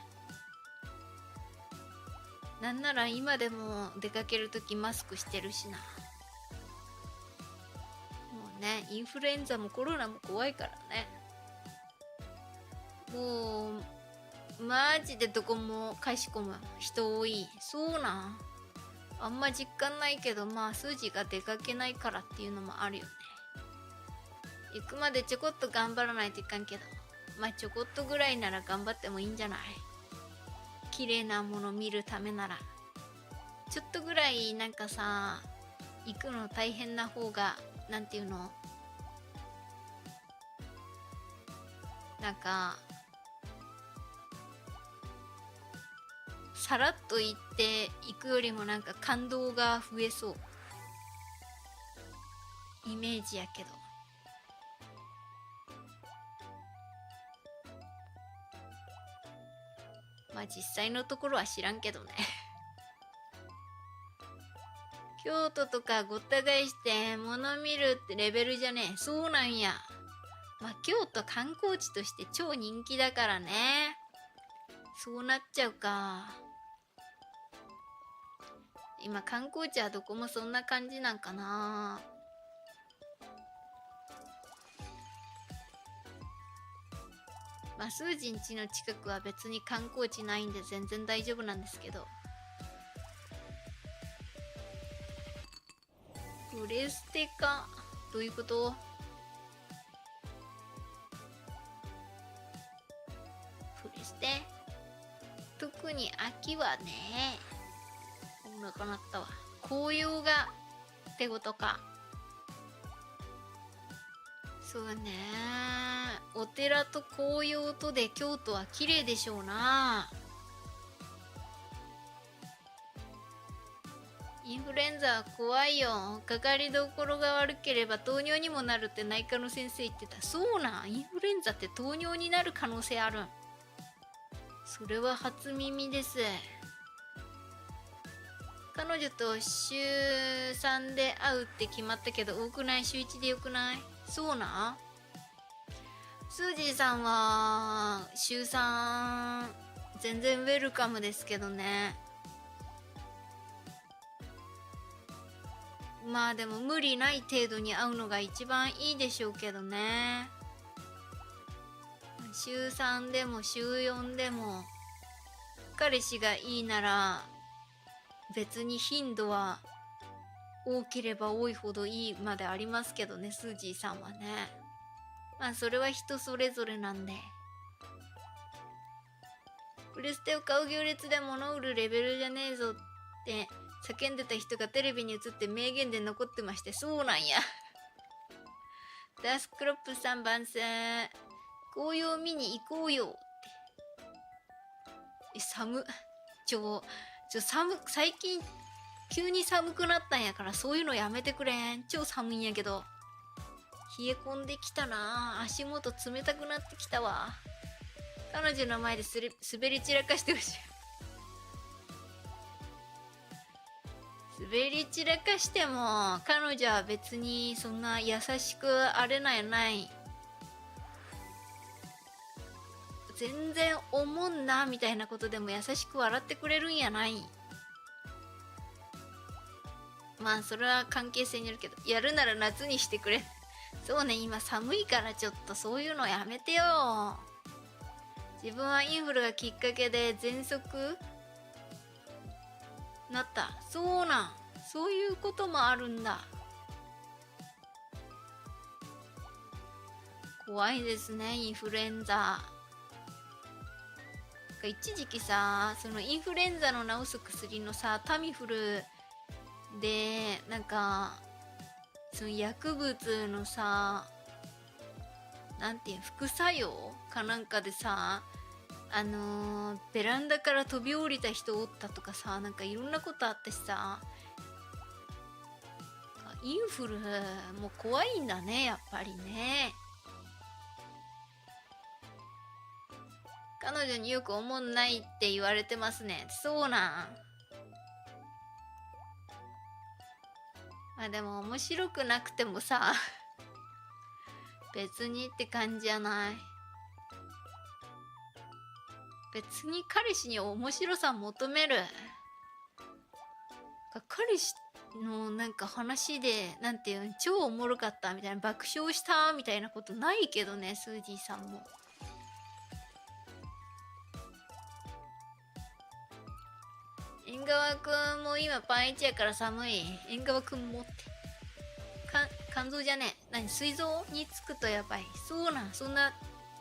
なんなら今でも出かけるときマスクしてるしな。もうね、インフルエンザもコロナも怖いからね。もうマジでどこもかしこも人多い。そうなん、あんま実感ないけど、まあ数字が出かけないからっていうのもあるよね。行くまでちょこっと頑張らないといかんけど、まあちょこっとぐらいなら頑張ってもいいんじゃない。綺麗なもの見るためならちょっとぐらいなんかさ、行くの大変な方が、なんていうの、なんかさらっと行って行くよりもなんか感動が増えそうイメージやけど。まあ実際のところは知らんけどね京都とかごった返して物見るってレベルじゃねえ。そうなんや。まあ京都観光地として超人気だからね。そうなっちゃうか。今観光地はどこもそんな感じなんかな。まあスージン家の近くは別に観光地ないんで全然大丈夫なんですけど。プレステか、どういうこと？プレステ特に秋はね、お腹鳴ったわ。紅葉がってことか。そうね、お寺と紅葉とで京都は綺麗でしょうな。インフルエンザは怖いよ。かかりどころが悪ければ糖尿にもなるって内科の先生言ってた。そうなん、インフルエンザって糖尿になる可能性あるん？それは初耳です。彼女と週3で会うって決まったけど多くない？週1でよくない？そうなん？スージーさんは週3全然ウェルカムですけどね。まあでも無理ない程度に会うのが一番いいでしょうけどね。週3でも週4でも彼氏がいいなら別に頻度は多ければ多いほどいいまでありますけどね、スージーさんはね。まあそれは人それぞれなんで。プレステを買う行列で物売るレベルじゃねえぞって叫んでた人がテレビに映って名言で残ってまして、そうなんや。ダスクロップさん番宣、紅葉見に行こうよって。最近急に寒くなったんやから、そういうのやめてくれん。超寒いんやけど。冷え込んできたな。足元冷たくなってきたわ。彼女の前で滑り散らかしてほしい。滑り散らかしても彼女は別にそんな優しくあれないない。全然おもんなみたいなことでも優しく笑ってくれるんやない。まあそれは関係性によるけど、やるなら夏にしてくれ。そうね、今寒いからちょっとそういうのやめてよ。自分はインフルがきっかけで喘息なった。そうなん、そういうこともあるんだ。怖いですね、インフルエンザ。一時期さ、そのインフルエンザの治す薬のさ、タミフルでなんかその薬物のさ、なんていう副作用かなんかでさ、ベランダから飛び降りた人おったとかさ、なんかいろんなことあったしさ、インフルも怖いんだね、やっぱりね。彼女によくおもんないって言われてますね。そうなん。まあでも面白くなくてもさ別にって感じじゃない。別に彼氏に面白さ求める。彼氏のなんか話でなんていうの、超おもろかったみたいな、爆笑したみたいなことないけどね、スージーさんも。縁側くんも今パンイチやから寒い。縁側くんもって肝臓じゃねえ、何、膵臓につくとやばい。そうなん、そんな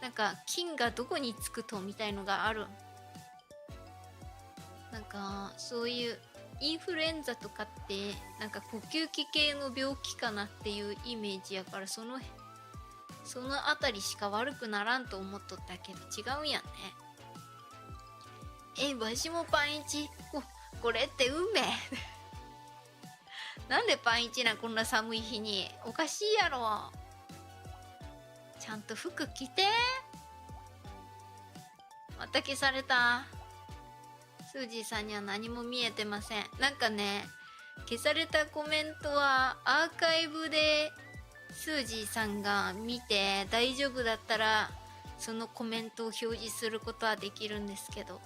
なんか菌がどこにつくとみたいのがある。なんかそういうインフルエンザとかってなんか呼吸器系の病気かなっていうイメージやから、そのあたりしか悪くならんと思っとったけど違うんやね。わしもパンイチ。これって運命なんでパンイチな、こんな寒い日に。おかしいやろ。ちゃんと服着て。また消された。スージーさんには何も見えてません。なんかね、消されたコメントはアーカイブでスージーさんが見て大丈夫だったらそのコメントを表示することはできるんですけど、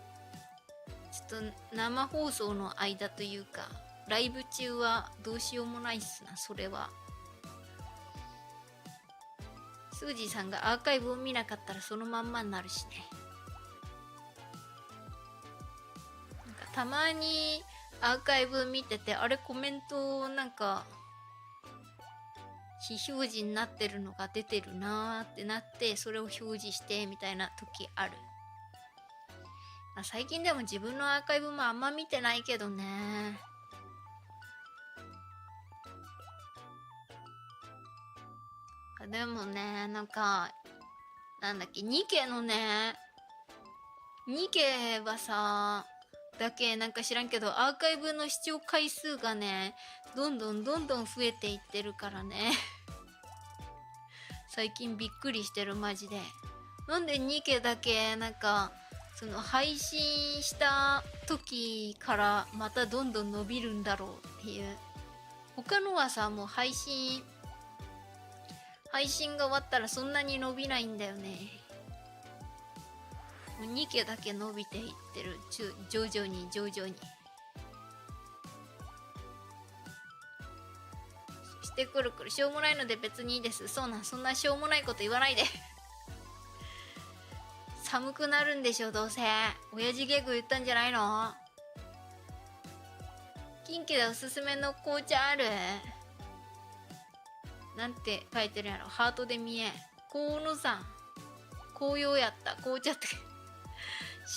ちょっと生放送の間というかライブ中はどうしようもないっすな、それは。スージーさんがアーカイブを見なかったらそのまんまになるしね。なんかたまにアーカイブ見てて、あれコメントなんか非表示になってるのが出てるなーってなって、それを表示してみたいな時ある。最近でも自分のアーカイブもあんま見てないけどね。でもね、なんかなんだっけ、ニケのね、ニケはさだけなんか知らんけど、アーカイブの視聴回数がねどんどん増えていってるからね最近びっくりしてる、マジで。なんでニケだけなんかその配信した時からまたどんどん伸びるんだろうっていう。他のはさ、もう配信が終わったらそんなに伸びないんだよね。もうニケだけ伸びていってる。徐々に。そしてくるくるしょうもないので別にいいです。そんなしょうもないこと言わないで寒くなるんでしょ、どうせ。親父ギャグ言ったんじゃないの。近畿でおすすめの紅茶ある？なんて書いてるやろ。ハートで見え。河野さん。紅葉やった。紅茶って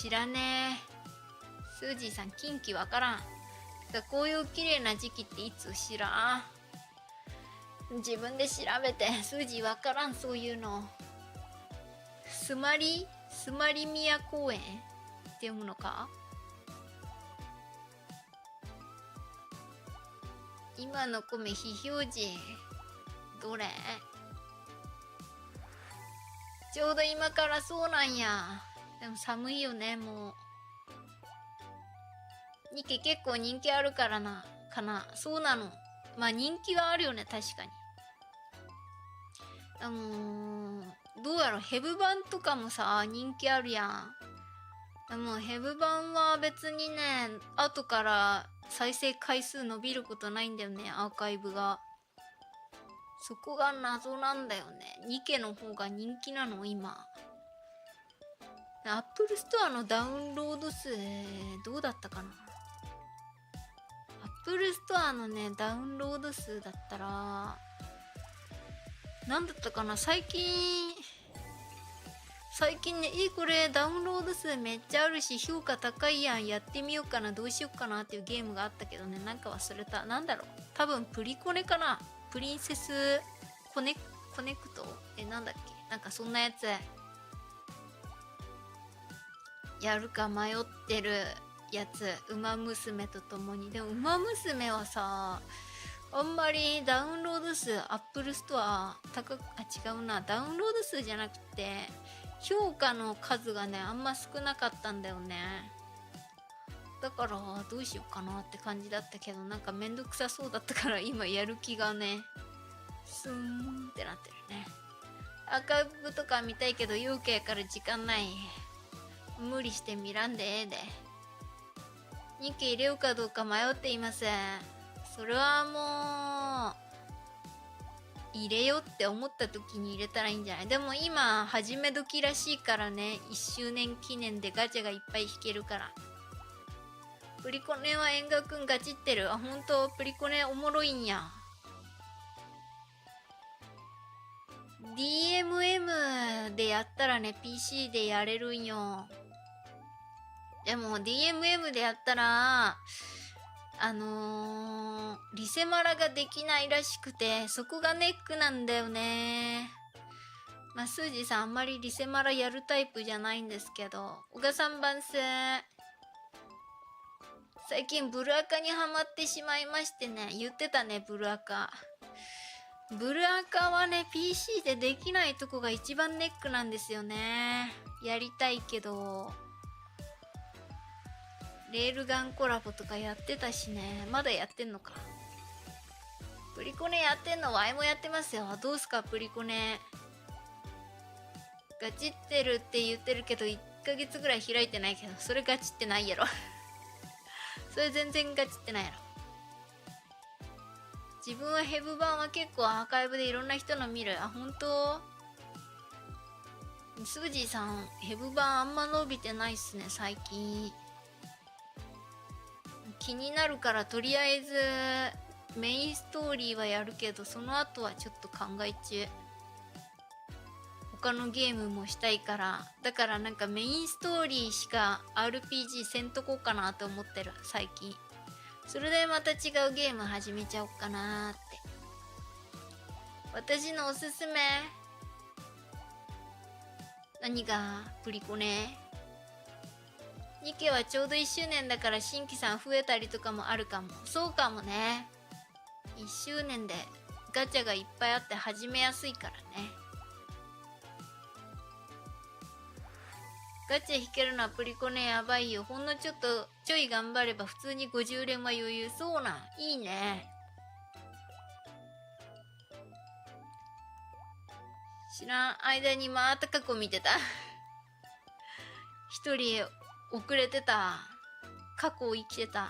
知らねえ。スージーさん、近畿わからん。紅葉綺麗な時期っていつ？知らん。自分で調べて。スージーわからん、そういうの。スマリ宮公園って読むのか？今の米非表示。どれ？ちょうど今からそうなんや。でも寒いよね、もう。ニケ結構人気あるからな、かな。そうなの。まあ人気はあるよね、確かに。どうやろ、ヘブ版とかもさ、人気あるやん。でもヘブ版は別にね、後から再生回数伸びることないんだよね、アーカイブが。そこが謎なんだよね。ニケの方が人気なの、今。アップルストアのダウンロード数、どうだったかな。アップルストアのね、ダウンロード数だったら、なんだったかな、最近ね、これダウンロード数めっちゃあるし、評価高いやん、やってみようかな、どうしようかなっていうゲームがあったけどね、なんか忘れた。なんだろう。多分プリコネかな。プリンセスコネクト？なんだっけ、なんかそんなやつ。やるか迷ってるやつ。ウマ娘とともに。でもウマ娘はさ、あんまりダウンロード数、アップルストア高く、違うな。ダウンロード数じゃなくて、評価の数がね、あんま少なかったんだよね。だからどうしようかなって感じだったけど、なんかめんどくさそうだったから今やる気がね、スーンってなってるね。アーカイブとか見たいけど、陽気やから時間ない。無理して見らんでええで。日記入れようかどうか迷っています。それはもう入れようって思った時に入れたらいいんじゃない？でも今始め時らしいからね。1周年記念でガチャがいっぱい引けるから。プリコネは縁側くんガチってる。あ、ほんと？プリコネおもろいんや。DMM でやったらね、 PC でやれるんよ。でも DMM でやったらリセマラができないらしくて、そこがネックなんだよね。まあ、スージーさんあんまりリセマラやるタイプじゃないんですけど。小賀さん番す。最近ブルアカにハマってしまいましてね。言ってたね、ブルアカ。ブルアカはね、PC でできないとこが一番ネックなんですよね。やりたいけど。レールガンコラボとかやってたしね。まだやってんのか。プリコネやってんの？ワイもやってますよ。どうすかプリコネ。ガチってるって言ってるけど1ヶ月ぐらい開いてないけど、それガチってないやろそれ全然ガチってないやろ。自分はヘブ版は結構アーカイブでいろんな人の見る。あ、本当？スージーさんヘブ版あんま伸びてないっすね、最近。気になるからとりあえずメインストーリーはやるけど、その後はちょっと考え中。他のゲームもしたいから。だからなんかメインストーリーしか RPG せんとこうかなと思ってる最近。それでまた違うゲーム始めちゃおっかなーって。私のおすすめ何がプリコネ？ニケはちょうど1周年だから新規さん増えたりとかもあるかも。そうかもね。1周年でガチャがいっぱいあって始めやすいからね。ガチャ引けるのはプリコネやばいよ。ほんのちょっとちょい頑張れば普通に50連は余裕。そうなん、いいね。知らん間にまた過去見てた一人遅れてた。過去を生きてた。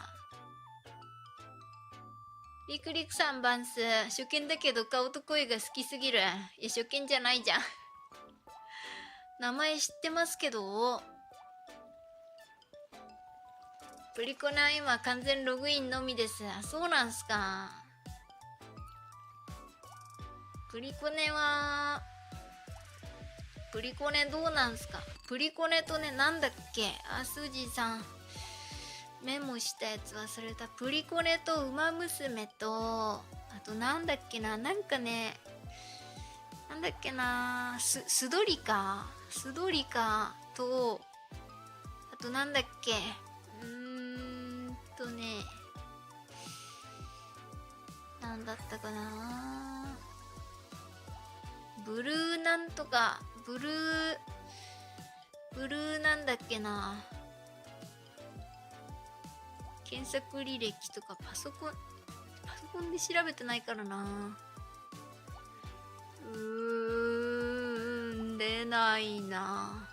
リクリクさんバンス。初見だけど顔と声が好きすぎる。いや初見じゃないじゃん名前知ってますけど。プリコネは今完全ログインのみです。あ、そうなんすか。プリコネどうなんすか。プリコネとね、なんだっけ。あ、スージーさんメモしたやつ忘れた。プリコネとウマ娘と、あとなんだっけな、なんかね、なんだっけな、スドリカと、あとなんだっけ、ね、なんだったかな、ブルーなんとか、ブルーなんだっけな、検索履歴とかパソコンで調べてないからな。出ないな。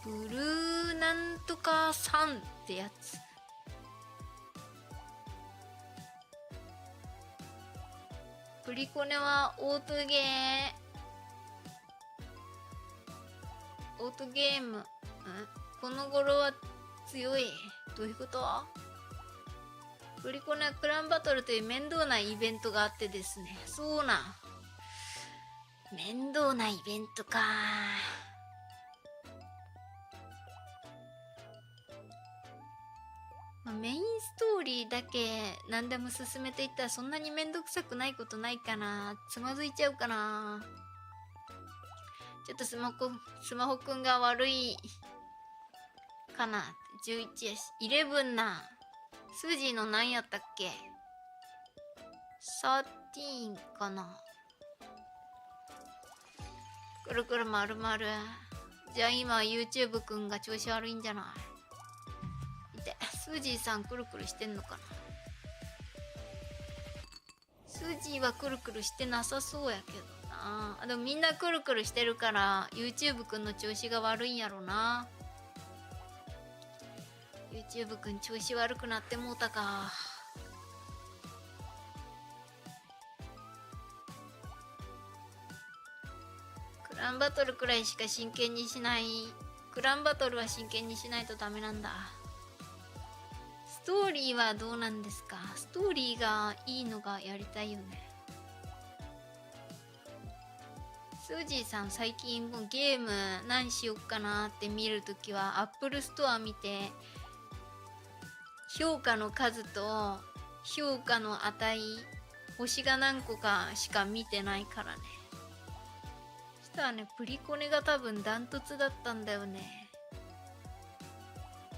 ブルーなんとかさんってやつ。プリコネはオートゲーム、この頃は強い。どういうこと？プリコネはクランバトルという面倒なイベントがあってですね。そうなん。面倒なイベントか。メインストーリーだけ何でも進めていったらそんなにめんどくさくないことないかな。つまずいちゃうかな。ちょっとスマホくんが悪いかな。11やし。11な。スージーの何やったっけ？ 13 かな。くるくるまるまる。じゃあ今 YouTube くんが調子悪いんじゃない？で、スージーさんくるくるしてんのかな。スージーはくるくるしてなさそうやけどな。でもみんなくるくるしてるから YouTube くんの調子が悪いんやろな。YouTube くん調子悪くなってもうたか。クランバトルくらいしか真剣にしない。クランバトルは真剣にしないとダメなんだ。ストーリーはどうなんですか？ストーリーがいいのがやりたいよね。スージーさん最近もうゲーム何しよっかなって見るときは Apple Store 見て評価の数と評価の値、星が何個かしか見てないからね。そしたらね、プリコネが多分ダントツだったんだよね。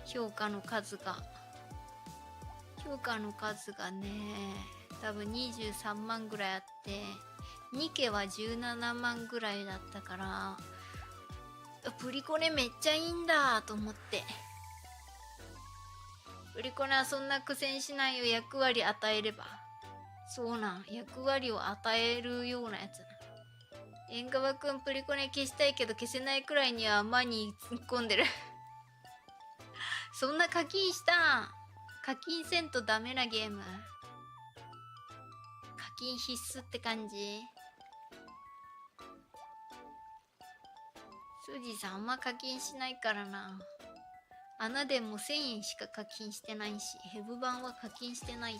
評価の数がね、多分23万ぐらいあって、2家は17万ぐらいだったから、プリコネめっちゃいいんだと思って。プリコネはそんな苦戦しないよ。役割与えれば。そうなん。役割を与えるようなやつな。縁側くんプリコネ消したいけど消せないくらいにはマニー突っ込んでる。そんな課金したん？課金せんとダメなゲーム。課金必須って感じ。スージーさんあんま課金しないからな。穴でも1000円しか課金してないし、ヘブ版は課金してないし。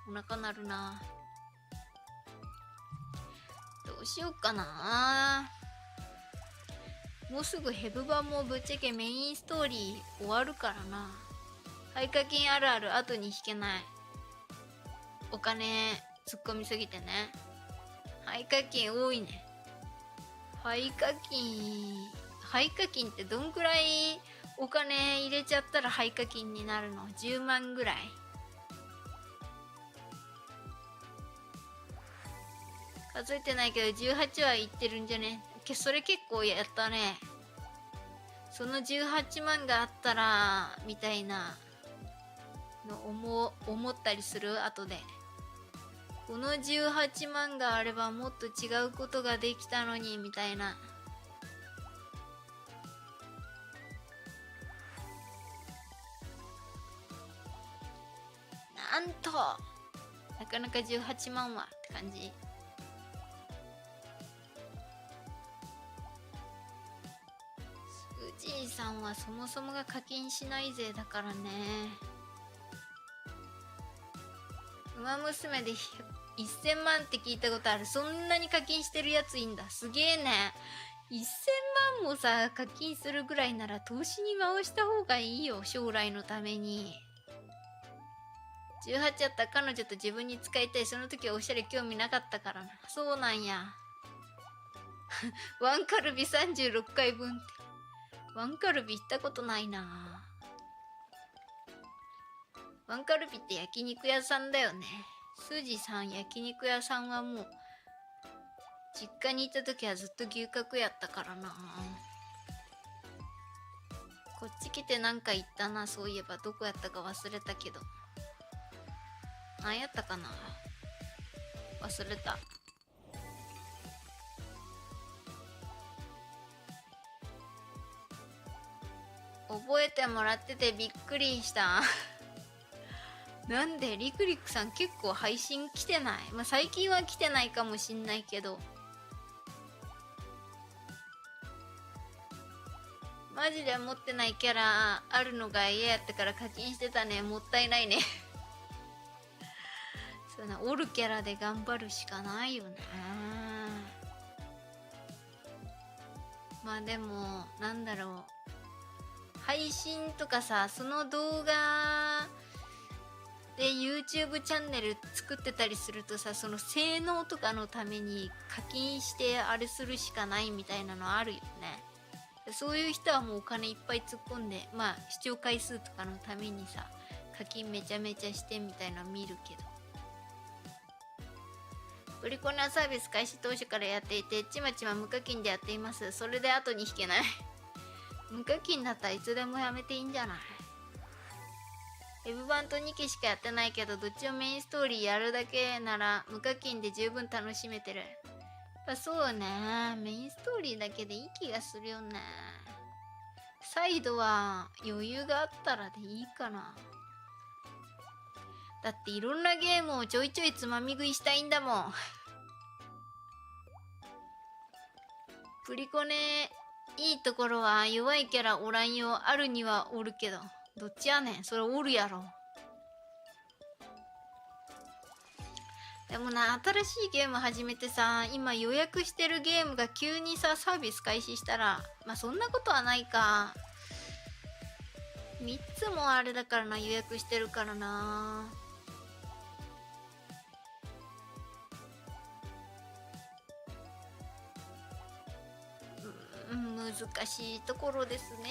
お腹鳴るな。どうしようかな。もうすぐヘブ版もぶっちゃけメインストーリー終わるからな。廃課金あるある後に引けない。お金突っ込みすぎてね。廃課金多いね。廃課金ってどんくらいお金入れちゃったら廃課金になるの？10万ぐらい。数えてないけど18はいってるんじゃね？それ結構やったね。その18万があったらみたいなの思ったりする。後でこの18万があればもっと違うことができたのにみたいな。なんとなかなか18万はって感じ。スージジさんはそもそもが課金しない勢だからね。ウマ娘で1000万って聞いたことある。そんなに課金してるやついいんだ。すげえね。1000万もさ課金するぐらいなら投資に回した方がいいよ、将来のために。18やった彼女と自分に使いたい。その時はおしゃれ興味なかったからな。そうなんや。ワンカルビ36回分って。ワンカルビ行ったことないな。ワンカルビって焼肉屋さんだよね。スジさん焼肉屋さんはもう実家にいた時はずっと牛角やったからな。こっち来てなんか行ったな。そういえばどこやったか忘れたけど。何やったかな、忘れた。覚えてもらっててびっくりしたなんでリクリクさん結構配信来てない？まあ最近は来てないかもしんないけど、マジで持ってないキャラあるのが嫌やったから課金してたね。もったいないねそうな、おるキャラで頑張るしかないよね。まあでもなんだろう、配信とかさ、その動画で YouTube チャンネル作ってたりするとさ、その性能とかのために課金してあれするしかないみたいなのあるよね。そういう人はもうお金いっぱい突っ込んで、まあ視聴回数とかのためにさ課金めちゃめちゃしてみたいなの見るけど、プリコナサービス開始当初からやっていて、ちまちま無課金でやっています。それで後に引けない無課金だったらいつでもやめていいんじゃない？ウェブ版と2期しかやってないけど、どっちもメインストーリーやるだけなら無課金で十分楽しめてる。やっぱそうね、メインストーリーだけでいい気がするよね。サイドは余裕があったらでいいかな。だっていろんなゲームをちょいちょいつまみ食いしたいんだもんプリコネいいところは弱いキャラおらんよ。あるにはおるけど、どっちやねん、それおるやろ。でもな、新しいゲーム始めてさ、今予約してるゲームが急にさサービス開始したら、まあそんなことはないか。3つもあれだからな、予約してるからな。難しいところですね。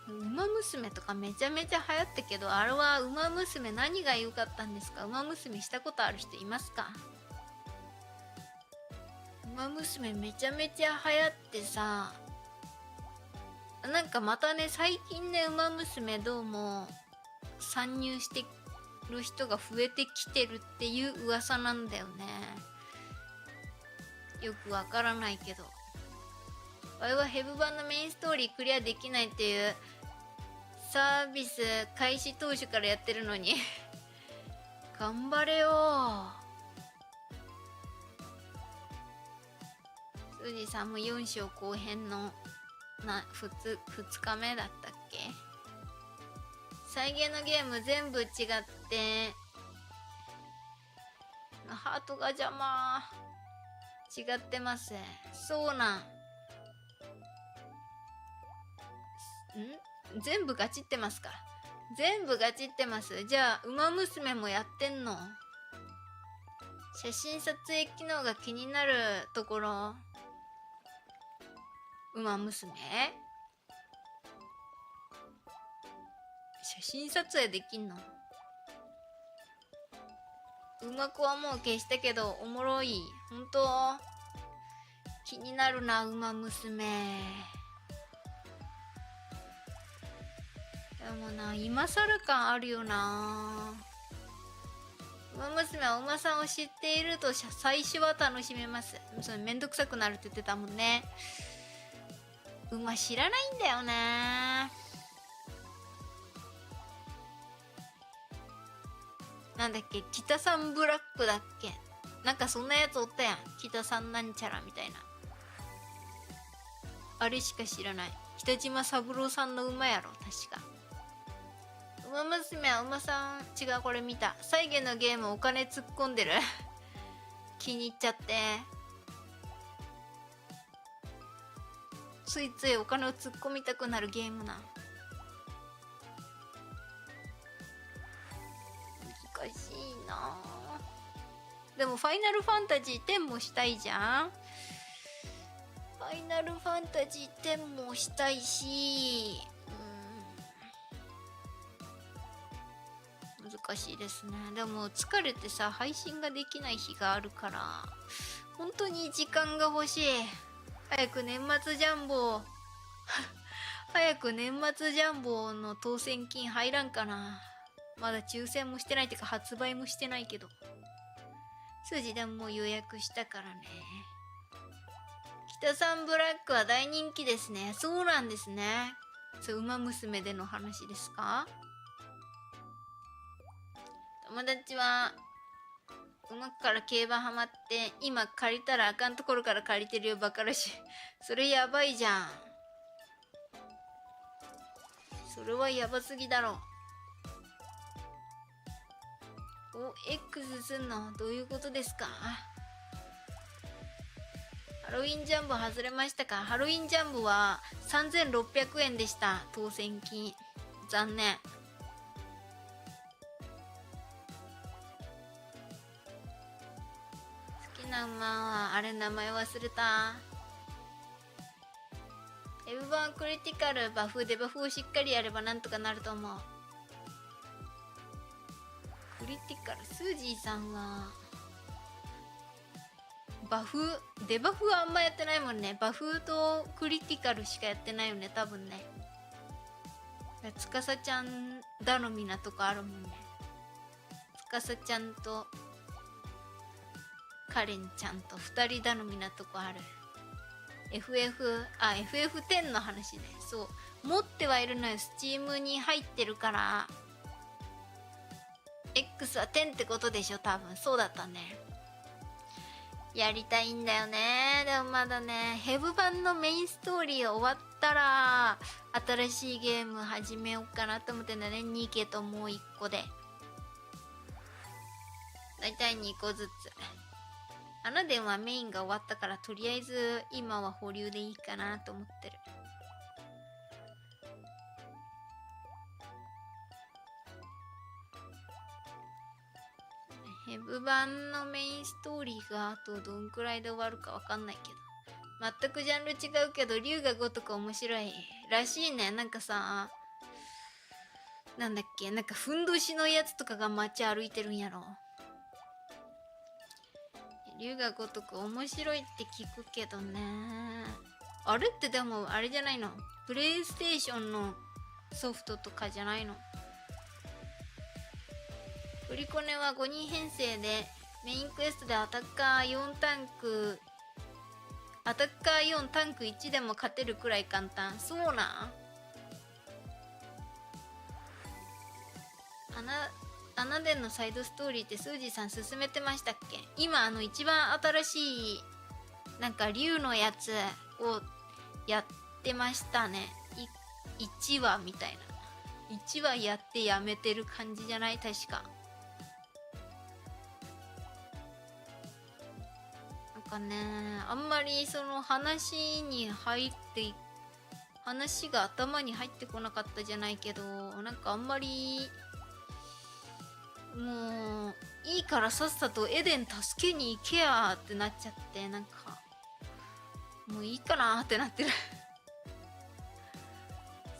ウマ娘とかめちゃめちゃ流行ったけど、あれはウマ娘何が良かったんですか？ウマ娘したことある人いますか？ウマ娘めちゃめちゃ流行ってさ、なんかまたね、最近ね、ウマ娘どうも参入してる人が増えてきてるっていう噂なんだよね。よくわからないけど、あれはヘブ版のメインストーリークリアできないっていうサービス開始当初からやってるのに頑張れよ。スージさんも4章後編の2日目だったっけ？再現のゲーム全部違ってハートが邪魔。違ってます。そうなん。全部ガチってますか？全部ガチってます。じゃあウマ娘もやってんの？写真撮影機能が気になるところ。ウマ娘写真撮影できんの？うまくはもう消したけどおもろい。ほんと気になるな、ウマ娘。でもな、今更感あるよな。ウマ娘は馬さんを知っていると最初は楽しめます。それめんどくさくなるって言ってたもんね。馬知らないんだよな。なんだっけ、北さんブラックだっけ、なんかそんなやつおったやん。北さんなんちゃらみたいな。あれしか知らない。北島三郎さんの馬やろ、確か。馬娘は馬さん、違う、これ見た。再現のゲームお金突っ込んでる。気に入っちゃって。ついついお金を突っ込みたくなるゲームな。難しいな。でもファイナルファンタジー10もしたいじゃん。ファイナルファンタジー10もしたいし、難しいですね。でも疲れてさ、配信ができない日があるから、本当に時間が欲しい。早く年末ジャンボ早く年末ジャンボの当選金入らんかな。まだ抽選もしてないっていうか発売もしてないけど、数字でも予約したからね。北さんブラックは大人気ですね。そうなんですね。そう、馬娘での話ですか？友達は馬から競馬ハマって、今借りたらあかんところから借りてるよ、バカらしい。それやばいじゃん。それはやばすぎだろ。お、X すんのどういうことですか？ハロウィンジャンボ外れましたか？ハロウィンジャンボは3600円でした。当選金。残念。好きな馬は、あれ名前忘れた。F1 クリティカルバフでバフをしっかりやればなんとかなると思う。クリティカル、スージーさんはバフ、デバフはあんまやってないもんね。バフとクリティカルしかやってないよね、多分ね。つかさちゃん頼みなとこあるもんね。つかさちゃんとカレンちゃんと2人頼みなとこある。FF10 の話ね。そう。持ってはいるのよ。Steam に入ってるから。X は10ってことでしょ、多分。そうだったね。やりたいんだよね。でもまだね、ヘブ版のメインストーリー終わったら、新しいゲーム始めようかなと思ってんだね。2系ともう1個で。だいたい2個ずつ。アナデンはメインが終わったから、とりあえず今は保留でいいかなと思ってる。ヘブ版のメインストーリーがあとどんくらいで終わるかわかんないけど。全くジャンル違うけど、竜が如く面白いらしいね。なんかさ、なんだっけ、なんかふんどしのやつとかが街歩いてるんやろ。竜が如く面白いって聞くけどね。あれってでもあれじゃないの？プレイステーションのソフトとかじゃないの？プリコネは5人編成でメインクエストでアタッカー4タンク1でも勝てるくらい簡単。そうなん？アナデンのサイドストーリーってスージーさん進めてましたっけ？今一番新しいなんか竜のやつをやってましたね。1話みたいな。1話やってやめてる感じじゃない？確か。なんかね、あんまりその話が頭に入ってこなかったじゃないけど、なんかあんまりもういいからさっさとエデン助けに行けやってなっちゃって、なんかもういいかなってなってる。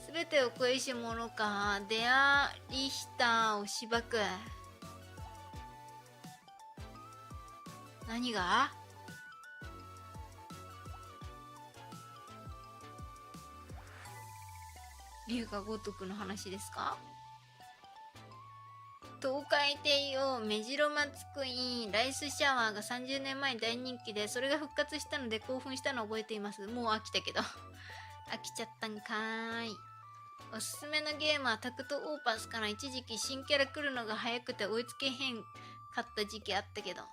すべてを恋し者か。デアリヒターをしばく。何が？龍が如くの話ですか？東海帝王目白松クイーンライスシャワーが30年前に大人気で、それが復活したので興奮したのを覚えています。もう飽きたけど飽きちゃったんかーい。おすすめのゲームはタクトオーパスかな。一時期新キャラ来るのが早くて追いつけへんかった時期あったけど。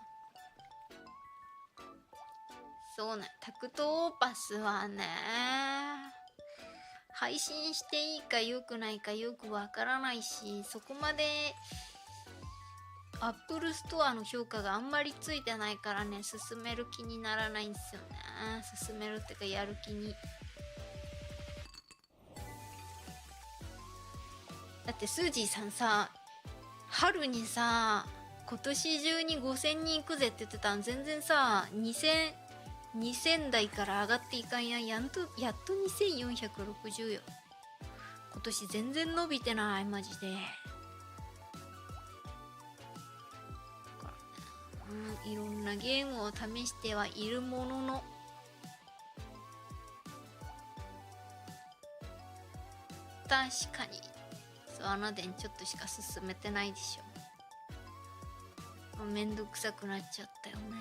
そうね、タクトオーパスはね、配信していいか良くないかよくわからないし、そこまでアップルストアの評価があんまりついてないからね、進める気にならないんですよね。進めるってかやる気に。だってスージーさんさ、春にさ、今年中に5000人行くぜって言ってたん、全然さ、2000台から上がっていかんやん。やっと2460よ。今年全然伸びてない、マジで。いろんなゲームを試してはいるものの、確かにそう、アナデンちょっとしか進めてないでしょ。めんどくさくなっちゃったよね。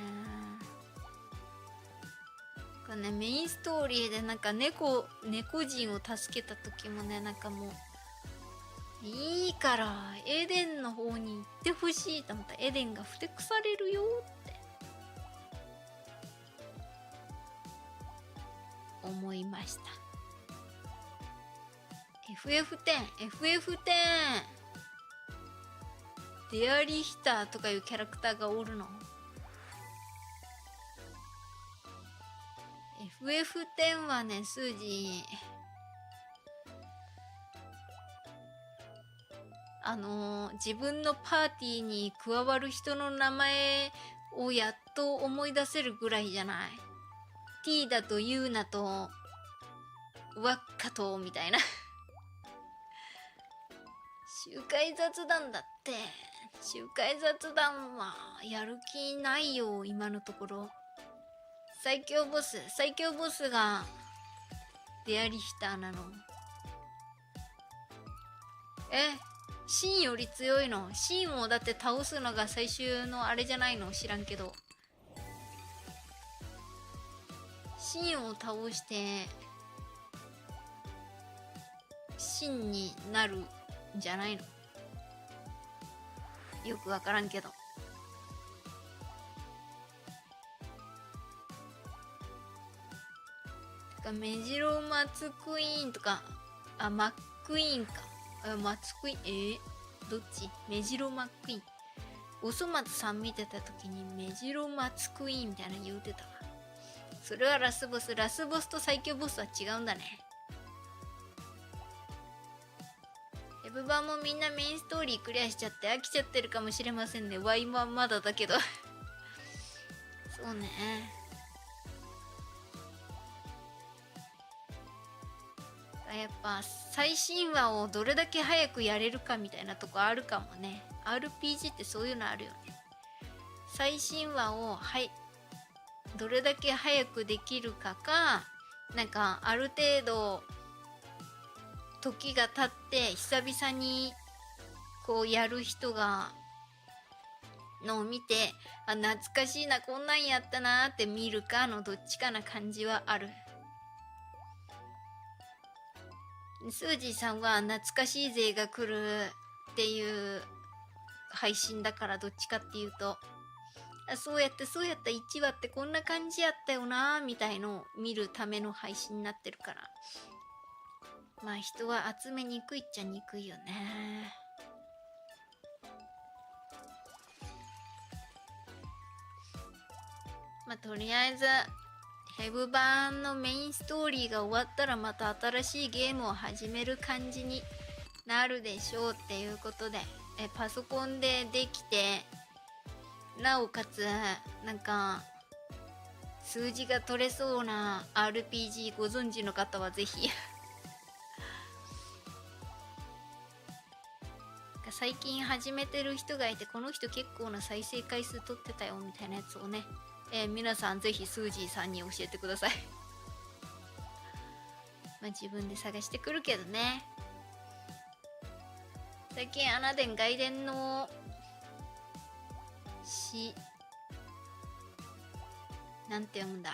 メインストーリーでなんか猫人を助けた時もね、なんかもういいからエデンの方に行ってほしいと思った。エデンがふてくされるよって思いました。 FF10 デアリヒターとかいうキャラクターがおるの。 FF10 はね、スージー自分のパーティーに加わる人の名前をやっと思い出せるぐらいじゃない。ティーダとユーナとワッカとみたいな周回雑談だって。周回雑談はやる気ないよ今のところ。最強ボスがデアリヒターなの。シンより強いの？シンをだって倒すのが最終のあれじゃないの？知らんけど。シンを倒してシンになるんじゃないの？よくわからんけど。メジロマツクイーンとか、マックイーンか。マツクイーン、どっち？メジロマックイーン。おそ松さん見てた時にメジロマツクイーンみたいなの言うてたわ。それはラスボスと最強ボスは違うんだね。ヘブ版もみんなメインストーリークリアしちゃって飽きちゃってるかもしれませんね。ワイはまだだけどそうね。やっぱ最新話をどれだけ早くやれるかみたいなとこあるかもね。 RPG ってそういうのあるよね。最新話をどれだけ早くできるかか、なんかある程度時が経って久々にこうやる人がのを見て、懐かしいな、こんなんやったなって見るかのどっちかな感じはある。スージーさんは懐かしい勢が来るっていう配信だから、どっちかっていうと、そうやった1話ってこんな感じやったよなみたいのを見るための配信になってるから、まあ人は集めにくいっちゃにくいよね。まあとりあえずヘブ版のメインストーリーが終わったらまた新しいゲームを始める感じになるでしょうっていうことで、パソコンでできて、なおかつなんか数字が取れそうな RPG ご存知の方はぜひ最近始めてる人がいて、この人結構な再生回数取ってたよみたいなやつをね、皆さんぜひスージーさんに教えてくださいまあ自分で探してくるけどね。最近アナデン外伝のなんて読むんだ、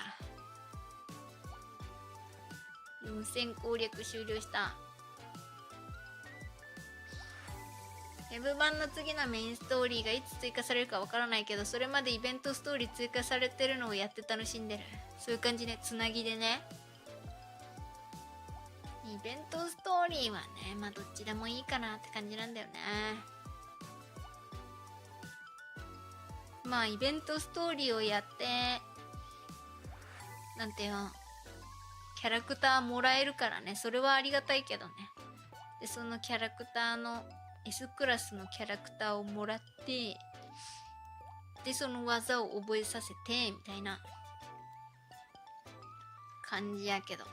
4000攻略終了した。ウェブ版の次のメインストーリーがいつ追加されるかわからないけど、それまでイベントストーリー追加されてるのをやって楽しんでる。そういう感じね、つなぎでね。イベントストーリーはね、まあどっちでもいいかなって感じなんだよね。まあイベントストーリーをやって、なんていうの、キャラクターもらえるからね、それはありがたいけどね。で、そのキャラクターの S クラスのキャラクターをもらって、で、その技を覚えさせて、みたいな感じやけど。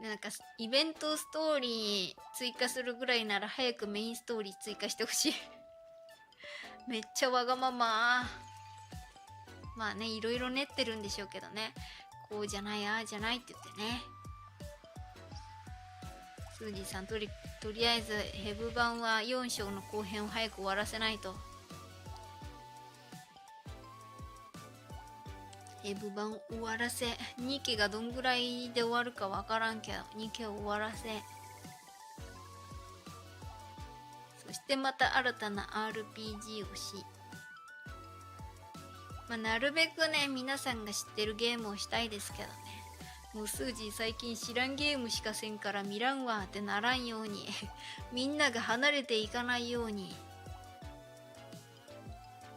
でなんかイベントストーリー追加するぐらいなら早くメインストーリー追加してほしいめっちゃわがまま。まあね、いろいろ練ってるんでしょうけどね。こうじゃない、ああじゃないって言ってね。スージーさん、とりあえずヘブ版は4章の後編を早く終わらせないと。ヘブ版終わらせ。2期がどんぐらいで終わるかわからんけど、2期を終わらせ。そしてまた新たな RPG をし、まあ、なるべくね、皆さんが知ってるゲームをしたいですけどね。もうスージー最近知らんゲームしかせんから見らんわってならんようにみんなが離れていかないように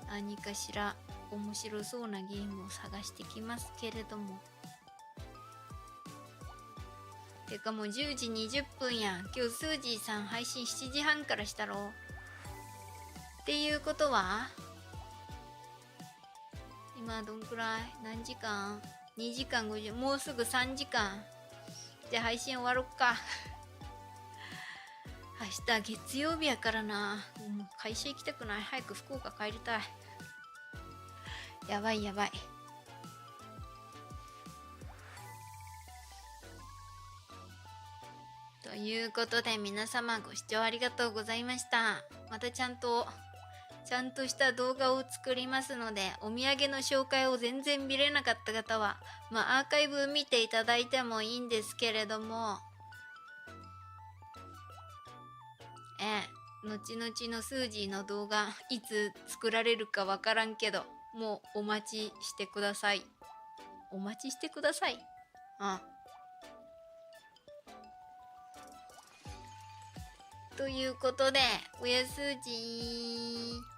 何かしら面白そうなゲームを探してきますけれども。てかもう10時20分やん。今日スージーさん配信7時半からしたろ。っていうことは今どんくらい？何時間？ 2 時間50、もうすぐ3時間。じゃあ配信終わろっか明日月曜日やからな。もう会社行きたくない。早く福岡帰りたい。やばいやばい。ということで皆様ご視聴ありがとうございました。またちゃんとした動画を作りますので、お土産の紹介を全然見れなかった方は、まあアーカイブ見ていただいてもいいんですけれども、後々のスージーの動画いつ作られるかわからんけど、もうお待ちしてください。お待ちしてください。ということで、おやすじー。